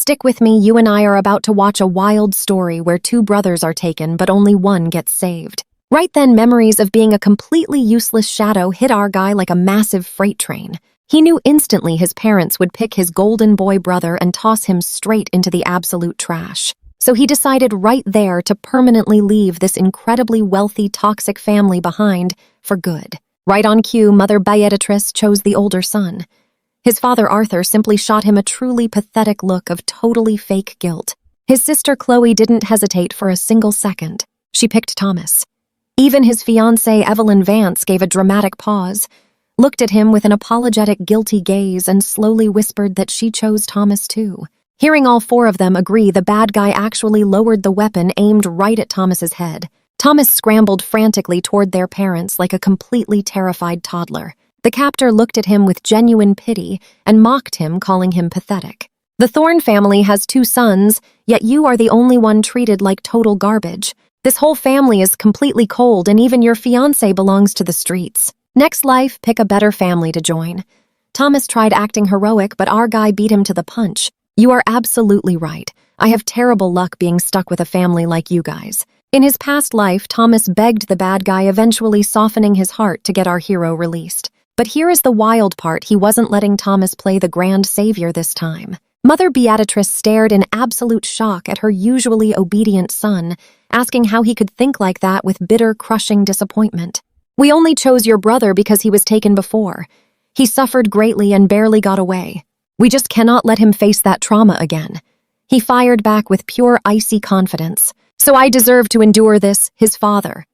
Stick with me, you and I are about to watch a wild story where two brothers are taken but only one gets saved. Right then, memories of being a completely useless shadow hit our guy like a massive freight train. He knew instantly his parents would pick his golden boy brother and toss him straight into the absolute trash. So he decided right there to permanently leave this incredibly wealthy, toxic family behind for good. Right on cue, Mother Beatrice chose the older son. His father, Arthur, simply shot him a truly pathetic look of totally fake guilt. His sister, Chloe, didn't hesitate for a single second. She picked Thomas. Even his fiancée, Evelyn Vance, gave a dramatic pause, looked at him with an apologetic, guilty gaze, and slowly whispered that she chose Thomas too. Hearing all four of them agree, the bad guy actually lowered the weapon aimed right at Thomas's head. Thomas scrambled frantically toward their parents like a completely terrified toddler. The captor looked at him with genuine pity and mocked him, calling him pathetic. The Thorne family has two sons, yet you are the only one treated like total garbage. This whole family is completely cold, and even your fiancé belongs to the streets. Next life, pick a better family to join. Thomas tried acting heroic, but our guy beat him to the punch. You are absolutely right. I have terrible luck being stuck with a family like you guys. In his past life, Thomas begged the bad guy, eventually softening his heart to get our hero released. But here is the wild part, he wasn't letting Thomas play the grand savior this time. Mother Beatrice stared in absolute shock at her usually obedient son, asking how he could think like that with bitter, crushing disappointment. We only chose your brother because he was taken before. He suffered greatly and barely got away. We just cannot let him face that trauma again. He fired back with pure icy confidence. So I deserve to endure this, his father.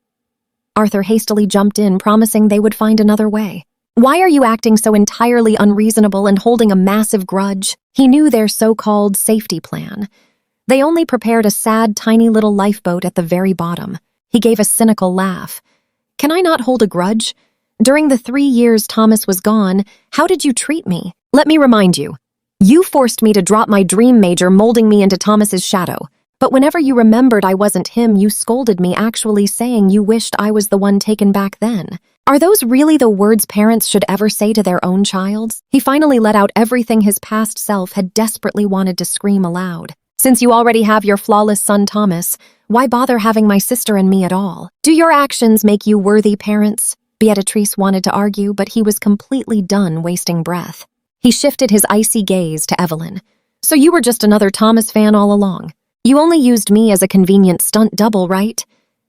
Arthur hastily jumped in, promising they would find another way. Why are you acting so entirely unreasonable and holding a massive grudge? He knew their so-called safety plan. They only prepared a sad, tiny little lifeboat at the very bottom. He gave a cynical laugh. Can I not hold a grudge? During the 3 years Thomas was gone, how did you treat me? Let me remind you. You forced me to drop my dream major, molding me into Thomas's shadow. But whenever you remembered I wasn't him, you scolded me, actually saying you wished I was the one taken back then. Are those really the words parents should ever say to their own child? He finally let out everything his past self had desperately wanted to scream aloud. Since you already have your flawless son Thomas, why bother having my sister and me at all? Do your actions make you worthy parents? Beatrice wanted to argue, but he was completely done wasting breath. He shifted his icy gaze to Evelyn. So you were just another Thomas fan all along? You only used me as a convenient stunt double, right?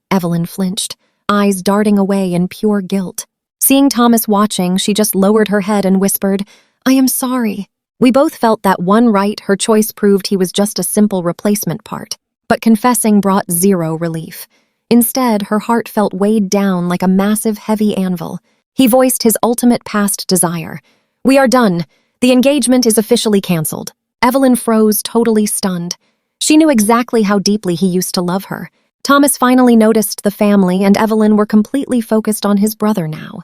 Evelyn flinched, eyes darting away in pure guilt. Seeing Thomas watching, she just lowered her head and whispered, I am sorry. We both felt that one right, her choice proved he was just a simple replacement part. But confessing brought zero relief. Instead, her heart felt weighed down like a massive, heavy anvil. He voiced his ultimate past desire. We are done. The engagement is officially canceled. Evelyn froze, totally stunned. She knew exactly how deeply he used to love her. Thomas finally noticed the family, and Evelyn were completely focused on his brother now.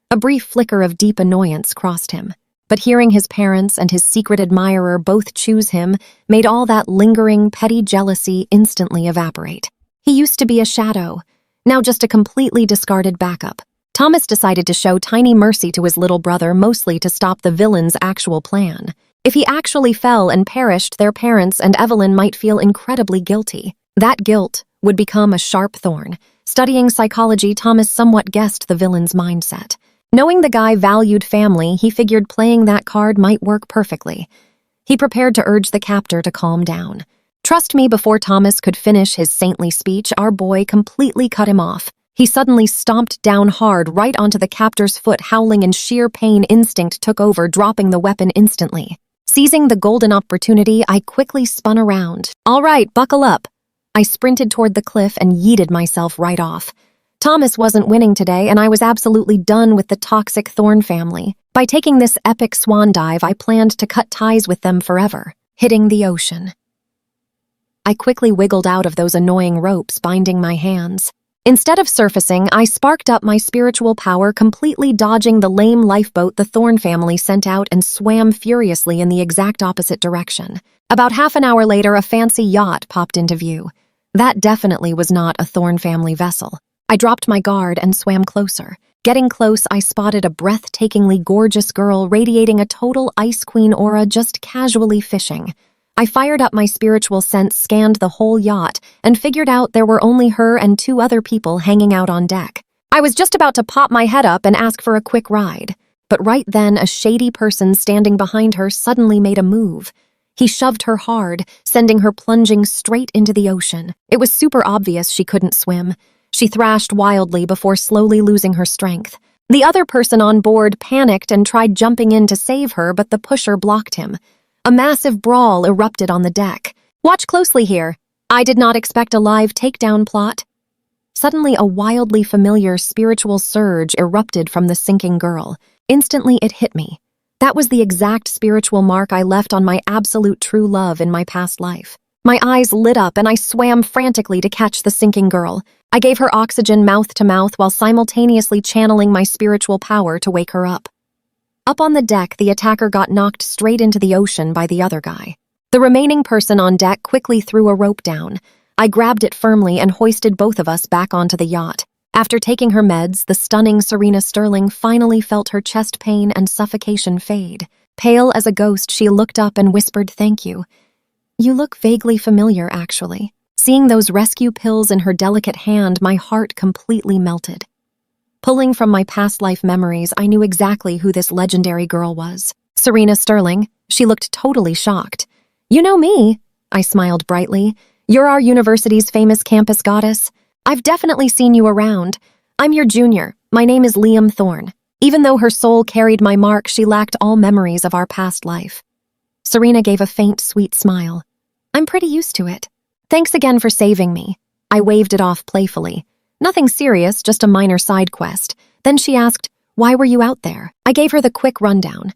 A brief flicker of deep annoyance crossed him. But hearing his parents and his secret admirer both choose him made all that lingering, petty jealousy instantly evaporate. He used to be a shadow, now just a completely discarded backup. Thomas decided to show tiny mercy to his little brother, mostly to stop the villain's actual plan. If he actually fell and perished, their parents and Evelyn might feel incredibly guilty. That guilt would become a sharp thorn. Studying psychology, Thomas somewhat guessed the villain's mindset. Knowing the guy valued family, he figured playing that card might work perfectly. He prepared to urge the captor to calm down. Trust me, before Thomas could finish his saintly speech, our boy completely cut him off. He suddenly stomped down hard right onto the captor's foot, howling in sheer pain. Instinct took over, dropping the weapon instantly. Seizing the golden opportunity, I quickly spun around. All right, buckle up. I sprinted toward the cliff and yeeted myself right off. Thomas wasn't winning today, and I was absolutely done with the toxic Thorne family. By taking this epic swan dive, I planned to cut ties with them forever, hitting the ocean. I quickly wiggled out of those annoying ropes binding my hands. Instead of surfacing, I sparked up my spiritual power, completely dodging the lame lifeboat the Thorne family sent out, and swam furiously in the exact opposite direction. About half an hour later, a fancy yacht popped into view. That definitely was not a Thorne family vessel. I dropped my guard and swam closer. Getting close, I spotted a breathtakingly gorgeous girl radiating a total Ice Queen aura, just casually fishing. I fired up my spiritual sense, scanned the whole yacht, and figured out there were only her and 2 other people hanging out on deck. I was just about to pop my head up and ask for a quick ride. But right then, a shady person standing behind her suddenly made a move. He shoved her hard, sending her plunging straight into the ocean. It was super obvious she couldn't swim. She thrashed wildly before slowly losing her strength. The other person on board panicked and tried jumping in to save her, but the pusher blocked him. A massive brawl erupted on the deck. Watch closely here. I did not expect a live takedown plot. Suddenly, a wildly familiar spiritual surge erupted from the sinking girl. Instantly, it hit me. That was the exact spiritual mark I left on my absolute true love in my past life. My eyes lit up and I swam frantically to catch the sinking girl. I gave her oxygen mouth to mouth while simultaneously channeling my spiritual power to wake her up. Up on the deck, the attacker got knocked straight into the ocean by the other guy. The remaining person on deck quickly threw a rope down. I grabbed it firmly and hoisted both of us back onto the yacht. After taking her meds, the stunning Serena Sterling finally felt her chest pain and suffocation fade. Pale as a ghost, she looked up and whispered, "Thank you. You look vaguely familiar, actually." Seeing those rescue pills in her delicate hand, my heart completely melted. Pulling from my past life memories, I knew exactly who this legendary girl was. Serena Sterling. She looked totally shocked. "You know me," I smiled brightly. "You're our university's famous campus goddess. I've definitely seen you around. I'm your junior. My name is Liam Thorne." Even though her soul carried my mark, she lacked all memories of our past life. Serena gave a faint, sweet smile. "I'm pretty used to it. Thanks again for saving me." I waved it off playfully. Nothing serious, just a minor side quest. Then she asked, "Why were you out there?" I gave her the quick rundown.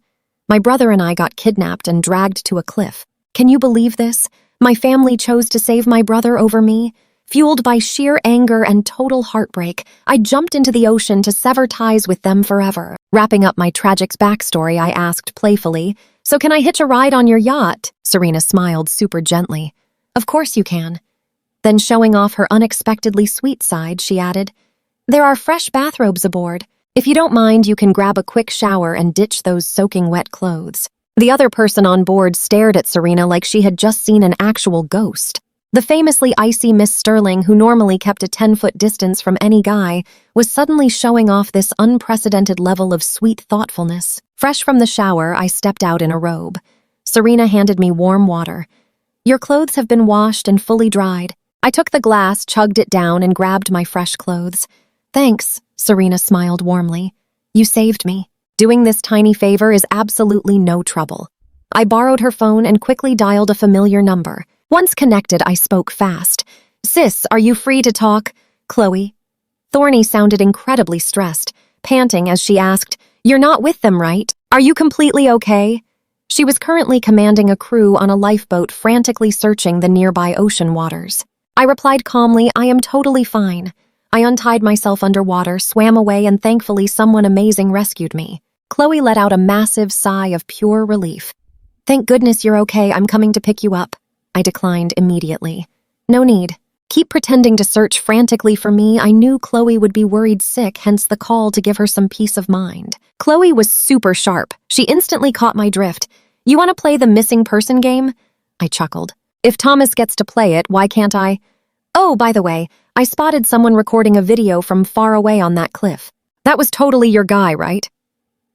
"My brother and I got kidnapped and dragged to a cliff. Can you believe this? My family chose to save my brother over me. Fueled by sheer anger and total heartbreak, I jumped into the ocean to sever ties with them forever." Wrapping up my tragic backstory, I asked playfully, "So can I hitch a ride on your yacht?" Serena smiled super gently. "Of course you can." Then, showing off her unexpectedly sweet side, she added, "There are fresh bathrobes aboard. If you don't mind, you can grab a quick shower and ditch those soaking wet clothes." The other person on board stared at Serena like she had just seen an actual ghost. The famously icy Miss Sterling, who normally kept a 10-foot distance from any guy, was suddenly showing off this unprecedented level of sweet thoughtfulness. Fresh from the shower, I stepped out in a robe. Serena handed me warm water. "Your clothes have been washed and fully dried." I took the glass, chugged it down, and grabbed my fresh clothes. "Thanks," Serena smiled warmly. "You saved me. Doing this tiny favor is absolutely no trouble." I borrowed her phone and quickly dialed a familiar number. Once connected, I spoke fast. "Sis, are you free to talk?" "Chloe." Thorny sounded incredibly stressed, panting as she asked, "You're not with them, right? Are you completely okay?" She was currently commanding a crew on a lifeboat frantically searching the nearby ocean waters. I replied calmly, "I am totally fine." I untied myself underwater, swam away, and thankfully someone amazing rescued me. Chloe let out a massive sigh of pure relief. "Thank goodness you're okay. I'm coming to pick you up." I declined immediately. "No need. Keep pretending to search frantically for me. I knew Chloe would be worried sick, hence the call to give her some peace of mind." Chloe was super sharp. She instantly caught my drift. "You want to play the missing person game?" I chuckled. "If Thomas gets to play it, why can't I?" "Oh, by the way, I spotted someone recording a video from far away on that cliff. That was totally your guy, right?"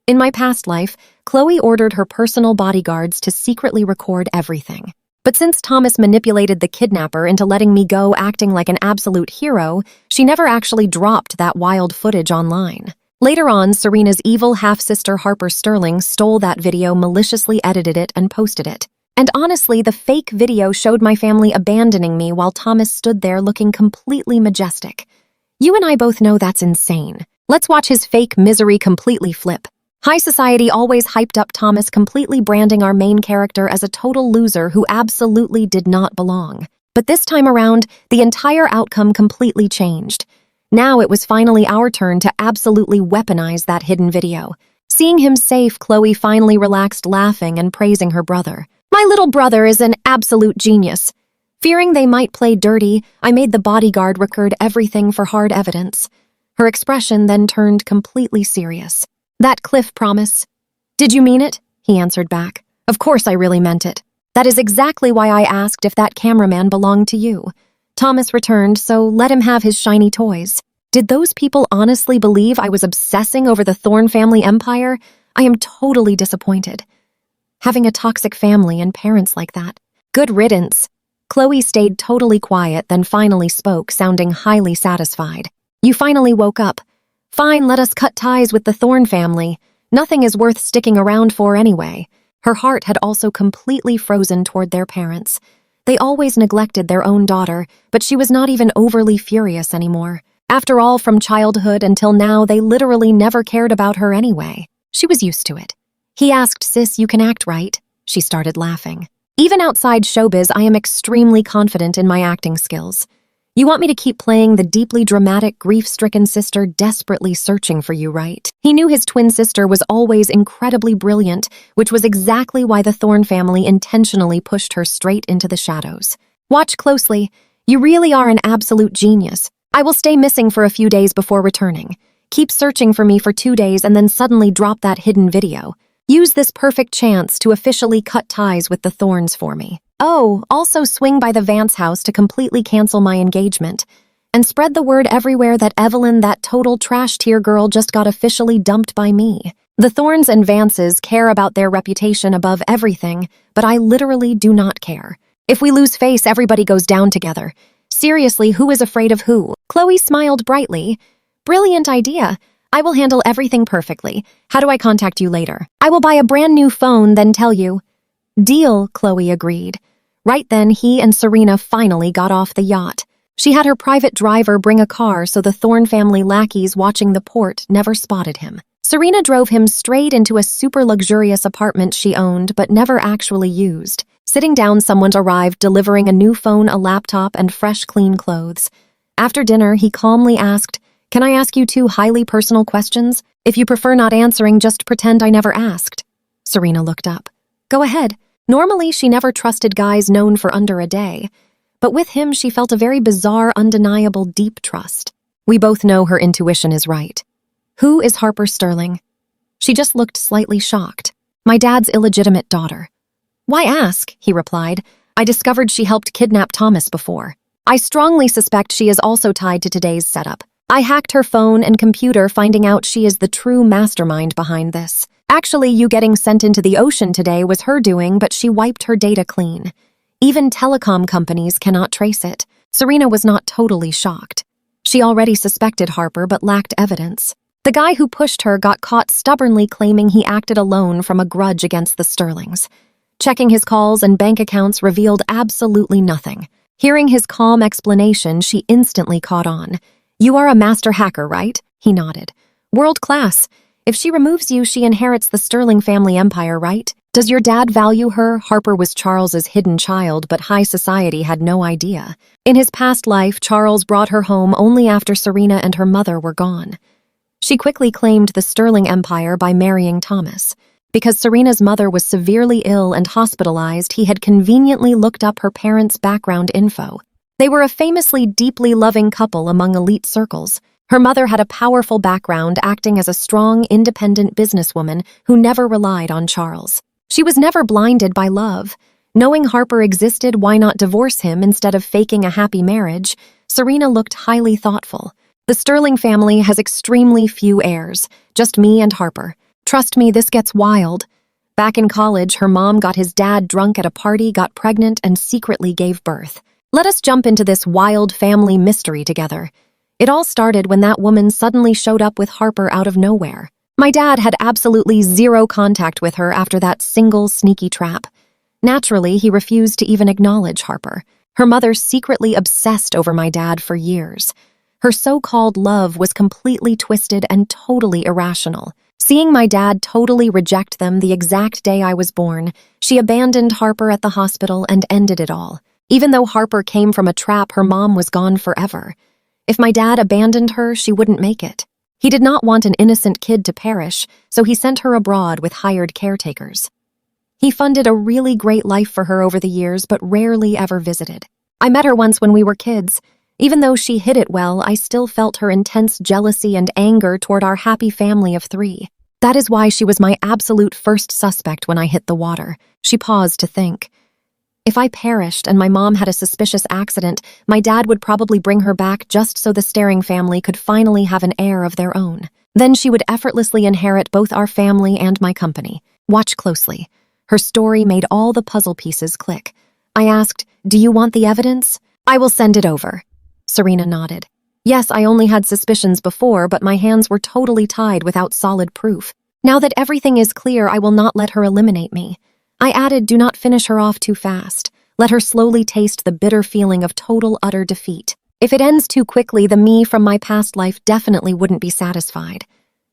In my past life, Chloe ordered her personal bodyguards to secretly record everything. But since Thomas manipulated the kidnapper into letting me go acting like an absolute hero, she never actually dropped that wild footage online. Later on, Serena's evil half-sister Harper Sterling stole that video, maliciously edited it, and posted it. And honestly, the fake video showed my family abandoning me while Thomas stood there looking completely majestic. You and I both know that's insane. Let's watch his fake misery completely flip. High society always hyped up Thomas, completely branding our main character as a total loser who absolutely did not belong. But this time around, the entire outcome completely changed. Now it was finally our turn to absolutely weaponize that hidden video. Seeing him safe, Chloe finally relaxed, laughing and praising her brother. "My little brother is an absolute genius." Fearing they might play dirty, I made the bodyguard record everything for hard evidence. Her expression then turned completely serious. "That cliff promise." "Did you mean it?" he answered back. "Of course I really meant it." That is exactly why I asked if that cameraman belonged to you. Thomas returned, so let him have his shiny toys. Did those people honestly believe I was obsessing over the Thorne family empire? I am totally disappointed. Having a toxic family and parents like that. Good riddance. Chloe stayed totally quiet, then finally spoke, sounding highly satisfied. You finally woke up. Fine, let us cut ties with the Thorne family. Nothing is worth sticking around for anyway. Her heart had also completely frozen toward their parents. They always neglected their own daughter, but she was not even overly furious anymore. After all, from childhood until now, they literally never cared about her anyway. She was used to it. He asked, "Sis, you can act, right?" She started laughing. Even outside showbiz, I am extremely confident in my acting skills. You want me to keep playing the deeply dramatic, grief-stricken sister desperately searching for you, right? He knew his twin sister was always incredibly brilliant, which was exactly why the Thorne family intentionally pushed her straight into the shadows. Watch closely. You really are an absolute genius. I will stay missing for a few days before returning. Keep searching for me for 2 days and then suddenly drop that hidden video. Use this perfect chance to officially cut ties with the Thornes for me. Oh, also swing by the Vance house to completely cancel my engagement. And spread the word everywhere that Evelyn, that total trash tier girl, just got officially dumped by me. The Thornes and Vances care about their reputation above everything, but I literally do not care. If we lose face, everybody goes down together. Seriously, who is afraid of who? Chloe smiled brightly. Brilliant idea. I will handle everything perfectly. How do I contact you later? I will buy a brand new phone, then tell you. Deal, Chloe agreed. Right then, he and Serena finally got off the yacht. She had her private driver bring a car so the Thorne family lackeys watching the port never spotted him. Serena drove him straight into a super luxurious apartment she owned but never actually used. Sitting down, someone arrived delivering a new phone, a laptop, and fresh, clean clothes. After dinner, he calmly asked, "Can I ask you 2 highly personal questions? If you prefer not answering, just pretend I never asked." Serena looked up. Go ahead. Normally, she never trusted guys known for under a day. But with him, she felt a very bizarre, undeniable, deep trust. We both know her intuition is right. Who is Harper Sterling? She just looked slightly shocked. My dad's illegitimate daughter. Why ask? He replied. I discovered she helped kidnap Thomas before. I strongly suspect she is also tied to today's setup. I hacked her phone and computer, finding out she is the true mastermind behind this. Actually, you getting sent into the ocean today was her doing, but she wiped her data clean. Even telecom companies cannot trace it. Serena was not totally shocked. She already suspected Harper but lacked evidence. The guy who pushed her got caught stubbornly claiming he acted alone from a grudge against the Sterlings. Checking his calls and bank accounts revealed absolutely nothing. Hearing his calm explanation, she instantly caught on. You are a master hacker, right? He nodded. World class. If she removes you, she inherits the Sterling family empire, right? Does your dad value her? Harper was Charles's hidden child, but high society had no idea. In his past life, Charles brought her home only after Serena and her mother were gone. She quickly claimed the Sterling empire by marrying Thomas. Because Serena's mother was severely ill and hospitalized, he had conveniently looked up her parents' background info. They were a famously deeply loving couple among elite circles. Her mother had a powerful background acting as a strong, independent businesswoman who never relied on Charles. She was never blinded by love. Knowing Harper existed, why not divorce him instead of faking a happy marriage? Serena looked highly thoughtful. The Sterling family has extremely few heirs, just me and Harper. Trust me, this gets wild. Back in college, her mom got his dad drunk at a party, got pregnant, and secretly gave birth. Let us jump into this wild family mystery together. It all started when that woman suddenly showed up with Harper out of nowhere. My dad had absolutely zero contact with her after that single sneaky trap. Naturally, he refused to even acknowledge Harper. Her mother secretly obsessed over my dad for years. Her so-called love was completely twisted and totally irrational. Seeing my dad totally reject them the exact day I was born, she abandoned Harper at the hospital and ended it all. Even though Harper came from a trap, her mom was gone forever. If my dad abandoned her, she wouldn't make it. He did not want an innocent kid to perish, so he sent her abroad with hired caretakers. He funded a really great life for her over the years, but rarely ever visited. I met her once when we were kids. Even though she hid it well, I still felt her intense jealousy and anger toward our happy family of 3. That is why she was my absolute first suspect when I hit the water. She paused to think. If I perished and my mom had a suspicious accident, my dad would probably bring her back just so the staring family could finally have an heir of their own. Then she would effortlessly inherit both our family and my company. Watch closely. Her story made all the puzzle pieces click. I asked, "Do you want the evidence?" "I will send it over." Serena nodded. Yes, I only had suspicions before, but my hands were totally tied without solid proof. Now that everything is clear, I will not let her eliminate me. I added, do not finish her off too fast. Let her slowly taste the bitter feeling of total, utter defeat. If it ends too quickly, the me from my past life definitely wouldn't be satisfied.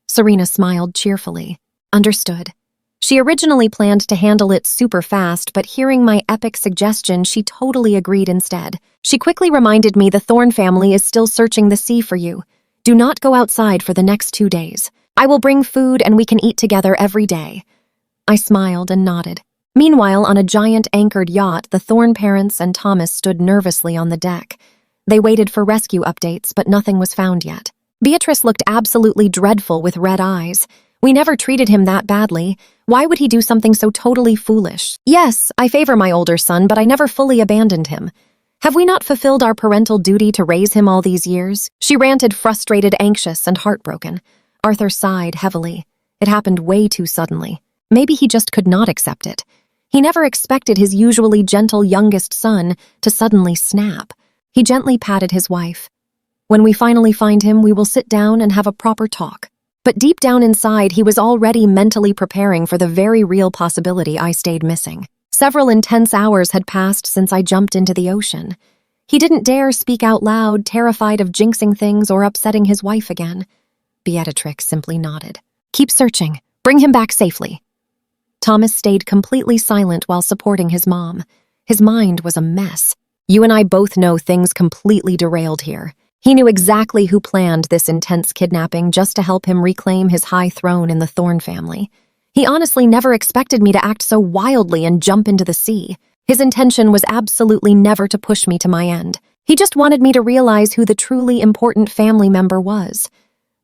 Serena smiled cheerfully. Understood. She originally planned to handle it super fast, but hearing my epic suggestion, she totally agreed instead. She quickly reminded me the Thorn family is still searching the sea for you. Do not go outside for the next 2 days. I will bring food and we can eat together every day. I smiled and nodded. Meanwhile, on a giant anchored yacht, the Thorn parents and Thomas stood nervously on the deck. They waited for rescue updates, but nothing was found yet. Beatrice looked absolutely dreadful with red eyes. We never treated him that badly. Why would he do something so totally foolish? Yes, I favor my older son, but I never fully abandoned him. Have we not fulfilled our parental duty to raise him all these years? She ranted, frustrated, anxious, and heartbroken. Arthur sighed heavily. It happened way too suddenly. Maybe he just could not accept it. He never expected his usually gentle youngest son to suddenly snap. He gently patted his wife. When we finally find him, we will sit down and have a proper talk. But deep down inside, he was already mentally preparing for the very real possibility I stayed missing. Several intense hours had passed since I jumped into the ocean. He didn't dare speak out loud, terrified of jinxing things or upsetting his wife again. Beatrix simply nodded. Keep searching. Bring him back safely. Thomas stayed completely silent while supporting his mom. His mind was a mess. You and I both know things completely derailed here. He knew exactly who planned this intense kidnapping just to help him reclaim his high throne in the Thorn family. He honestly never expected me to act so wildly and jump into the sea. His intention was absolutely never to push me to my end. He just wanted me to realize who the truly important family member was.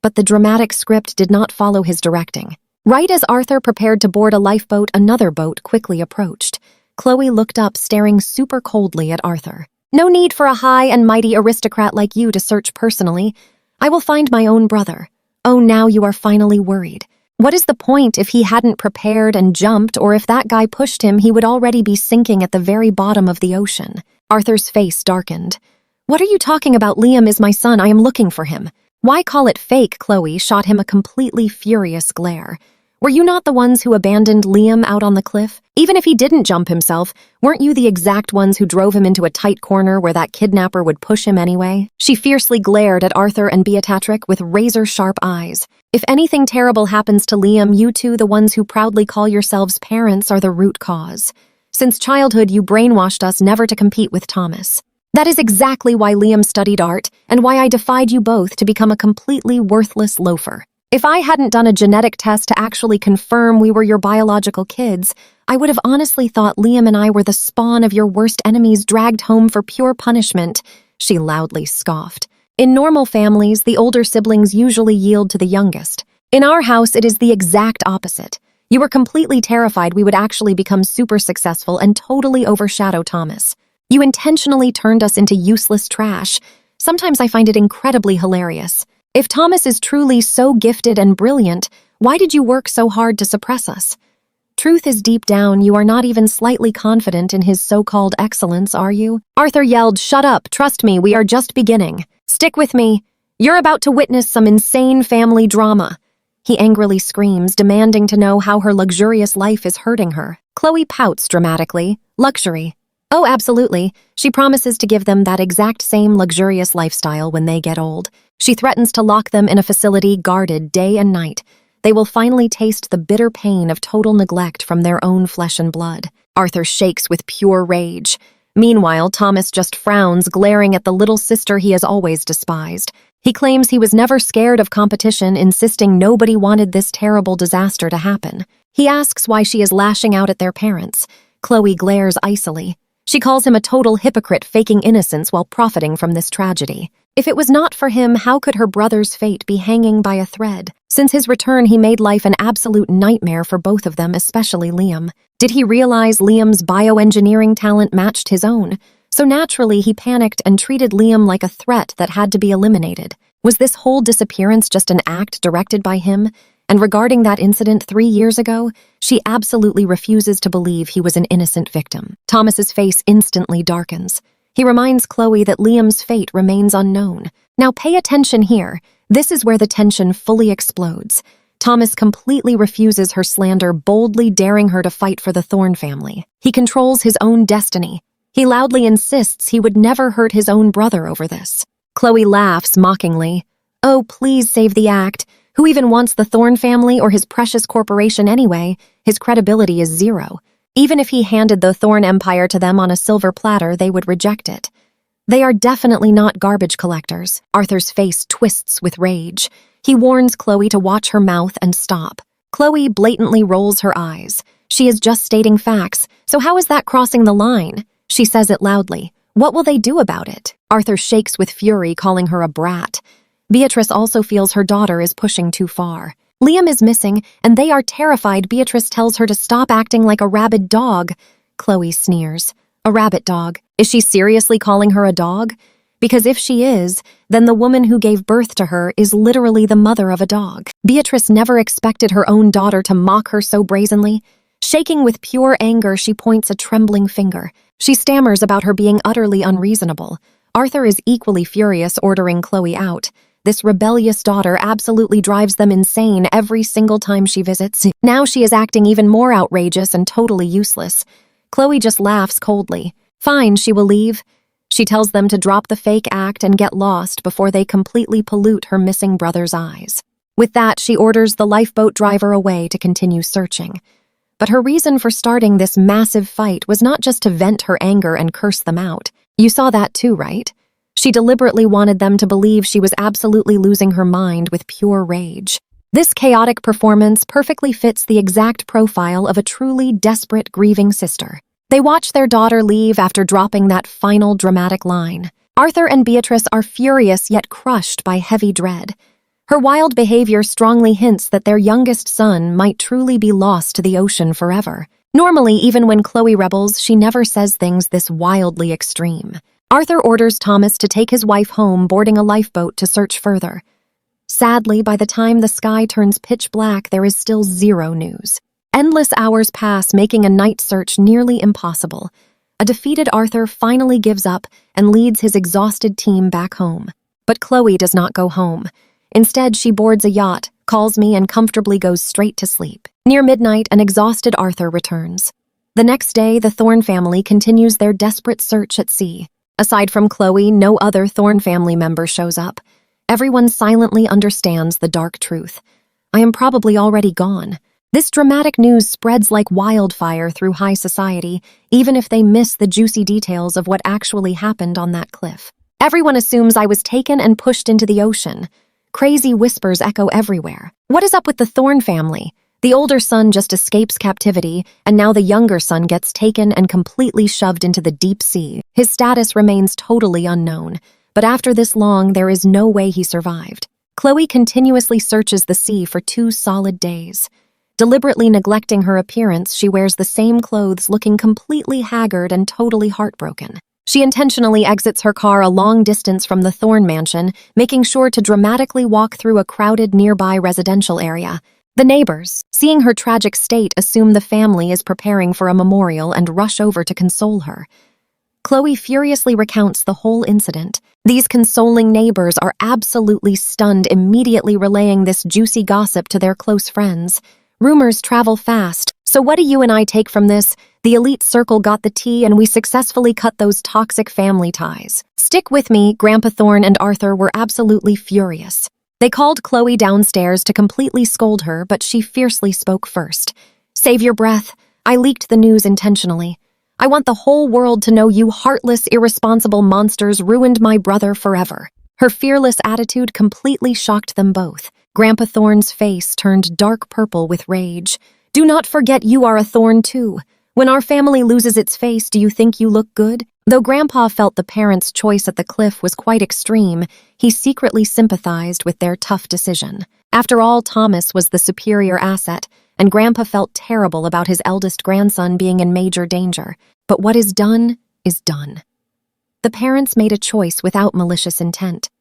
But the dramatic script did not follow his directing. Right as Arthur prepared to board a lifeboat, another boat quickly approached. Chloe looked up, staring super coldly at Arthur. No need for a high and mighty aristocrat like you to search personally. I will find my own brother. Oh, now you are finally worried. What is the point if he hadn't prepared and jumped, or if that guy pushed him, he would already be sinking at the very bottom of the ocean? Arthur's face darkened. What are you talking about? Liam is my son. I am looking for him. Why call it fake? Chloe shot him a completely furious glare. Were you not the ones who abandoned Liam out on the cliff? Even if he didn't jump himself, weren't you the exact ones who drove him into a tight corner where that kidnapper would push him anyway? She fiercely glared at Arthur and Beatrix with razor-sharp eyes. If anything terrible happens to Liam, you two, the ones who proudly call yourselves parents, are the root cause. Since childhood, you brainwashed us never to compete with Thomas. That is exactly why Liam studied art, and why I defied you both to become a completely worthless loafer. If I hadn't done a genetic test to actually confirm we were your biological kids, I would have honestly thought Liam and I were the spawn of your worst enemies dragged home for pure punishment, she loudly scoffed. In normal families, the older siblings usually yield to the youngest. In our house, it is the exact opposite. You were completely terrified we would actually become super successful and totally overshadow Thomas. You intentionally turned us into useless trash. Sometimes I find it incredibly hilarious. If Thomas is truly so gifted and brilliant, why did you work so hard to suppress us? Truth is deep down, you are not even slightly confident in his so-called excellence, are you? Arthur yelled, shut up, trust me, we are just beginning. Stick with me. You're about to witness some insane family drama. He angrily screams, demanding to know how her luxurious life is hurting her. Chloe pouts dramatically. Luxury. Oh, absolutely. She promises to give them that exact same luxurious lifestyle when they get old. She threatens to lock them in a facility guarded day and night. They will finally taste the bitter pain of total neglect from their own flesh and blood. Arthur shakes with pure rage. Meanwhile, Thomas just frowns, glaring at the little sister he has always despised. He claims he was never scared of competition, insisting nobody wanted this terrible disaster to happen. He asks why she is lashing out at their parents. Chloe glares icily. She calls him a total hypocrite faking innocence while profiting from this tragedy. If it was not for him, how could her brother's fate be hanging by a thread? Since his return, he made life an absolute nightmare for both of them, especially Liam. Did he realize Liam's bioengineering talent matched his own? So naturally, he panicked and treated Liam like a threat that had to be eliminated. Was this whole disappearance just an act directed by him? And regarding that incident 3 years ago, she absolutely refuses to believe he was an innocent victim. Thomas's face instantly darkens. He reminds Chloe that Liam's fate remains unknown. Now pay attention here. This is where the tension fully explodes. Thomas completely refuses her slander, boldly daring her to fight for the Thorne family. He controls his own destiny. He loudly insists he would never hurt his own brother over this. Chloe laughs mockingly. Oh, please save the act. Who even wants the Thorne family or his precious corporation anyway? His credibility is zero. Even if he handed the Thorne Empire to them on a silver platter, they would reject it. They are definitely not garbage collectors. Arthur's face twists with rage. He warns Chloe to watch her mouth and stop. Chloe blatantly rolls her eyes. She is just stating facts, so how is that crossing the line? She says it loudly. What will they do about it? Arthur shakes with fury, calling her a brat. Beatrice also feels her daughter is pushing too far. Liam is missing, and they are terrified. Beatrice tells her to stop acting like a rabid dog. Chloe sneers. A rabbit dog. Is she seriously calling her a dog? Because if she is, then the woman who gave birth to her is literally the mother of a dog. Beatrice never expected her own daughter to mock her so brazenly. Shaking with pure anger, she points a trembling finger. She stammers about her being utterly unreasonable. Arthur is equally furious, ordering Chloe out. This rebellious daughter absolutely drives them insane every single time she visits. Now she is acting even more outrageous and totally useless. Chloe just laughs coldly. Fine, she will leave. She tells them to drop the fake act and get lost before they completely pollute her missing brother's eyes. With that, she orders the lifeboat driver away to continue searching. But her reason for starting this massive fight was not just to vent her anger and curse them out. You saw that too, right? She deliberately wanted them to believe she was absolutely losing her mind with pure rage. This chaotic performance perfectly fits the exact profile of a truly desperate, grieving sister. They watch their daughter leave after dropping that final dramatic line. Arthur and Beatrice are furious yet crushed by heavy dread. Her wild behavior strongly hints that their youngest son might truly be lost to the ocean forever. Normally, even when Chloe rebels, she never says things this wildly extreme. Arthur orders Thomas to take his wife home, boarding a lifeboat to search further. Sadly, by the time the sky turns pitch black, there is still zero news. Endless hours pass, making a night search nearly impossible. A defeated Arthur finally gives up and leads his exhausted team back home. But Chloe does not go home. Instead, she boards a yacht, calls me, and comfortably goes straight to sleep. Near midnight, an exhausted Arthur returns. The next day, the Thorne family continues their desperate search at sea. Aside from Chloe, no other Thorne family member shows up. Everyone silently understands the dark truth. I am probably already gone. This dramatic news spreads like wildfire through high society, even if they miss the juicy details of what actually happened on that cliff. Everyone assumes I was taken and pushed into the ocean. Crazy whispers echo everywhere. What is up with the Thorne family? The older son just escapes captivity, and now the younger son gets taken and completely shoved into the deep sea. His status remains totally unknown, but after this long, there is no way he survived. Chloe continuously searches the sea for 2 solid days. Deliberately neglecting her appearance, she wears the same clothes, looking completely haggard and totally heartbroken. She intentionally exits her car a long distance from the Thorne mansion, making sure to dramatically walk through a crowded nearby residential area. The neighbors, seeing her tragic state, assume the family is preparing for a memorial and rush over to console her. Chloe furiously recounts the whole incident. These consoling neighbors are absolutely stunned, immediately relaying this juicy gossip to their close friends. Rumors travel fast. So what do you and I take from this? The elite circle got the tea, and we successfully cut those toxic family ties. Stick with me, Grandpa Thorne and Arthur were absolutely furious. They called Chloe downstairs to completely scold her, but she fiercely spoke first. Save your breath. I leaked the news intentionally. I want the whole world to know you heartless, irresponsible monsters ruined my brother forever. Her fearless attitude completely shocked them both. Grandpa Thorne's face turned dark purple with rage. Do not forget you are a Thorne too. When our family loses its face, do you think you look good? Though Grandpa felt the parents' choice at the cliff was quite extreme, he secretly sympathized with their tough decision. After all, Thomas was the superior asset, and Grandpa felt terrible about his eldest grandson being in major danger. But what is done is done. The parents made a choice without malicious intent.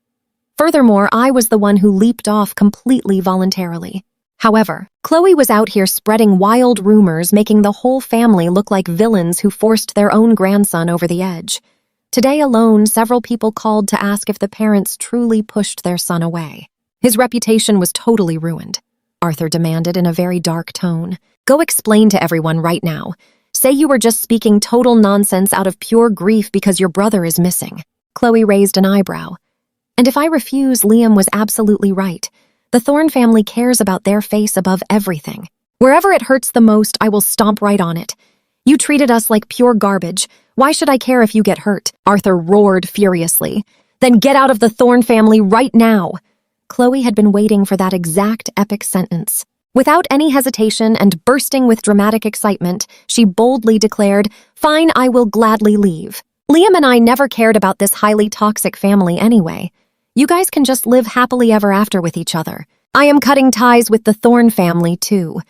Furthermore, I was the one who leaped off completely voluntarily. However, Chloe was out here spreading wild rumors, making the whole family look like villains who forced their own grandson over the edge. Today alone, several people called to ask if the parents truly pushed their son away. His reputation was totally ruined, Arthur demanded in a very dark tone. Go explain to everyone right now. Say you were just speaking total nonsense out of pure grief because your brother is missing. Chloe raised an eyebrow. And if I refuse, Liam was absolutely right. The Thorne family cares about their face above everything. Wherever it hurts the most, I will stomp right on it. You treated us like pure garbage. Why should I care if you get hurt? Arthur roared furiously. Then get out of the Thorne family right now. Chloe had been waiting for that exact epic sentence. Without any hesitation and bursting with dramatic excitement, she boldly declared, Fine, I will gladly leave. Liam and I never cared about this highly toxic family anyway. You guys can just live happily ever after with each other. I am cutting ties with the Thorne family, too.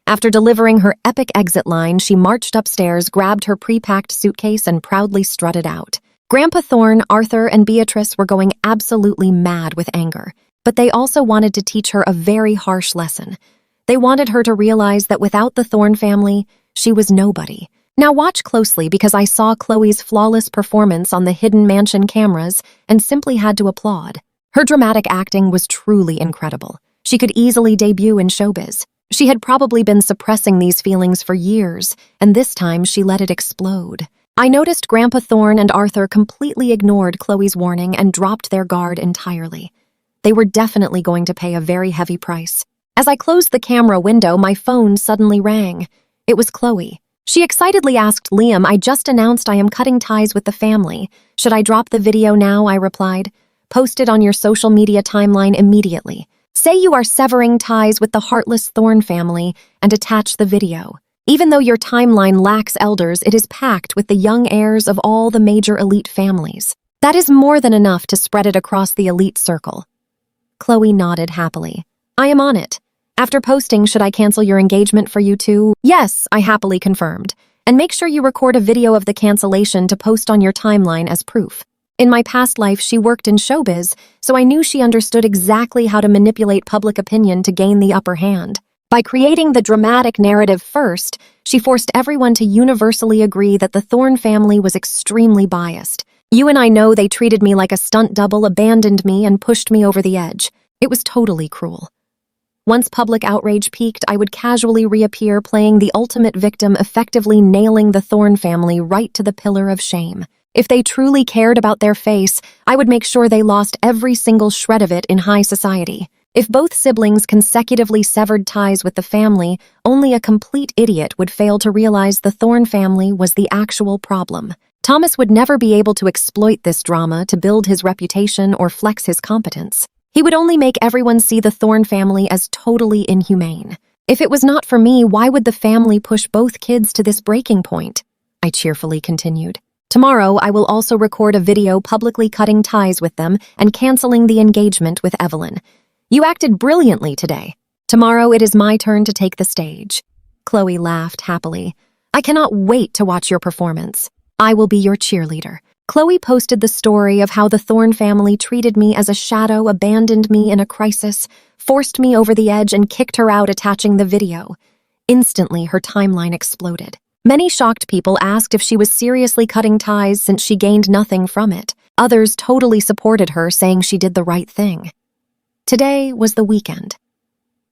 After delivering her epic exit line, she marched upstairs, grabbed her pre-packed suitcase, and proudly strutted out. Grandpa Thorne, Arthur, and Beatrice were going absolutely mad with anger, but they also wanted to teach her a very harsh lesson. They wanted her to realize that without the Thorne family, she was nobody. Now watch closely because I saw Chloe's flawless performance on the hidden mansion cameras and simply had to applaud. Her dramatic acting was truly incredible. She could easily debut in showbiz. She had probably been suppressing these feelings for years, and this time she let it explode. I noticed Grandpa Thorne and Arthur completely ignored Chloe's warning and dropped their guard entirely. They were definitely going to pay a very heavy price. As I closed the camera window, my phone suddenly rang. It was Chloe. She excitedly asked Liam, I just announced I am cutting ties with the family. Should I drop the video now? I replied. Post it on your social media timeline immediately. Say you are severing ties with the heartless Thorne family and attach the video. Even though your timeline lacks elders, it is packed with the young heirs of all the major elite families. That is more than enough to spread it across the elite circle. Chloe nodded happily. I am on it. After posting, should I cancel your engagement for you too? Yes, I happily confirmed. And make sure you record a video of the cancellation to post on your timeline as proof. In my past life, she worked in showbiz, so I knew she understood exactly how to manipulate public opinion to gain the upper hand. By creating the dramatic narrative first, she forced everyone to universally agree that the Thorne family was extremely biased. You and I know they treated me like a stunt double, abandoned me, and pushed me over the edge. It was totally cruel. Once public outrage peaked, I would casually reappear playing the ultimate victim, effectively nailing the Thorne family right to the pillar of shame. If they truly cared about their face, I would make sure they lost every single shred of it in high society. If both siblings consecutively severed ties with the family, only a complete idiot would fail to realize the Thorne family was the actual problem. Thomas would never be able to exploit this drama to build his reputation or flex his competence. He would only make everyone see the Thorne family as totally inhumane. If it was not for me, why would the family push both kids to this breaking point? I cheerfully continued. Tomorrow, I will also record a video publicly cutting ties with them and canceling the engagement with Evelyn. You acted brilliantly today. Tomorrow, it is my turn to take the stage. Chloe laughed happily. I cannot wait to watch your performance. I will be your cheerleader. Chloe posted the story of how the Thorne family treated me as a shadow, abandoned me in a crisis, forced me over the edge, and kicked her out, attaching the video. Instantly, her timeline exploded. Many shocked people asked if she was seriously cutting ties since she gained nothing from it. Others totally supported her, saying she did the right thing. Today was the weekend.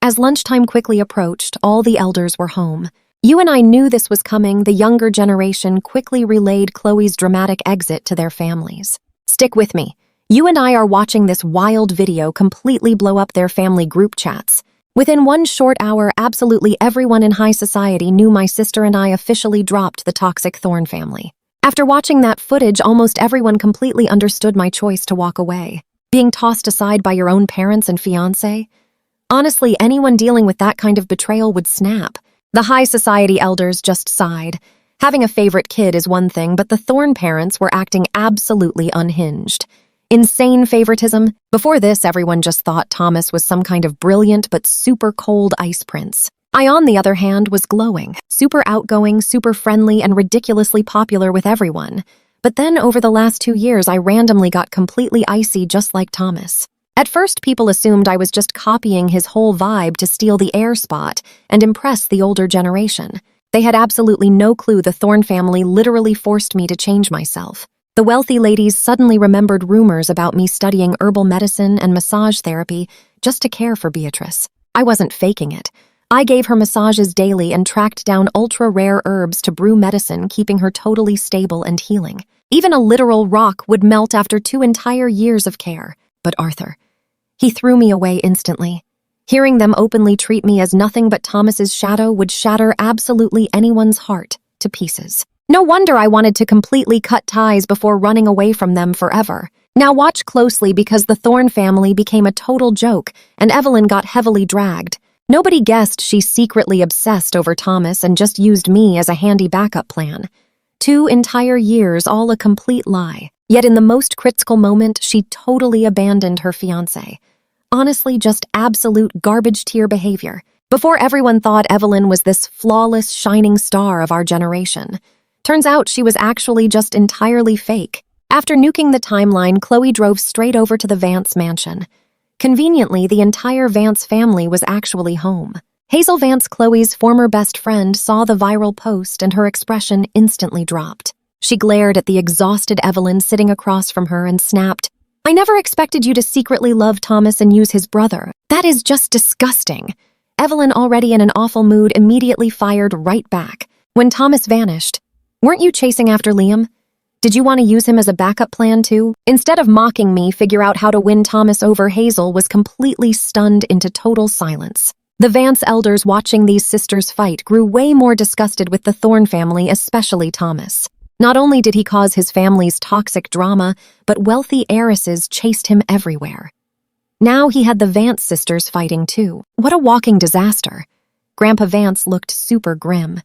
As lunchtime quickly approached, all the elders were home. You and I knew this was coming. The younger generation quickly relayed Chloe's dramatic exit to their families. Stick with me. You and I are watching this wild video completely blow up their family group chats. Within one short hour, absolutely everyone in high society knew my sister and I officially dropped the toxic Thorne family. After watching that footage, almost everyone completely understood my choice to walk away. Being tossed aside by your own parents and fiancé? Honestly, anyone dealing with that kind of betrayal would snap. The high society elders just sighed. Having a favorite kid is one thing, but the Thorne parents were acting absolutely unhinged. Insane favoritism. Before this, everyone just thought Thomas was some kind of brilliant but super cold ice prince. I, on the other hand, was glowing, super outgoing, super friendly, and ridiculously popular with everyone. But then, over the last 2 years, I randomly got completely icy just like Thomas. At first, people assumed I was just copying his whole vibe to steal the air spot and impress the older generation. They had absolutely no clue the Thorne family literally forced me to change myself. The wealthy ladies suddenly remembered rumors about me studying herbal medicine and massage therapy just to care for Beatrice. I wasn't faking it. I gave her massages daily and tracked down ultra-rare herbs to brew medicine, keeping her totally stable and healing. Even a literal rock would melt after 2 entire years of care. But Arthur, he threw me away instantly. Hearing them openly treat me as nothing but Thomas's shadow would shatter absolutely anyone's heart to pieces. No wonder I wanted to completely cut ties before running away from them forever. Now watch closely, because the Thorne family became a total joke and Evelyn got heavily dragged. Nobody guessed she secretly obsessed over Thomas and just used me as a handy backup plan. 2 entire years, all a complete lie. Yet in the most critical moment, she totally abandoned her fiancé. Honestly, just absolute garbage tier behavior. Before, everyone thought Evelyn was this flawless, shining star of our generation. Turns out she was actually just entirely fake. After nuking the timeline, Chloe drove straight over to the Vance mansion. Conveniently, the entire Vance family was actually home. Hazel Vance, Chloe's former best friend, saw the viral post and her expression instantly dropped. She glared at the exhausted Evelyn sitting across from her and snapped, "I never expected you to secretly love Thomas and use his brother. That is just disgusting." Evelyn, already in an awful mood, immediately fired right back. When Thomas vanished, "Weren't you chasing after Liam? Did you want to use him as a backup plan too?" Instead of mocking me, figure out how to win Thomas over, Hazel was completely stunned into total silence. The Vance elders watching these sisters fight grew way more disgusted with the Thorne family, especially Thomas. Not only did he cause his family's toxic drama, but wealthy heiresses chased him everywhere. Now he had the Vance sisters fighting too. What a walking disaster. Grandpa Vance looked super grim.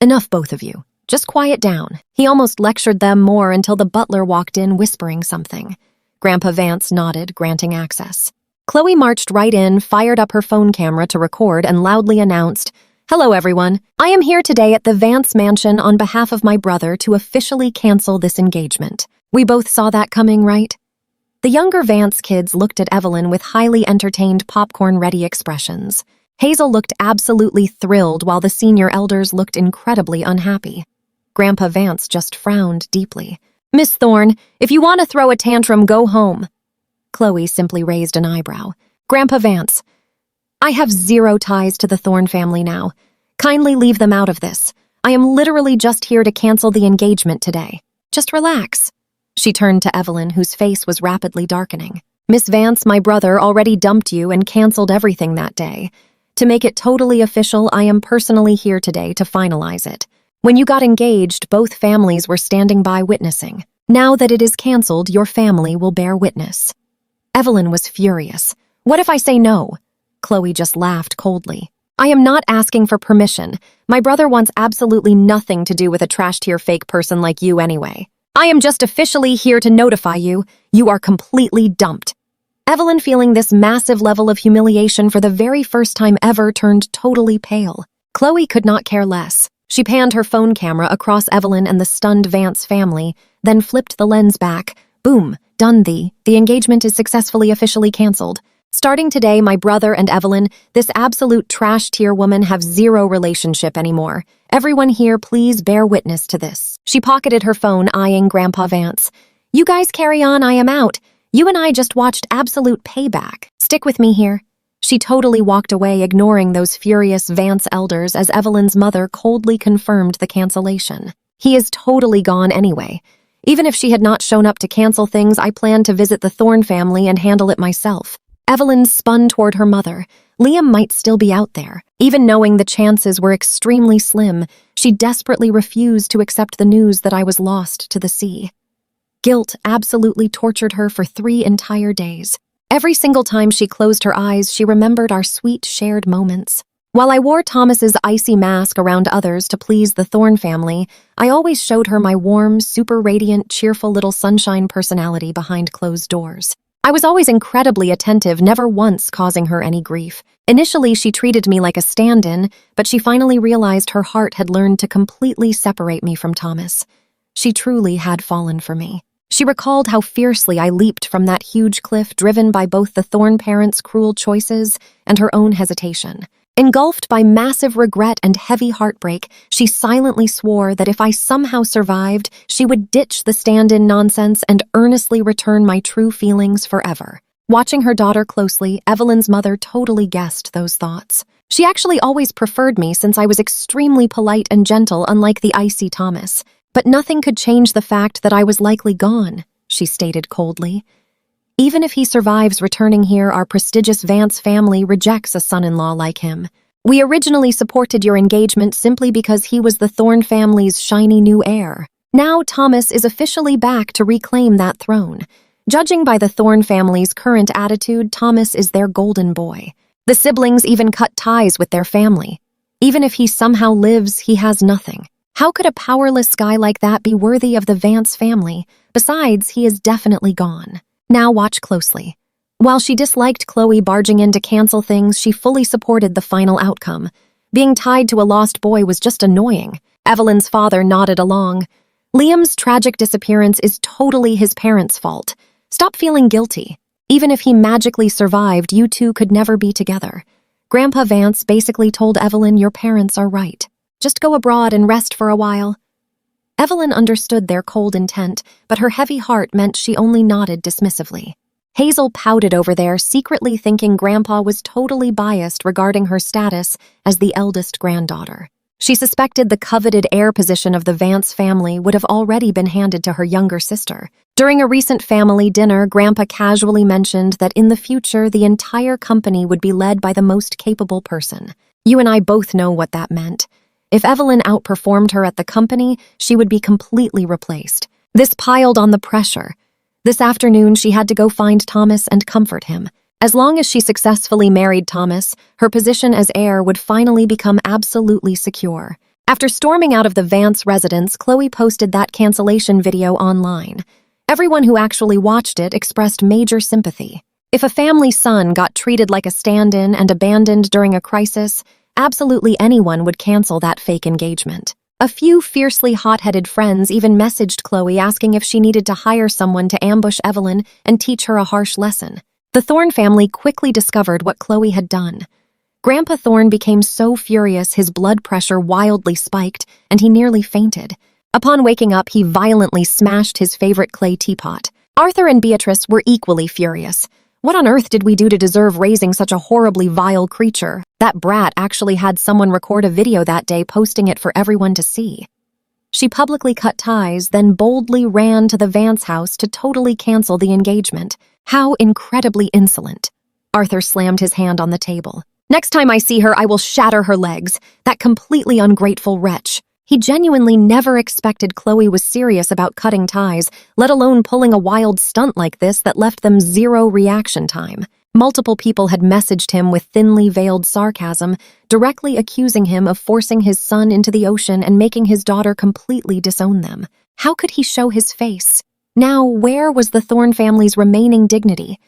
"Enough, both of you. Just quiet down." He almost lectured them more until the butler walked in whispering something. Grandpa Vance nodded, granting access. Chloe marched right in, fired up her phone camera to record, and loudly announced, "Hello, everyone. I am here today at the Vance mansion on behalf of my brother to officially cancel this engagement." We both saw that coming, right? The younger Vance kids looked at Evelyn with highly entertained, popcorn-ready expressions. Hazel looked absolutely thrilled, while the senior elders looked incredibly unhappy. Grandpa Vance just frowned deeply. "Miss Thorne, if you want to throw a tantrum, go home." Chloe simply raised an eyebrow. "Grandpa Vance, I have zero ties to the Thorne family now. Kindly leave them out of this. I am literally just here to cancel the engagement today. Just relax." She turned to Evelyn, whose face was rapidly darkening. "Miss Vance, my brother already dumped you and canceled everything that day. To make it totally official, I am personally here today to finalize it. When you got engaged, both families were standing by witnessing. Now that it is canceled, your family will bear witness." Evelyn was furious. "What if I say no?" Chloe just laughed coldly. "I am not asking for permission. My brother wants absolutely nothing to do with a trash-tier fake person like you anyway. I am just officially here to notify you. You are completely dumped." Evelyn, feeling this massive level of humiliation for the very first time ever, turned totally pale. Chloe could not care less. She panned her phone camera across Evelyn and the stunned Vance family, then flipped the lens back. "Boom, done thee. The engagement is successfully officially canceled. Starting today, my brother and Evelyn, this absolute trash-tier woman, have zero relationship anymore. Everyone here, please bear witness to this." She pocketed her phone, eyeing Grandpa Vance. "You guys carry on, I am out. You and I just watched absolute payback. Stick with me here." She totally walked away, ignoring those furious Vance elders, as Evelyn's mother coldly confirmed the cancellation. "He is totally gone anyway. Even if she had not shown up to cancel things, I planned to visit the Thorne family and handle it myself." Evelyn spun toward her mother. Liam might still be out there. Even knowing the chances were extremely slim, she desperately refused to accept the news that I was lost to the sea. Guilt absolutely tortured her for 3 entire days. Every single time she closed her eyes, she remembered our sweet shared moments. While I wore Thomas's icy mask around others to please the Thorne family, I always showed her my warm, super radiant, cheerful little sunshine personality behind closed doors. I was always incredibly attentive, never once causing her any grief. Initially, she treated me like a stand-in, but she finally realized her heart had learned to completely separate me from Thomas. She truly had fallen for me. She recalled how fiercely I leaped from that huge cliff, driven by both the Thorne parents' cruel choices and her own hesitation. Engulfed by massive regret and heavy heartbreak, she silently swore that if I somehow survived, she would ditch the stand-in nonsense and earnestly return my true feelings forever. Watching her daughter closely, Evelyn's mother totally guessed those thoughts. She actually always preferred me since I was extremely polite and gentle, unlike the icy Thomas. But nothing could change the fact that I was likely gone, she stated coldly. Even if he survives returning here, our prestigious Vance family rejects a son-in-law like him. We originally supported your engagement simply because he was the Thorne family's shiny new heir. Now Thomas is officially back to reclaim that throne. Judging by the Thorne family's current attitude, Thomas is their golden boy. The siblings even cut ties with their family. Even if he somehow lives, he has nothing. How could a powerless guy like that be worthy of the Vance family? Besides, he is definitely gone. Now watch closely. While she disliked Chloe barging in to cancel things, she fully supported the final outcome. Being tied to a lost boy was just annoying. Evelyn's father nodded along. Liam's tragic disappearance is totally his parents' fault. Stop feeling guilty. Even if he magically survived, you two could never be together. Grandpa Vance basically told Evelyn your parents are right. Just go abroad and rest for a while. Evelyn understood their cold intent, but her heavy heart meant she only nodded dismissively. Hazel pouted over there, secretly thinking Grandpa was totally biased regarding her status as the eldest granddaughter. She suspected the coveted heir position of the Vance family would have already been handed to her younger sister. During a recent family dinner, Grandpa casually mentioned that in the future, the entire company would be led by the most capable person. You and I both know what that meant. If Evelyn outperformed her at the company, she would be completely replaced. This piled on the pressure. This afternoon, she had to go find Thomas and comfort him. As long as she successfully married Thomas, her position as heir would finally become absolutely secure. After storming out of the Vance residence, Chloe posted that cancellation video online. Everyone who actually watched it expressed major sympathy. If a family son got treated like a stand-in and abandoned during a crisis, absolutely anyone would cancel that fake engagement. A few fiercely hot-headed friends even messaged Chloe asking if she needed to hire someone to ambush Evelyn and teach her a harsh lesson. The Thorne family quickly discovered what Chloe had done. Grandpa Thorne became so furious his blood pressure wildly spiked and he nearly fainted. Upon waking up, he violently smashed his favorite clay teapot. Arthur and Beatrice were equally furious. What on earth did we do to deserve raising such a horribly vile creature? That brat actually had someone record a video that day, posting it for everyone to see. She publicly cut ties, then boldly ran to the Vance house to totally cancel the engagement. How incredibly insolent. Arthur slammed his hand on the table. Next time I see her, I will shatter her legs. That completely ungrateful wretch. He genuinely never expected Chloe was serious about cutting ties, let alone pulling a wild stunt like this that left them zero reaction time. Multiple people had messaged him with thinly veiled sarcasm, directly accusing him of forcing his son into the ocean and making his daughter completely disown them. How could he show his face? Now, where was the Thorne family's remaining dignity?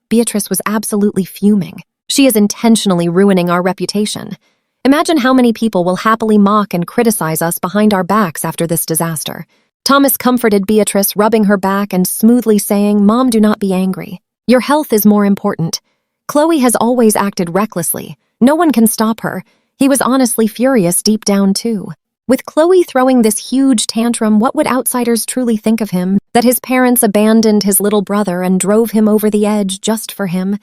Beatrice was absolutely fuming. She is intentionally ruining our reputation. Imagine how many people will happily mock and criticize us behind our backs after this disaster. Thomas comforted Beatrice, rubbing her back and smoothly saying, "Mom, do not be angry. Your health is more important. Chloe has always acted recklessly. No one can stop her." He was honestly furious deep down, too. With Chloe throwing this huge tantrum, what would outsiders truly think of him? That his parents abandoned his little brother and drove him over the edge just for him?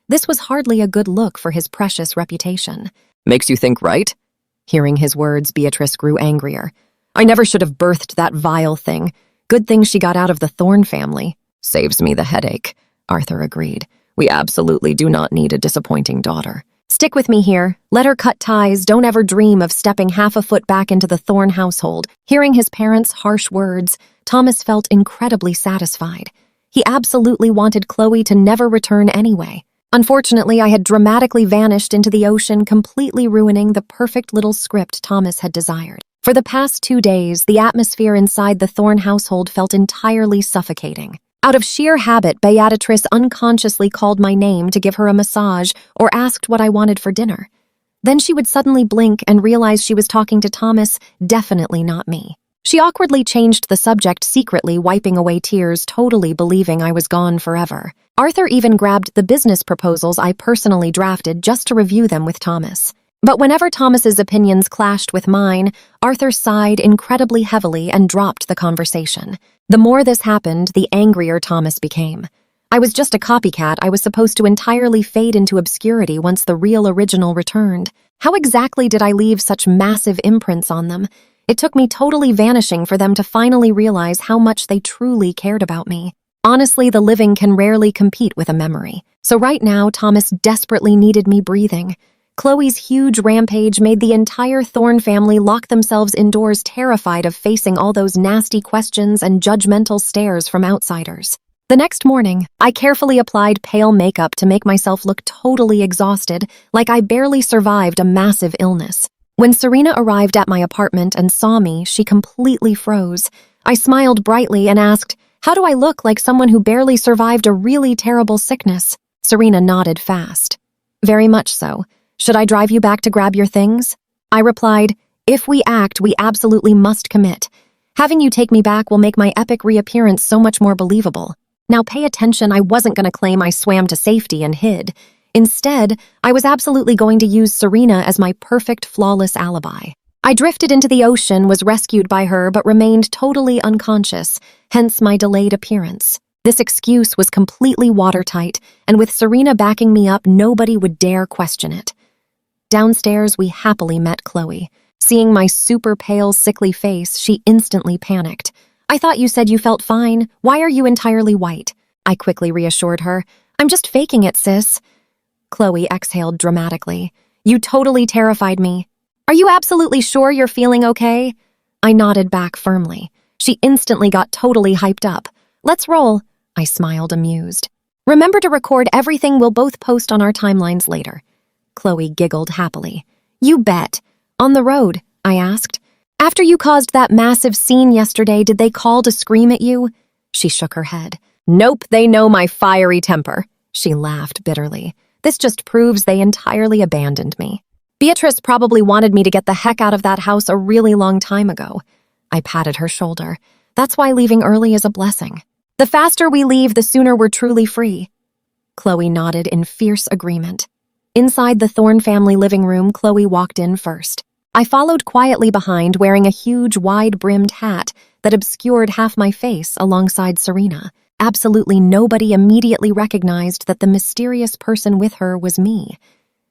This was hardly a good look for his precious reputation. Makes you think, right? Hearing his words, Beatrice grew angrier. I never should have birthed that vile thing. Good thing she got out of the Thorne family. Saves me the headache, Arthur agreed. We absolutely do not need a disappointing daughter. Stick with me here. Let her cut ties. Don't ever dream of stepping half a foot back into the Thorne household. Hearing his parents' harsh words, Thomas felt incredibly satisfied. He absolutely wanted Chloe to never return anyway. Unfortunately, I had dramatically vanished into the ocean, completely ruining the perfect little script Thomas had desired. For the past 2 days, the atmosphere inside the Thorne household felt entirely suffocating. Out of sheer habit, Beatrice unconsciously called my name to give her a massage or asked what I wanted for dinner. Then she would suddenly blink and realize she was talking to Thomas, definitely not me. She awkwardly changed the subject, secretly wiping away tears, totally believing I was gone forever. Arthur even grabbed the business proposals I personally drafted just to review them with Thomas. But whenever Thomas's opinions clashed with mine, Arthur sighed incredibly heavily and dropped the conversation. The more this happened, the angrier Thomas became. I was just a copycat. I was supposed to entirely fade into obscurity once the real original returned. How exactly did I leave such massive imprints on them? It took me totally vanishing for them to finally realize how much they truly cared about me. Honestly, the living can rarely compete with a memory. So right now, Thomas desperately needed me breathing. Chloe's huge rampage made the entire Thorne family lock themselves indoors, terrified of facing all those nasty questions and judgmental stares from outsiders. The next morning, I carefully applied pale makeup to make myself look totally exhausted, like I barely survived a massive illness. When Serena arrived at my apartment and saw me, she completely froze. I smiled brightly and asked, "How do I look like someone who barely survived a really terrible sickness?" Serena nodded fast. "Very much so. Should I drive you back to grab your things?" I replied, "If we act, we absolutely must commit. Having you take me back will make my epic reappearance so much more believable." Now pay attention, I wasn't going to claim I swam to safety and hid. Instead, I was absolutely going to use Serena as my perfect, flawless alibi. I drifted into the ocean, was rescued by her, but remained totally unconscious, hence my delayed appearance. This excuse was completely watertight, and with Serena backing me up, nobody would dare question it. Downstairs, we happily met Chloe. Seeing my super pale, sickly face, she instantly panicked. "I thought you said you felt fine. Why are you entirely white?" I quickly reassured her. "I'm just faking it, sis." Chloe exhaled dramatically. "You totally terrified me. Are you absolutely sure you're feeling okay?" I nodded back firmly. She instantly got totally hyped up. "Let's roll." I smiled, amused. "Remember to record everything. We'll both post on our timelines later." Chloe giggled happily. "You bet. On the road?" I asked. "After you caused that massive scene yesterday, did they call to scream at you?" She shook her head. "Nope, they know my fiery temper." She laughed bitterly. "This just proves they entirely abandoned me. Beatrice probably wanted me to get the heck out of that house a really long time ago." I patted her shoulder. "That's why leaving early is a blessing. The faster we leave, the sooner we're truly free." Chloe nodded in fierce agreement. Inside the Thorne family living room, Chloe walked in first. I followed quietly behind, wearing a huge, wide-brimmed hat that obscured half my face alongside Serena. Absolutely nobody immediately recognized that the mysterious person with her was me.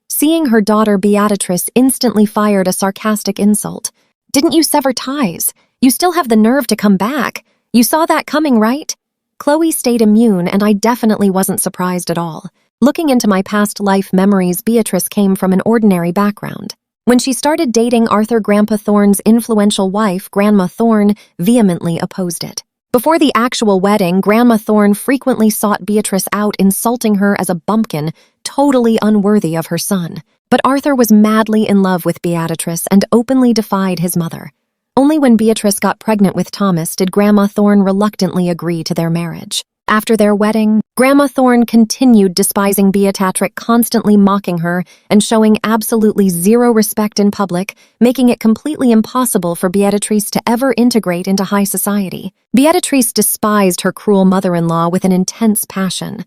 Seeing her daughter Beatrice instantly fired a sarcastic insult. "Didn't you sever ties? You still have the nerve to come back. You saw that coming, right?" Chloe stayed immune, and I definitely wasn't surprised at all. Looking into my past life memories, Beatrice came from an ordinary background. When she started dating Arthur Grandpa Thorne's influential wife, Grandma Thorne vehemently opposed it. Before the actual wedding, Grandma Thorne frequently sought Beatrice out, insulting her as a bumpkin, totally unworthy of her son. But Arthur was madly in love with Beatrice and openly defied his mother. Only when Beatrice got pregnant with Thomas did Grandma Thorne reluctantly agree to their marriage. After their wedding, Grandma Thorne continued despising Beatrice, constantly mocking her and showing absolutely zero respect in public, making it completely impossible for Beatrice to ever integrate into high society. Beatrice despised her cruel mother-in-law with an intense passion.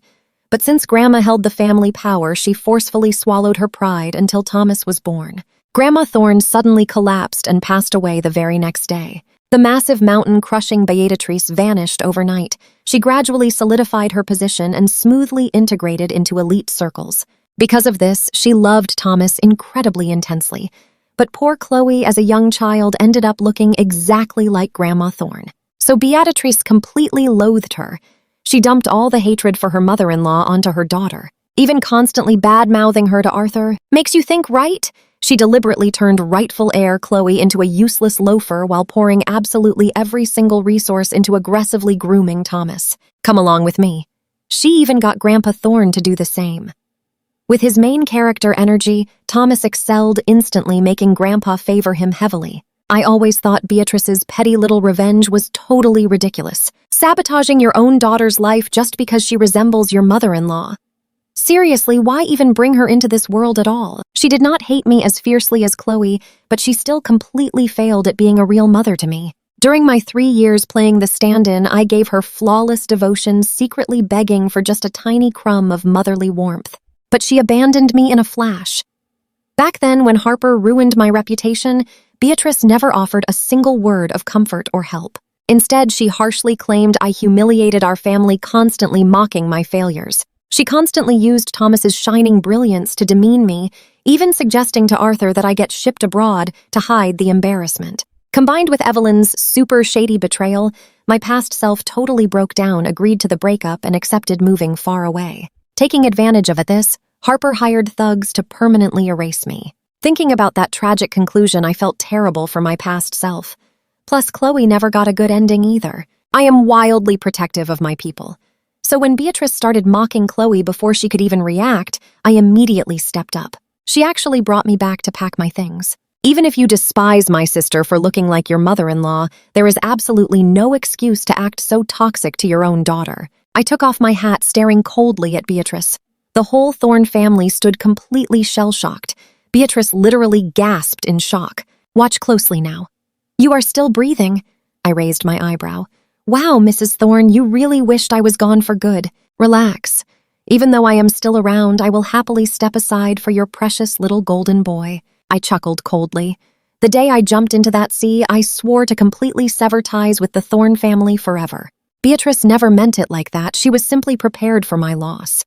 But since Grandma held the family power, she forcefully swallowed her pride until Thomas was born. Grandma Thorne suddenly collapsed and passed away the very next day. The massive mountain crushing Beatrice vanished overnight. She gradually solidified her position and smoothly integrated into elite circles. Because of this, she loved Thomas incredibly intensely. But poor Chloe, as a young child, ended up looking exactly like Grandma Thorne. So Beatrice completely loathed her. She dumped all the hatred for her mother-in-law onto her daughter, even constantly bad-mouthing her to Arthur. Makes you think, right? She deliberately turned rightful heir Chloe into a useless loafer while pouring absolutely every single resource into aggressively grooming Thomas. "Come along with me." She even got Grandpa Thorne to do the same. With his main character energy, Thomas excelled instantly, making Grandpa favor him heavily. I always thought Beatrice's petty little revenge was totally ridiculous. Sabotaging your own daughter's life just because she resembles your mother-in-law. Seriously, why even bring her into this world at all? She did not hate me as fiercely as Chloe, but she still completely failed at being a real mother to me. During my 3 years playing the stand-in, I gave her flawless devotion, secretly begging for just a tiny crumb of motherly warmth. But she abandoned me in a flash. Back then, when Harper ruined my reputation, Beatrice never offered a single word of comfort or help. Instead, she harshly claimed I humiliated our family, constantly mocking my failures. She constantly used Thomas's shining brilliance to demean me, even suggesting to Arthur that I get shipped abroad to hide the embarrassment. Combined with Evelyn's super shady betrayal, my past self totally broke down, agreed to the breakup, and accepted moving far away. Taking advantage of this, Harper hired thugs to permanently erase me. Thinking about that tragic conclusion, I felt terrible for my past self. Plus, Chloe never got a good ending either. I am wildly protective of my people. So when Beatrice started mocking Chloe before she could even react, I immediately stepped up. She actually brought me back to pack my things. Even if you despise my sister for looking like your mother-in-law, there is absolutely no excuse to act so toxic to your own daughter. I took off my hat, staring coldly at Beatrice. The whole Thorne family stood completely shell-shocked. Beatrice literally gasped in shock. Watch closely now. You are still breathing. I raised my eyebrow. Wow, Mrs. Thorne, you really wished I was gone for good. Relax. Even though I am still around, I will happily step aside for your precious little golden boy. I chuckled coldly. The day I jumped into that sea, I swore to completely sever ties with the Thorne family forever. Beatrice never meant it like that. She was simply prepared for my loss.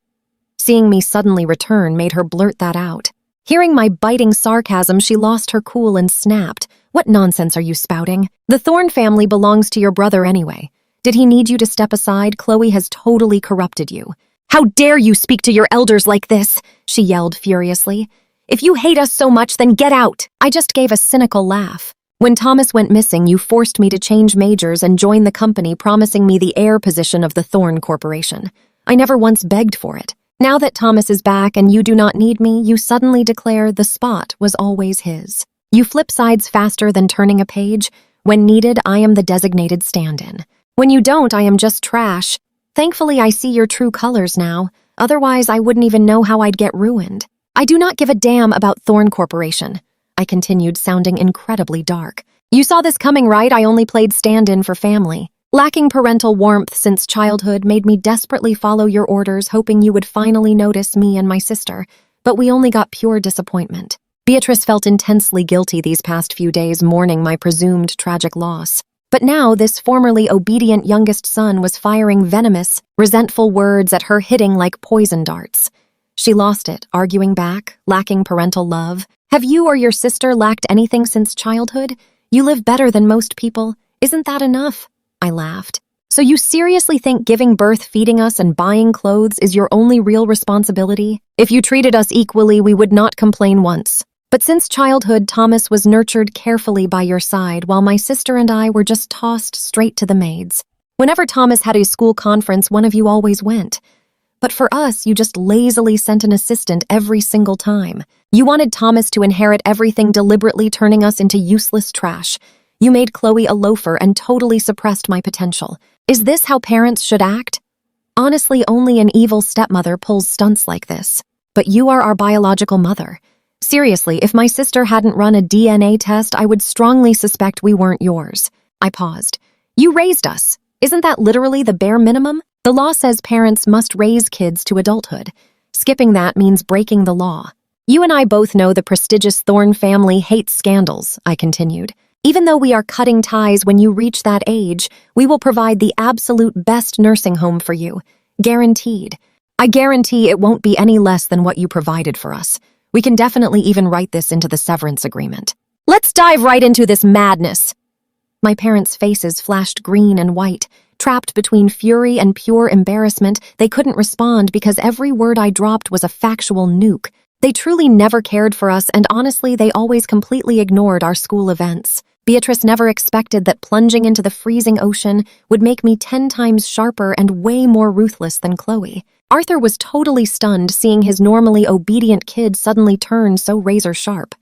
Seeing me suddenly return made her blurt that out. Hearing my biting sarcasm, she lost her cool and snapped. What nonsense are you spouting? The Thorne family belongs to your brother anyway. Did he need you to step aside? Chloe has totally corrupted you. How dare you speak to your elders like this? She yelled furiously. If you hate us so much, then get out. I just gave a cynical laugh. When Thomas went missing, you forced me to change majors and join the company, promising me the heir position of the Thorne Corporation. I never once begged for it. Now that Thomas is back and you do not need me, you suddenly declare the spot was always his. You flip sides faster than turning a page. When needed, I am the designated stand-in. When you don't, I am just trash. Thankfully, I see your true colors now. Otherwise, I wouldn't even know how I'd get ruined. I do not give a damn about Thorne Corporation. I continued, sounding incredibly dark. You saw this coming, right? I only played stand-in for family. Lacking parental warmth since childhood made me desperately follow your orders, hoping you would finally notice me and my sister, but we only got pure disappointment. Beatrice felt intensely guilty these past few days, mourning my presumed tragic loss. But now this formerly obedient youngest son was firing venomous, resentful words at her, hitting like poison darts. She lost it, arguing back, lacking parental love. Have you or your sister lacked anything since childhood? You live better than most people. Isn't that enough? I laughed. So you seriously think giving birth, feeding us, and buying clothes is your only real responsibility? If you treated us equally, we would not complain once. But since childhood, Thomas was nurtured carefully by your side, while my sister and I were just tossed straight to the maids. Whenever Thomas had a school conference, one of you always went. But for us, you just lazily sent an assistant every single time. You wanted Thomas to inherit everything, deliberately turning us into useless trash. You made Chloe a loafer and totally suppressed my potential. Is this how parents should act? Honestly, only an evil stepmother pulls stunts like this. But you are our biological mother. Seriously, if my sister hadn't run a DNA test, I would strongly suspect we weren't yours. I paused. You raised us. Isn't that literally the bare minimum? The law says parents must raise kids to adulthood. Skipping that means breaking the law. You and I both know the prestigious Thorne family hates scandals, I continued. Even though we are cutting ties when you reach that age, we will provide the absolute best nursing home for you. Guaranteed. I guarantee it won't be any less than what you provided for us. We can definitely even write this into the severance agreement. Let's dive right into this madness. My parents' faces flashed green and white. Trapped between fury and pure embarrassment, they couldn't respond because every word I dropped was a factual nuke. They truly never cared for us, and honestly, they always completely ignored our school events. Beatrice never expected that plunging into the freezing ocean would make me 10 times sharper and way more ruthless than Chloe. Arthur was totally stunned seeing his normally obedient kid suddenly turn so razor-sharp.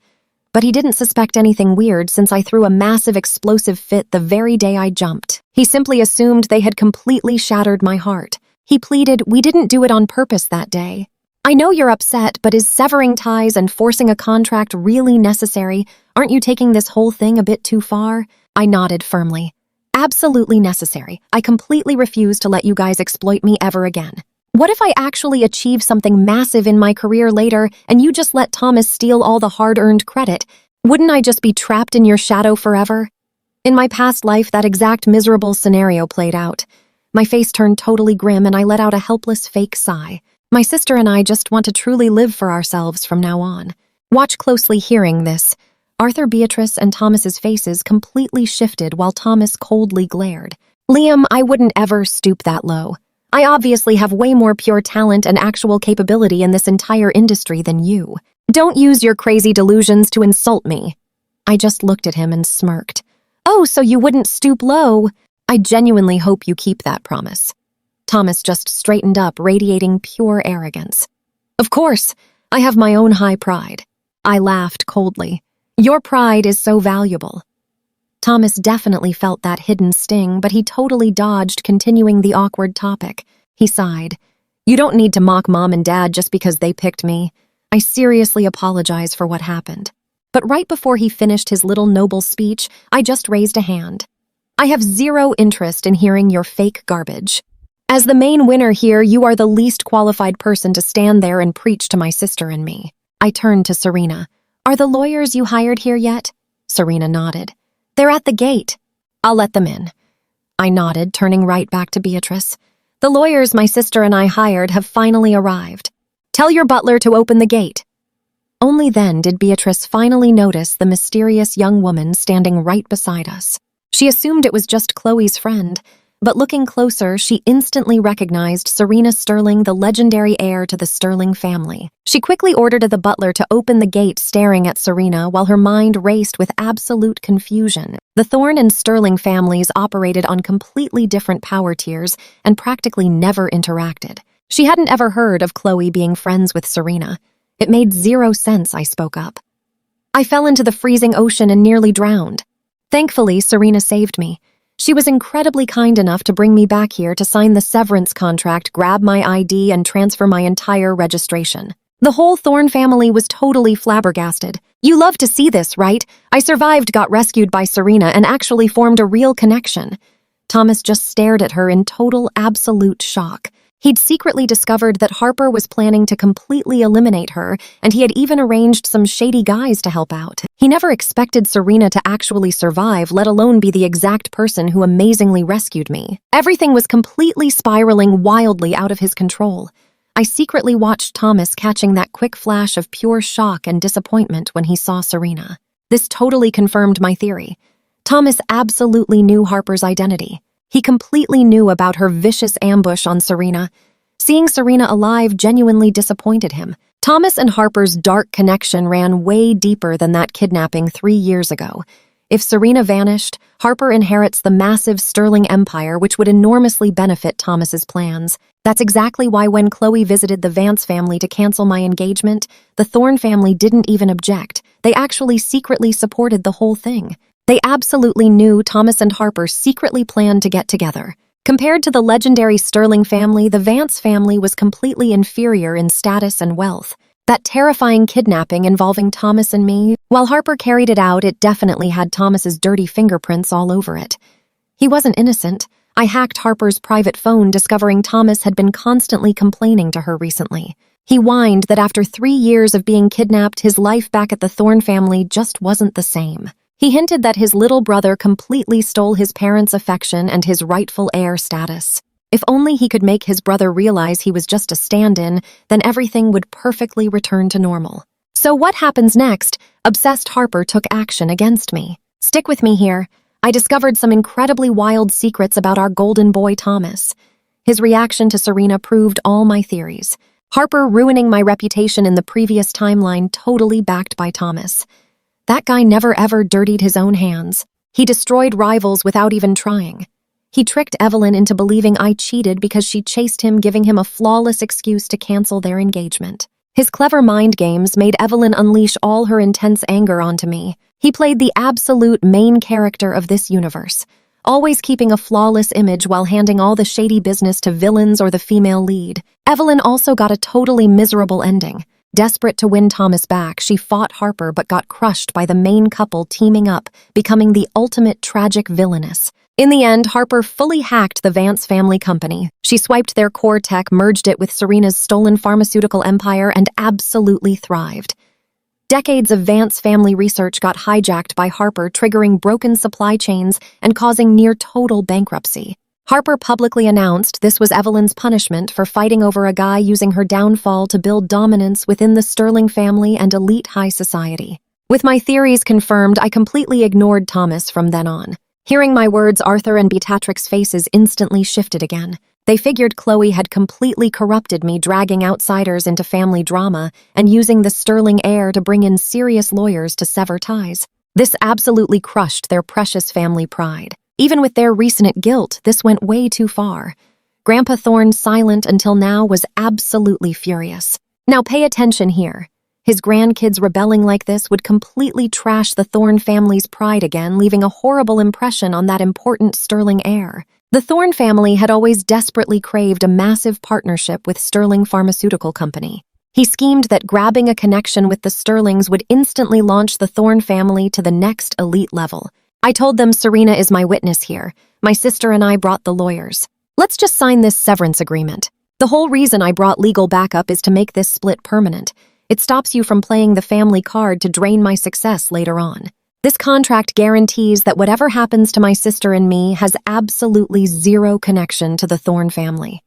But he didn't suspect anything weird since I threw a massive explosive fit the very day I jumped. He simply assumed they had completely shattered my heart. He pleaded, "We didn't do it on purpose that day. I know you're upset, but is severing ties and forcing a contract really necessary? Aren't you taking this whole thing a bit too far?" I nodded firmly. "Absolutely necessary. I completely refuse to let you guys exploit me ever again. What if I actually achieve something massive in my career later and you just let Thomas steal all the hard-earned credit? Wouldn't I just be trapped in your shadow forever?" In my past life, that exact miserable scenario played out. My face turned totally grim and I let out a helpless fake sigh. My sister and I just want to truly live for ourselves from now on. Watch closely hearing this. Arthur, Beatrice, and Thomas's faces completely shifted while Thomas coldly glared. "Liam, I wouldn't ever stoop that low. I obviously have way more pure talent and actual capability in this entire industry than you. Don't use your crazy delusions to insult me." I just looked at him and smirked. "Oh, so you wouldn't stoop low? I genuinely hope you keep that promise." Thomas just straightened up, radiating pure arrogance. "Of course, I have my own high pride." I laughed coldly. "Your pride is so valuable." Thomas definitely felt that hidden sting, but he totally dodged continuing the awkward topic. He sighed. "You don't need to mock Mom and Dad just because they picked me. I seriously apologize for what happened." But right before he finished his little noble speech, I just raised a hand. "I have zero interest in hearing your fake garbage. As the main winner here, you are the least qualified person to stand there and preach to my sister and me." I turned to Serena. "Are the lawyers you hired here yet?" Serena nodded. "They're at the gate. I'll let them in." I nodded, turning right back to Beatrice. "The lawyers my sister and I hired have finally arrived. Tell your butler to open the gate." Only then did Beatrice finally notice the mysterious young woman standing right beside us. She assumed it was just Chloe's friend, but looking closer, she instantly recognized Serena Sterling, the legendary heir to the Sterling family. She quickly ordered the butler to open the gate, staring at Serena while her mind raced with absolute confusion. The Thorne and Sterling families operated on completely different power tiers and practically never interacted. She hadn't ever heard of Chloe being friends with Serena. It made zero sense, I spoke up. "I fell into the freezing ocean and nearly drowned. Thankfully, Serena saved me. She was incredibly kind enough to bring me back here to sign the severance contract, grab my ID, and transfer my entire registration." The whole Thorne family was totally flabbergasted. "You love to see this, right? I survived, got rescued by Serena, and actually formed a real connection." Thomas just stared at her in total, absolute shock. He'd secretly discovered that Harper was planning to completely eliminate her, and he had even arranged some shady guys to help out. He never expected Serena to actually survive, let alone be the exact person who amazingly rescued me. Everything was completely spiraling wildly out of his control. I secretly watched Thomas catching that quick flash of pure shock and disappointment when he saw Serena. This totally confirmed my theory. Thomas absolutely knew Harper's identity. He completely knew about her vicious ambush on Serena. Seeing Serena alive genuinely disappointed him. Thomas and Harper's dark connection ran way deeper than that kidnapping 3 years ago. If Serena vanished, Harper inherits the massive Sterling empire, which would enormously benefit Thomas's plans. That's exactly why when Chloe visited the Vance family to cancel my engagement, the Thorne family didn't even object. They actually secretly supported the whole thing. They absolutely knew Thomas and Harper secretly planned to get together. Compared to the legendary Sterling family, the Vance family was completely inferior in status and wealth. That terrifying kidnapping involving Thomas and me, while Harper carried it out, it definitely had Thomas's dirty fingerprints all over it. He wasn't innocent. I hacked Harper's private phone, discovering Thomas had been constantly complaining to her recently. He whined that after 3 years of being kidnapped, his life back at the Thorne family just wasn't the same. He hinted that his little brother completely stole his parents' affection and his rightful heir status. If only he could make his brother realize he was just a stand-in, then everything would perfectly return to normal. So what happens next? Obsessed Harper took action against me. Stick with me here. I discovered some incredibly wild secrets about our golden boy Thomas. His reaction to Serena proved all my theories. Harper ruining my reputation in the previous timeline, totally backed by Thomas. That guy never ever dirtied his own hands. He destroyed rivals without even trying. He tricked Evelyn into believing I cheated because she chased him, giving him a flawless excuse to cancel their engagement. His clever mind games made Evelyn unleash all her intense anger onto me. He played the absolute main character of this universe, always keeping a flawless image while handing all the shady business to villains or the female lead. Evelyn also got a totally miserable ending. Desperate to win Thomas back, she fought Harper but got crushed by the main couple teaming up, becoming the ultimate tragic villainess. In the end, Harper fully hacked the Vance family company. She swiped their core tech, merged it with Serena's stolen pharmaceutical empire, and absolutely thrived. Decades of Vance family research got hijacked by Harper, triggering broken supply chains and causing near-total bankruptcy. Harper publicly announced this was Evelyn's punishment for fighting over a guy using her downfall to build dominance within the Sterling family and elite high society. With my theories confirmed, I completely ignored Thomas from then on. Hearing my words, Arthur and Beatrix's faces instantly shifted again. They figured Chloe had completely corrupted me, dragging outsiders into family drama and using the Sterling heir to bring in serious lawyers to sever ties. This absolutely crushed their precious family pride. Even with their recent guilt, this went way too far. Grandpa Thorne, silent until now, was absolutely furious. Now pay attention here. His grandkids rebelling like this would completely trash the Thorne family's pride again, leaving a horrible impression on that important Sterling heir. The Thorne family had always desperately craved a massive partnership with Sterling Pharmaceutical Company. He schemed that grabbing a connection with the Sterlings would instantly launch the Thorne family to the next elite level. I told them Serena is my witness here. My sister and I brought the lawyers. Let's just sign this severance agreement. The whole reason I brought legal backup is to make this split permanent. It stops you from playing the family card to drain my success later on. This contract guarantees that whatever happens to my sister and me has absolutely zero connection to the Thorne family.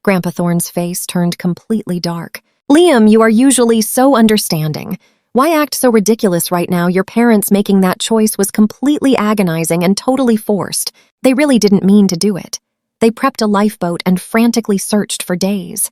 Grandpa Thorne's face turned completely dark. Liam, you are usually so understanding. Why act so ridiculous right now? Your parents making that choice was completely agonizing and totally forced. They really didn't mean to do it. They prepped a lifeboat and frantically searched for days.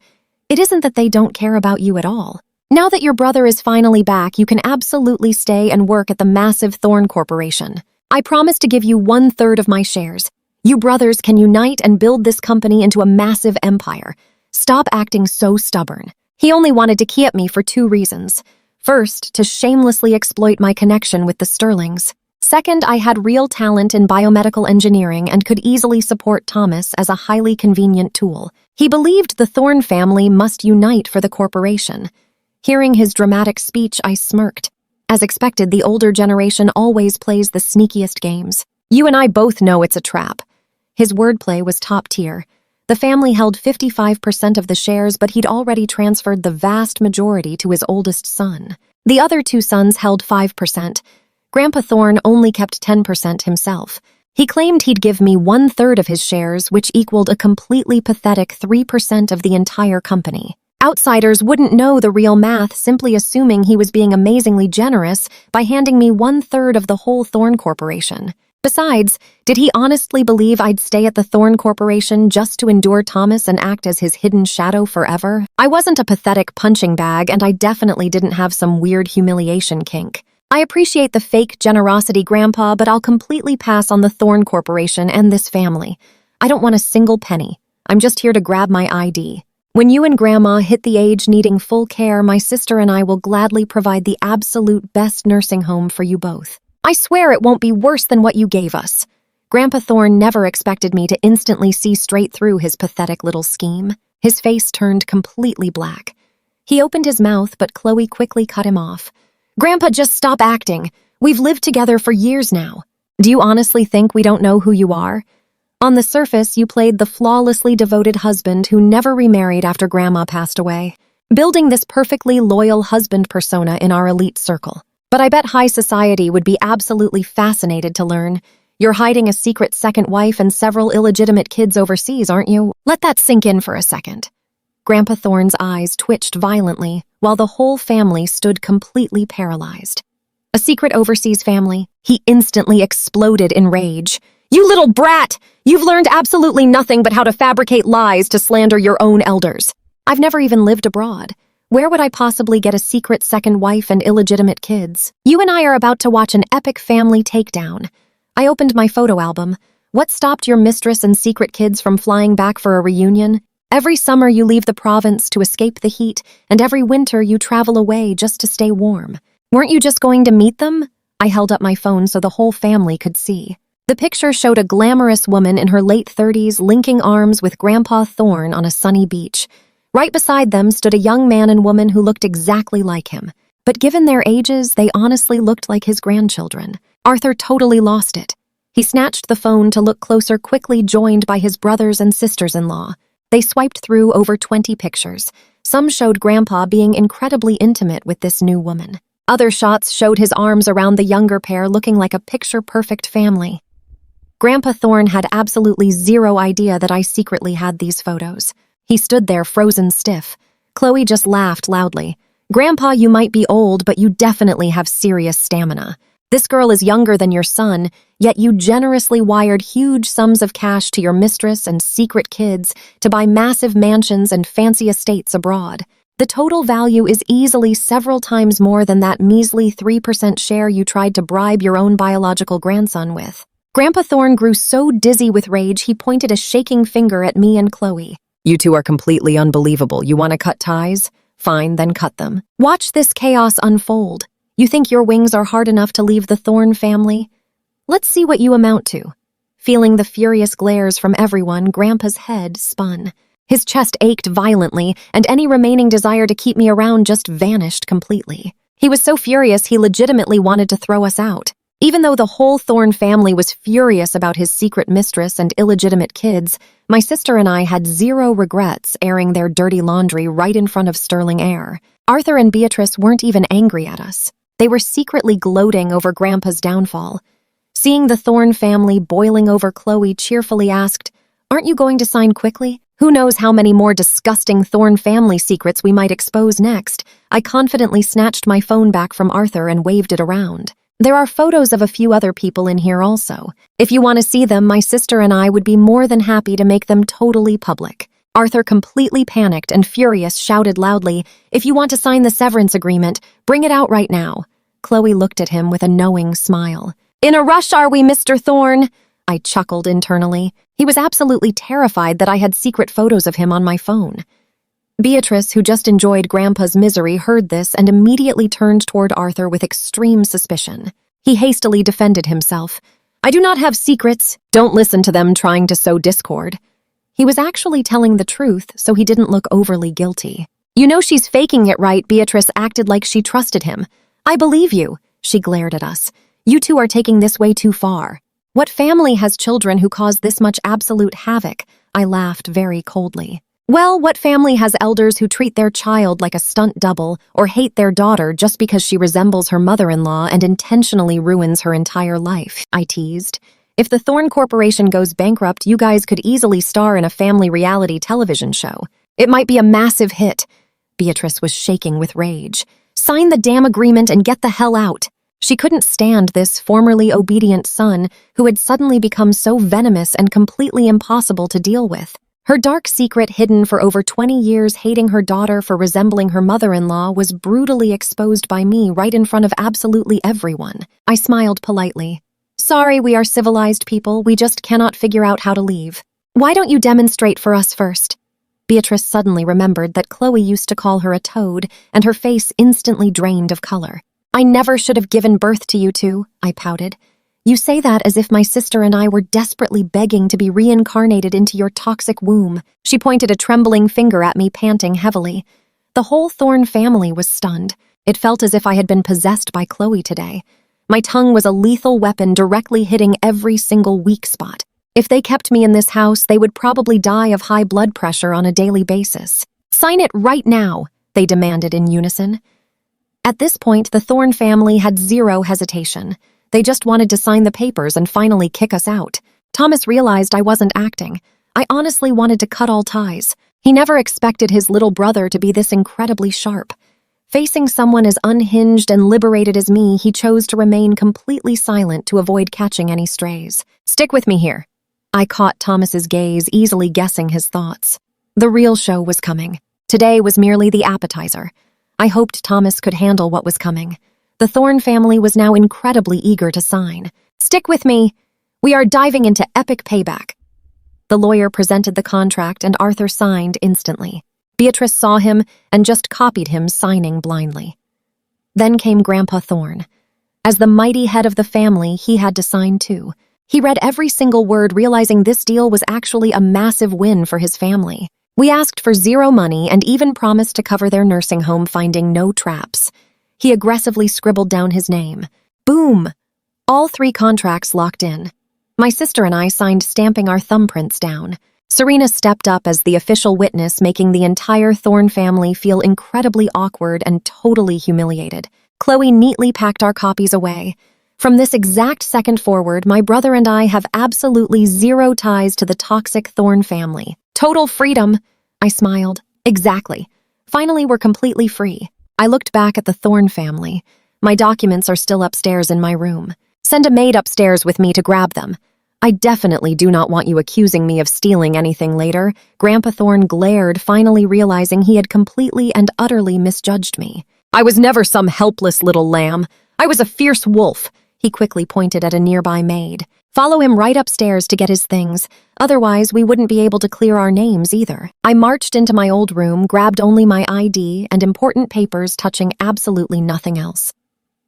It isn't that they don't care about you at all. Now that your brother is finally back, you can absolutely stay and work at the massive Thorne Corporation. I promise to give you 1/3 of my shares. You brothers can unite and build this company into a massive empire. Stop acting so stubborn. He only wanted to key at me for 2 reasons. First, to shamelessly exploit my connection with the Sterlings. Second, I had real talent in biomedical engineering and could easily support Thomas as a highly convenient tool. He believed the Thorne family must unite for the corporation. Hearing his dramatic speech, I smirked. As expected, the older generation always plays the sneakiest games. You and I both know it's a trap. His wordplay was top tier. The family held 55% of the shares, but he'd already transferred the vast majority to his oldest son. The other 2 sons held 5%. Grandpa Thorne only kept 10% himself. He claimed he'd give me 1/3 of his shares, which equaled a completely pathetic 3% of the entire company. Outsiders wouldn't know the real math, simply assuming he was being amazingly generous by handing me 1/3 of the whole Thorne Corporation. Besides, did he honestly believe I'd stay at the Thorne Corporation just to endure Thomas and act as his hidden shadow forever? I wasn't a pathetic punching bag, and I definitely didn't have some weird humiliation kink. I appreciate the fake generosity, Grandpa, but I'll completely pass on the Thorne Corporation and this family. I don't want a single penny. I'm just here to grab my ID. When you and Grandma hit the age needing full care, my sister and I will gladly provide the absolute best nursing home for you both. I swear it won't be worse than what you gave us. Grandpa Thorne never expected me to instantly see straight through his pathetic little scheme. His face turned completely black. He opened his mouth, but Chloe quickly cut him off. Grandpa, just stop acting. We've lived together for years now. Do you honestly think we don't know who you are? On the surface, you played the flawlessly devoted husband who never remarried after Grandma passed away, building this perfectly loyal husband persona in our elite circle. But I bet high society would be absolutely fascinated to learn. You're hiding a secret second wife and several illegitimate kids overseas, aren't you? Let that sink in for a second. Grandpa Thorne's eyes twitched violently, while the whole family stood completely paralyzed. A secret overseas family? He instantly exploded in rage. You little brat! You've learned absolutely nothing but how to fabricate lies to slander your own elders. I've never even lived abroad. Where would I possibly get a secret second wife and illegitimate kids? You and I are about to watch an epic family takedown. I opened my photo album. What stopped your mistress and secret kids from flying back for a reunion? Every summer you leave the province to escape the heat, and every winter you travel away just to stay warm. Weren't you just going to meet them? I held up my phone so the whole family could see. The picture showed a glamorous woman in her late 30s linking arms with Grandpa Thorne on a sunny beach. Right beside them stood a young man and woman who looked exactly like him. But given their ages, they honestly looked like his grandchildren. Arthur totally lost it. He snatched the phone to look closer, quickly joined by his brothers and sisters-in-law. They swiped through over 20 pictures. Some showed Grandpa being incredibly intimate with this new woman. Other shots showed his arms around the younger pair looking like a picture-perfect family. Grandpa Thorne had absolutely zero idea that I secretly had these photos. He stood there frozen stiff. Chloe just laughed loudly. Grandpa, you might be old, but you definitely have serious stamina. This girl is younger than your son, yet you generously wired huge sums of cash to your mistress and secret kids to buy massive mansions and fancy estates abroad. The total value is easily several times more than that measly 3% share you tried to bribe your own biological grandson with. Grandpa Thorne grew so dizzy with rage he pointed a shaking finger at me and Chloe. You two are completely unbelievable. You want to cut ties? Fine, then cut them. Watch this chaos unfold. You think your wings are hard enough to leave the Thorne family? Let's see what you amount to. Feeling the furious glares from everyone, Grandpa's head spun. His chest ached violently, and any remaining desire to keep me around just vanished completely. He was so furious he legitimately wanted to throw us out. Even though the whole Thorne family was furious about his secret mistress and illegitimate kids, my sister and I had zero regrets airing their dirty laundry right in front of sterling air. Arthur and Beatrice weren't even angry at us. They were secretly gloating over Grandpa's downfall. Seeing the Thorne family boiling over, Chloe cheerfully asked, "Aren't you going to sign quickly? Who knows how many more disgusting Thorne family secrets we might expose next?" I confidently snatched my phone back from Arthur and waved it around. There are photos of a few other people in here also. If you want to see them, my sister and I would be more than happy to make them totally public. Arthur, completely panicked and furious, shouted loudly, "If you want to sign the severance agreement, bring it out right now." Chloe looked at him with a knowing smile. "In a rush are we, Mr. Thorne?" I chuckled internally. He was absolutely terrified that I had secret photos of him on my phone. Beatrice, who just enjoyed Grandpa's misery, heard this and immediately turned toward Arthur with extreme suspicion. He hastily defended himself. "I do not have secrets. Don't listen to them trying to sow discord." He was actually telling the truth, so he didn't look overly guilty. "You know she's faking it, right?" Beatrice acted like she trusted him. "I believe you." She glared at us. "You two are taking this way too far. What family has children who cause this much absolute havoc?" I laughed very coldly. "Well, what family has elders who treat their child like a stunt double or hate their daughter just because she resembles her mother-in-law and intentionally ruins her entire life?" I teased. "If the Thorne Corporation goes bankrupt, you guys could easily star in a family reality television show. It might be a massive hit." Beatrice was shaking with rage. "Sign the damn agreement and get the hell out." She couldn't stand this formerly obedient son who had suddenly become so venomous and completely impossible to deal with. Her dark secret, hidden for over 20 years, hating her daughter for resembling her mother-in-law, was brutally exposed by me right in front of absolutely everyone. I smiled politely. "Sorry, we are civilized people. We just cannot figure out how to leave. Why don't you demonstrate for us first?" Beatrice suddenly remembered that Chloe used to call her a toad, and her face instantly drained of color. "I never should have given birth to you two," I pouted. "You say that as if my sister and I were desperately begging to be reincarnated into your toxic womb." She pointed a trembling finger at me, panting heavily. The whole Thorne family was stunned. It felt as if I had been possessed by Chloe today. My tongue was a lethal weapon, directly hitting every single weak spot. If they kept me in this house, they would probably die of high blood pressure on a daily basis. "Sign it right now," they demanded in unison. At this point, the Thorne family had zero hesitation. They just wanted to sign the papers and finally kick us out. Thomas realized I wasn't acting. I honestly wanted to cut all ties. He never expected his little brother to be this incredibly sharp. Facing someone as unhinged and liberated as me, he chose to remain completely silent to avoid catching any strays. "Stick with me here." I caught Thomas's gaze, easily guessing his thoughts. The real show was coming. Today was merely the appetizer. I hoped Thomas could handle what was coming. The Thorne family was now incredibly eager to sign. "Stick with me," We are diving into epic payback. The lawyer presented the contract and Arthur signed instantly. Beatrice saw him and just copied him, signing blindly. Then came Grandpa Thorne. As the mighty head of the family, he had to sign too. He read every single word, realizing this deal was actually a massive win for his family. We asked for zero money and even promised to cover their nursing home, finding no traps. He aggressively scribbled down his name. Boom! All 3 contracts locked in. My sister and I signed, stamping our thumbprints down. Serena stepped up as the official witness, making the entire Thorne family feel incredibly awkward and totally humiliated. Chloe neatly packed our copies away. From this exact second forward, my brother and I have absolutely zero ties to the toxic Thorne family. Total freedom, I smiled. Exactly. Finally, we're completely free. I looked back at the Thorne family. My documents are still upstairs in my room. Send a maid upstairs with me to grab them. I definitely do not want you accusing me of stealing anything later. Grandpa Thorne glared, finally realizing he had completely and utterly misjudged me. I was never some helpless little lamb. I was a fierce wolf. He quickly pointed at a nearby maid. Follow him right upstairs to get his things. Otherwise, we wouldn't be able to clear our names either. I marched into my old room, grabbed only my ID and important papers, touching absolutely nothing else.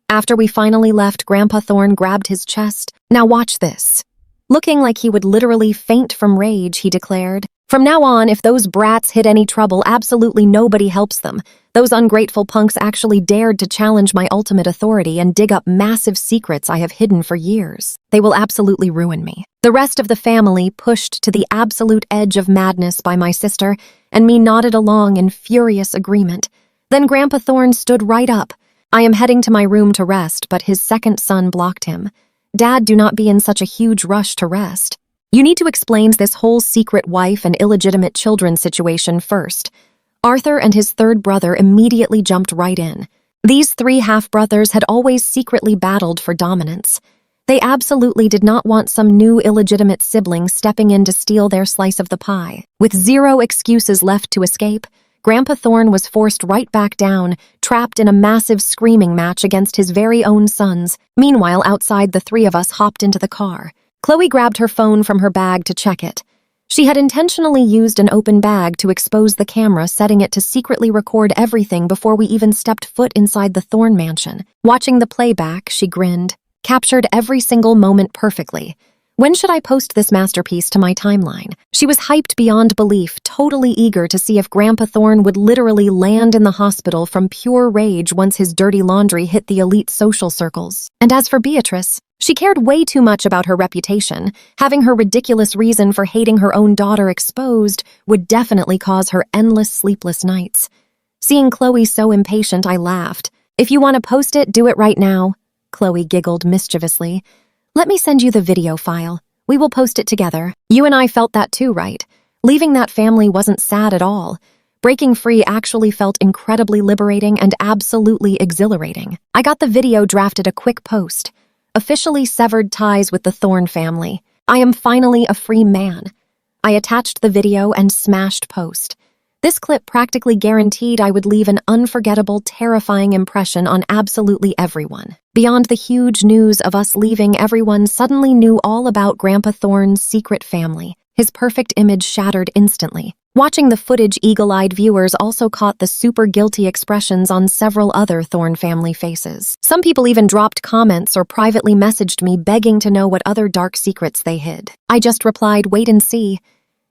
After we finally left, Grandpa Thorne grabbed his chest. Now watch this. Looking like he would literally faint from rage, he declared, "From now on, if those brats hit any trouble, absolutely nobody helps them. Those ungrateful punks actually dared to challenge my ultimate authority and dig up massive secrets I have hidden for years. They will absolutely ruin me." The rest of the family, pushed to the absolute edge of madness by my sister, and me nodded along in furious agreement. Then Grandpa Thorne stood right up. I am heading to my room to rest, but his second son blocked him. "Dad, do not be in such a huge rush to rest. You need to explain this whole secret wife and illegitimate children situation first." Arthur and his third brother immediately jumped right in. These 3 half-brothers had always secretly battled for dominance. They absolutely did not want some new illegitimate sibling stepping in to steal their slice of the pie. With zero excuses left to escape, Grandpa Thorne was forced right back down, trapped in a massive screaming match against his very own sons. Meanwhile, outside, the 3 of us hopped into the car. Chloe grabbed her phone from her bag to check it. She had intentionally used an open bag to expose the camera, setting it to secretly record everything before we even stepped foot inside the Thorne mansion. Watching the playback, she grinned, captured every single moment perfectly. When should I post this masterpiece to my timeline? She was hyped beyond belief, totally eager to see if Grandpa Thorne would literally land in the hospital from pure rage once his dirty laundry hit the elite social circles. And as for Beatrice, she cared way too much about her reputation. Having her ridiculous reason for hating her own daughter exposed would definitely cause her endless sleepless nights. Seeing Chloe so impatient, I laughed. "If you want to post it, do it right now." Chloe giggled mischievously. "Let me send you the video file. We will post it together." You and I felt that too, right? Leaving that family wasn't sad at all. Breaking free actually felt incredibly liberating and absolutely exhilarating. I got the video drafted, a quick post. Officially severed ties with the Thorne family. I am finally a free man. I attached the video and smashed post. This clip practically guaranteed I would leave an unforgettable, terrifying impression on absolutely everyone. Beyond the huge news of us leaving, everyone suddenly knew all about Grandpa Thorne's secret family. His perfect image shattered instantly. Watching the footage, eagle-eyed viewers also caught the super guilty expressions on several other Thorne family faces. Some people even dropped comments or privately messaged me begging to know what other dark secrets they hid. I just replied, "Wait and see."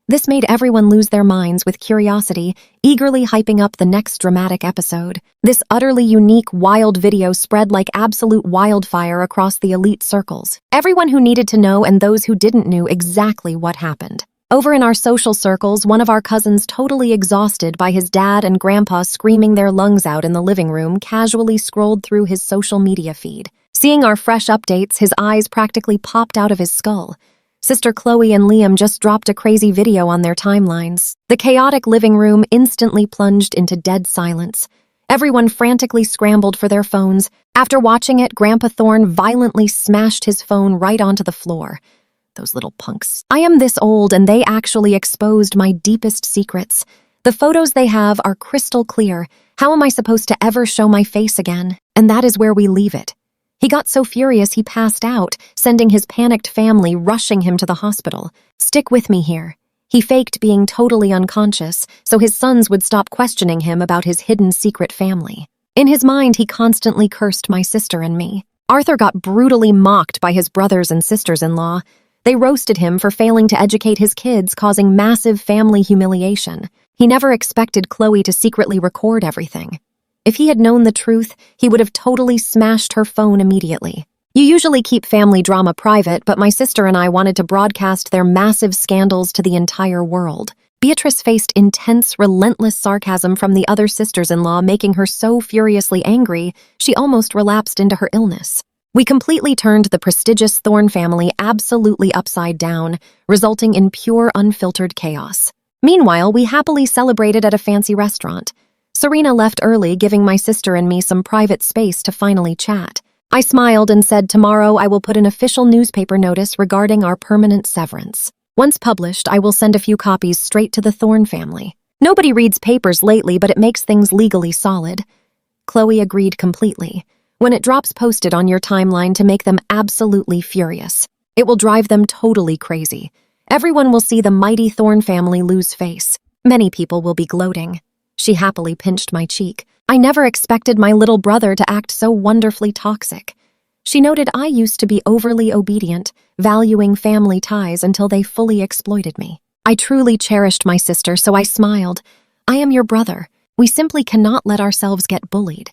This made everyone lose their minds with curiosity, eagerly hyping up the next dramatic episode. This utterly unique, wild video spread like absolute wildfire across the elite circles. Everyone who needed to know and those who didn't knew exactly what happened. Over in our social circles, one of our cousins, totally exhausted by his dad and grandpa screaming their lungs out in the living room, casually scrolled through his social media feed. Seeing our fresh updates, his eyes practically popped out of his skull. Sister Chloe and Liam just dropped a crazy video on their timelines. The chaotic living room instantly plunged into dead silence. Everyone frantically scrambled for their phones. After watching it, Grandpa Thorne violently smashed his phone right onto the floor. Those little punks. I am this old and they actually exposed my deepest secrets. The photos they have are crystal clear. How am I supposed to ever show my face again? And that is where we leave it. He got so furious he passed out, sending his panicked family rushing him to the hospital. "Stick with me here." He faked being totally unconscious so his sons would stop questioning him about his hidden secret family. In his mind, he constantly cursed my sister and me. Arthur got brutally mocked by his brothers and sisters-in-law. They roasted him for failing to educate his kids, causing massive family humiliation. He never expected Chloe to secretly record everything. If he had known the truth, he would have totally smashed her phone immediately. You usually keep family drama private, but my sister and I wanted to broadcast their massive scandals to the entire world. Beatrice faced intense, relentless sarcasm from the other sisters-in-law, making her so furiously angry, she almost relapsed into her illness. We completely turned the prestigious Thorne family absolutely upside down, resulting in pure, unfiltered chaos. Meanwhile, we happily celebrated at a fancy restaurant. Serena left early, giving my sister and me some private space to finally chat. I smiled and said tomorrow I will put an official newspaper notice regarding our permanent severance. Once published, I will send a few copies straight to the Thorne family. Nobody reads papers lately, but it makes things legally solid. Chloe agreed completely. When it drops posted on your timeline to make them absolutely furious. It will drive them totally crazy. Everyone will see the mighty Thorne family lose face. Many people will be gloating. She happily pinched my cheek. I never expected my little brother to act so wonderfully toxic. She noted I used to be overly obedient, valuing family ties until they fully exploited me. I truly cherished my sister, so I smiled. I am your brother. We simply cannot let ourselves get bullied.